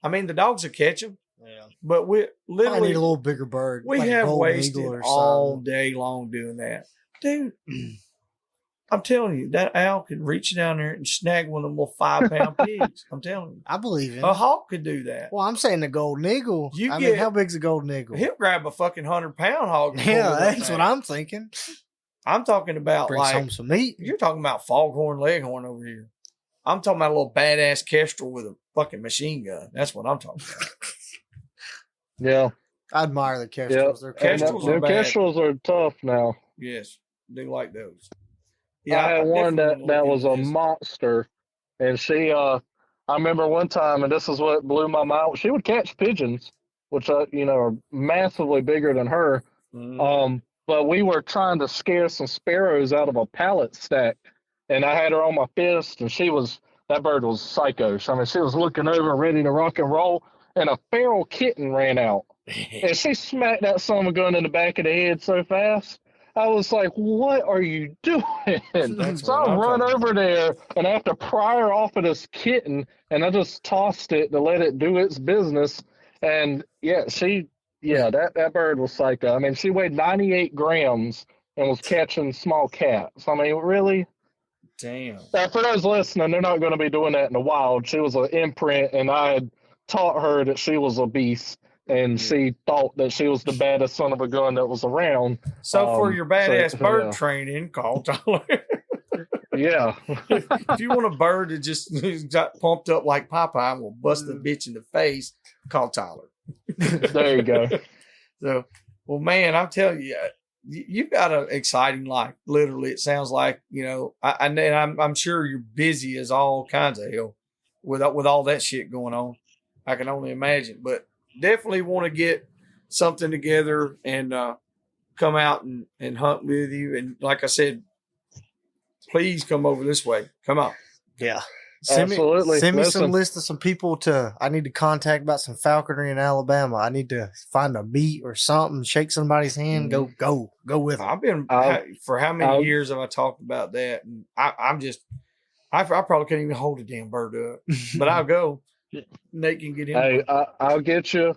I mean, the dogs will catch them. Yeah. But we literally need a little bigger bird. We like have wasted all day long doing that. Dude, I'm telling you, that owl could reach down there and snag one of them little 5-pound pigs. I'm telling you. I believe it. A hawk could do that. Well, I'm saying the golden eagle. I mean, how big's a golden eagle? He'll grab a fucking 100-pound hog. Yeah, that's what I'm thinking. I'm talking about Bring home some meat. You're talking about foghorn leghorn over here. I'm talking about a little badass kestrel with a fucking machine gun. That's what I'm talking about. Yeah. I admire the kestrels. Yep. Kestrels are tough now. Yes. They like those. Yeah, I had one that was a monster. And she, I remember one time, and this is what blew my mind. She would catch pigeons, which, are massively bigger than her. But we were trying to scare some sparrows out of a pallet stack. And I had her on my fist, and that bird was psycho. I mean, she was looking over ready to rock and roll, and a feral kitten ran out. And she smacked that son of a gun in the back of the head so fast. I was like, what are you doing? So I run over there, and I have to pry her off of this kitten, and I just tossed it to let it do its business. And, that bird was psycho. I mean, she weighed 98 grams and was catching small cats. I mean, really? Damn. For those listening, they're not going to be doing that in the wild. She was an imprint, and I had taught her that she was a beast. and she thought that she was the baddest son of a gun that was around. So for your badass bird yeah. training, call Tyler. Yeah. If you want a bird that just got pumped up like Popeye and will bust the bitch in the face, call Tyler. There you go. So, well, man, I'm telling you, you've got an exciting life. Literally, it sounds like, you know, I'm sure you're busy as all kinds of hell with all that shit going on. I can only imagine, but definitely want to get something together and come out and hunt with you. And like I said, please come over this way. Come on. Yeah. Absolutely. Send me some list of some people I need to contact about some falconry in Alabama. I need to find a meet or something, shake somebody's hand, go with them. I've been for how many years have I talked about that? And I probably can't even hold a damn bird up, but I'll go. Nate can get in. Hey, I'll get you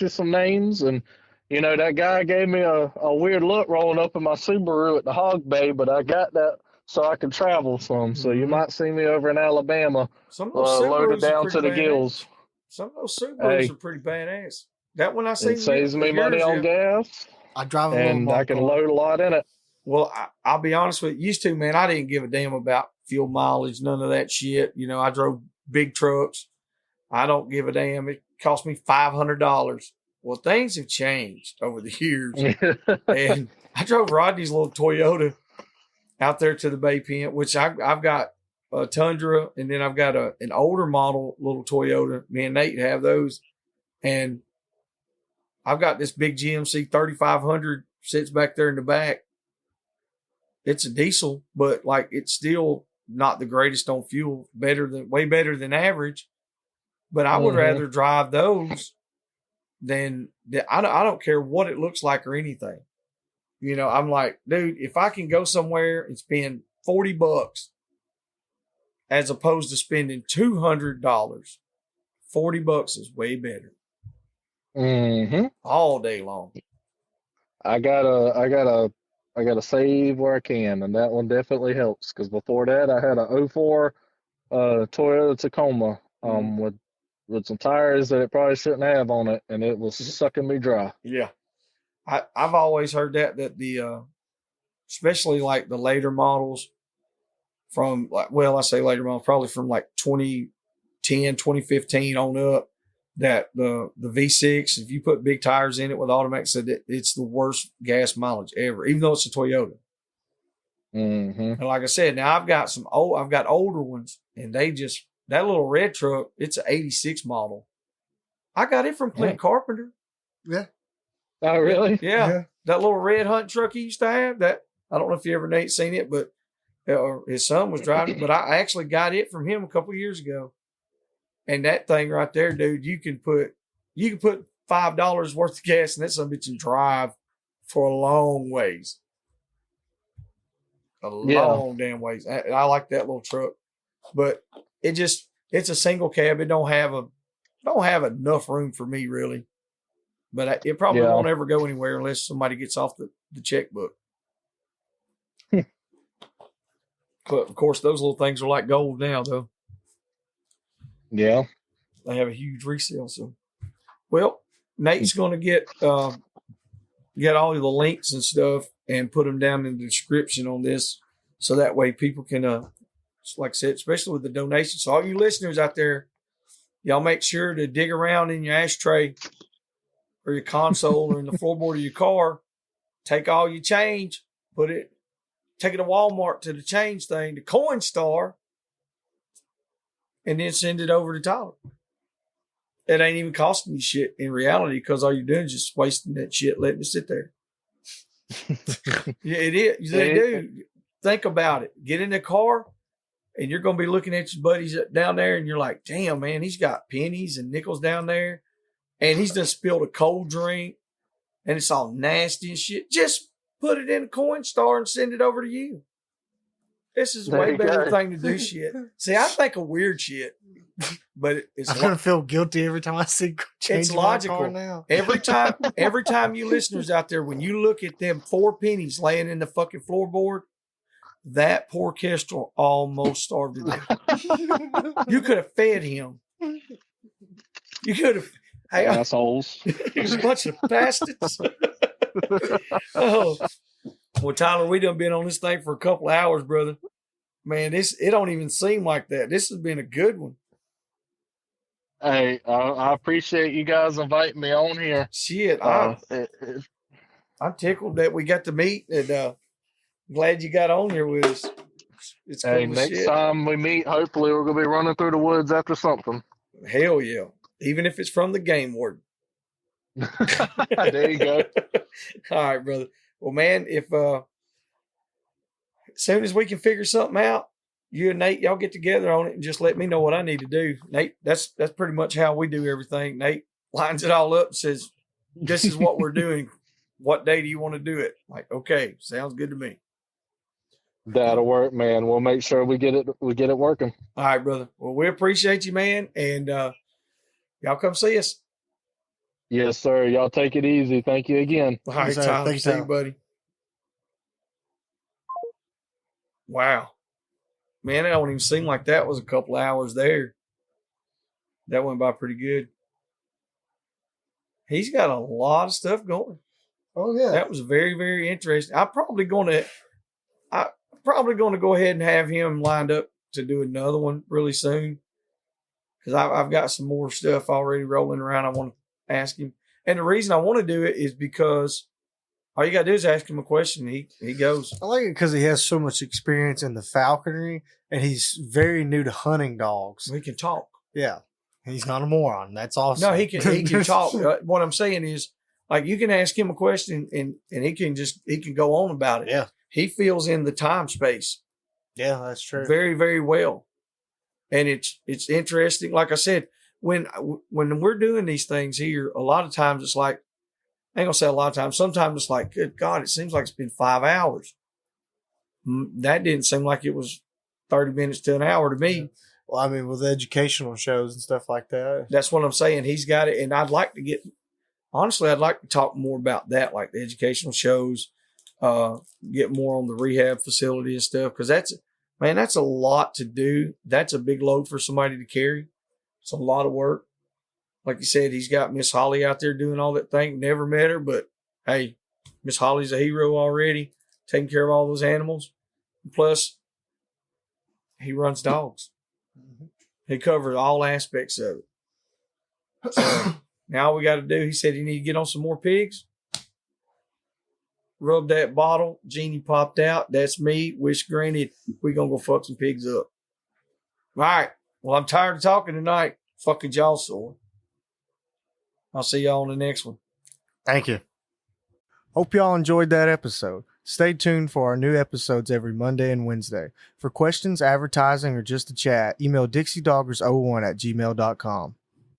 some names, and you know that guy gave me a weird look rolling up in my Subaru at the Hog Bay, but I got that so I can travel some. So you might see me over in Alabama, loaded down to the gills. Some of those Subarus are pretty badass. That one I see. It saves me money on gas. I drive and I can load a lot in it. Well, I'll be honest with you. Used to, man, I didn't give a damn about fuel mileage, none of that shit. You know, I drove big trucks. I don't give a damn. It cost me $500. Well, things have changed over the years. And I drove Rodney's little Toyota out there to the Bay Pen, which I've got a Tundra, and then I've got an older model little Toyota. Me and Nate have those. And I've got this big GMC 3500 sits back there in the back. It's a diesel, but like it's still not the greatest on fuel. Way better than average. But I would rather drive those than I don't care what it looks like or anything. You know, I'm like, dude, if I can go somewhere and spend $40 as opposed to spending $200, $40 is way better. All day long. I gotta save where I can, and that one definitely helps. Because before that, I had a 04 Toyota Tacoma with some tires that it probably shouldn't have on it, and it was sucking me dry. Yeah. I've always heard that the especially like the later models from I say later models, probably from like 2010, 2015 on up, that the V6, if you put big tires in it with automatic, said that it's the worst gas mileage ever, even though it's a Toyota. And like I said, now I've got older ones, and that little red truck, it's an 86 model. I got it from Clint Carpenter. Yeah. Oh, really? Yeah. That little red hunt truck he used to have, that, I don't know if you ever, Nate, seen it, but his son was driving it, but I actually got it from him a couple of years ago. And that thing right there, dude, you can put $5 worth of gas in that son of a bitch and drive for a long ways. Long damn ways. I like that little truck. But it's a single cab. It don't have enough room for me, really. But it probably won't ever go anywhere unless somebody gets off the checkbook. But of course, those little things are like gold now, though. Yeah. They have a huge resale. So, well, Nate's going to get all of the links and stuff and put them down in the description on this, so that way people can, like I said, especially with the donations. So all you listeners out there, y'all make sure to dig around in your ashtray or your console or in the floorboard of your car. Take all your change, take it to Walmart to the change thing, the coin star, and then send it over to Tyler. It ain't even costing you shit in reality, because all you're doing is just wasting that shit, letting it sit there. Yeah, it is. They do. Think about it. Get in the car, and you're going to be looking at your buddies down there, and you're like, damn, man, he's got pennies and nickels down there, and he's just spilled a cold drink, and it's all nasty and shit. Just put it in a coin star and send it over to you. This is a way better thing to do shit. See, I think of weird shit, but I'm gonna feel guilty every time I see change. It's logical now. Every time you listeners out there, when you look at them 4 pennies laying in the fucking floorboard, that poor Kestrel almost starved to death. You could have fed him. You could have. Hey, assholes. There's a bunch of bastards. Oh. Well, Tyler, we done been on this thing for a couple of hours, brother. Man, it don't even seem like that. This has been a good one. Hey, I appreciate you guys inviting me on here. Shit, I'm tickled that we got to meet, and glad you got on here with us. It's cool hey, as next shit. time we meet, hopefully we're gonna be running through the woods after something. Hell yeah. Even if it's from the game warden. There you go. All right, brother. Well, man, if as soon as we can figure something out, you and Nate, y'all get together on it and just let me know what I need to do. Nate, that's pretty much how we do everything. Nate lines it all up and says, this is what we're doing. What day do you want to do it? Like, okay, sounds good to me. That'll work, man. We'll make sure we get it working. All right, brother. Well, we appreciate you, man. And y'all come see us. Yes, sir. Y'all take it easy. Thank you again. All right, sir. Tyler. Thank you, See you, Tyler. buddy. Wow. Man, it don't even seem like that was a couple hours there. That went by pretty good. He's got a lot of stuff going. Oh yeah. That was very, very interesting. I'm probably going to go ahead and have him lined up to do another one really soon, because I've got some more stuff already rolling around. I want to ask him, and the reason I want to do it is because all you got to do is ask him a question. He goes. I like it because he has so much experience in the falconry, and he's very new to hunting dogs. He can talk. Yeah, he's not a moron. That's awesome. No, he can talk. What I'm saying is, like, you can ask him a question and he can go on about it. Yeah. He fills in the time space Yeah, that's true. very, very well. And it's interesting. Like I said, when we're doing these things here, a lot of times it's like, I ain't gonna say a lot of times. Sometimes it's like, good God, it seems like it's been 5 hours. That didn't seem like it was 30 minutes to an hour to me. Yeah. Well, I mean, with educational shows and stuff like that. That's what I'm saying. He's got it. And I'd like to talk more about that, like the educational shows, get more on the rehab facility and stuff. Cause that's a lot to do. That's a big load for somebody to carry. It's a lot of work. Like you said, he's got Miss Holly out there doing all that thing. Never met her, but hey, Miss Holly's a hero already, taking care of all those animals. Plus, he runs dogs. Mm-hmm. He covers all aspects of it. So now all we got to do, he said he need to get on some more pigs. Rub that bottle. Genie popped out. That's me. Wish granted. We're going to go fuck some pigs up. All right. Well, I'm tired of talking tonight. Fucking jaw sore. I'll see y'all on the next one. Thank you. Hope y'all enjoyed that episode. Stay tuned for our new episodes every Monday and Wednesday. For questions, advertising, or just to chat, email DixieDoggers01@gmail.com.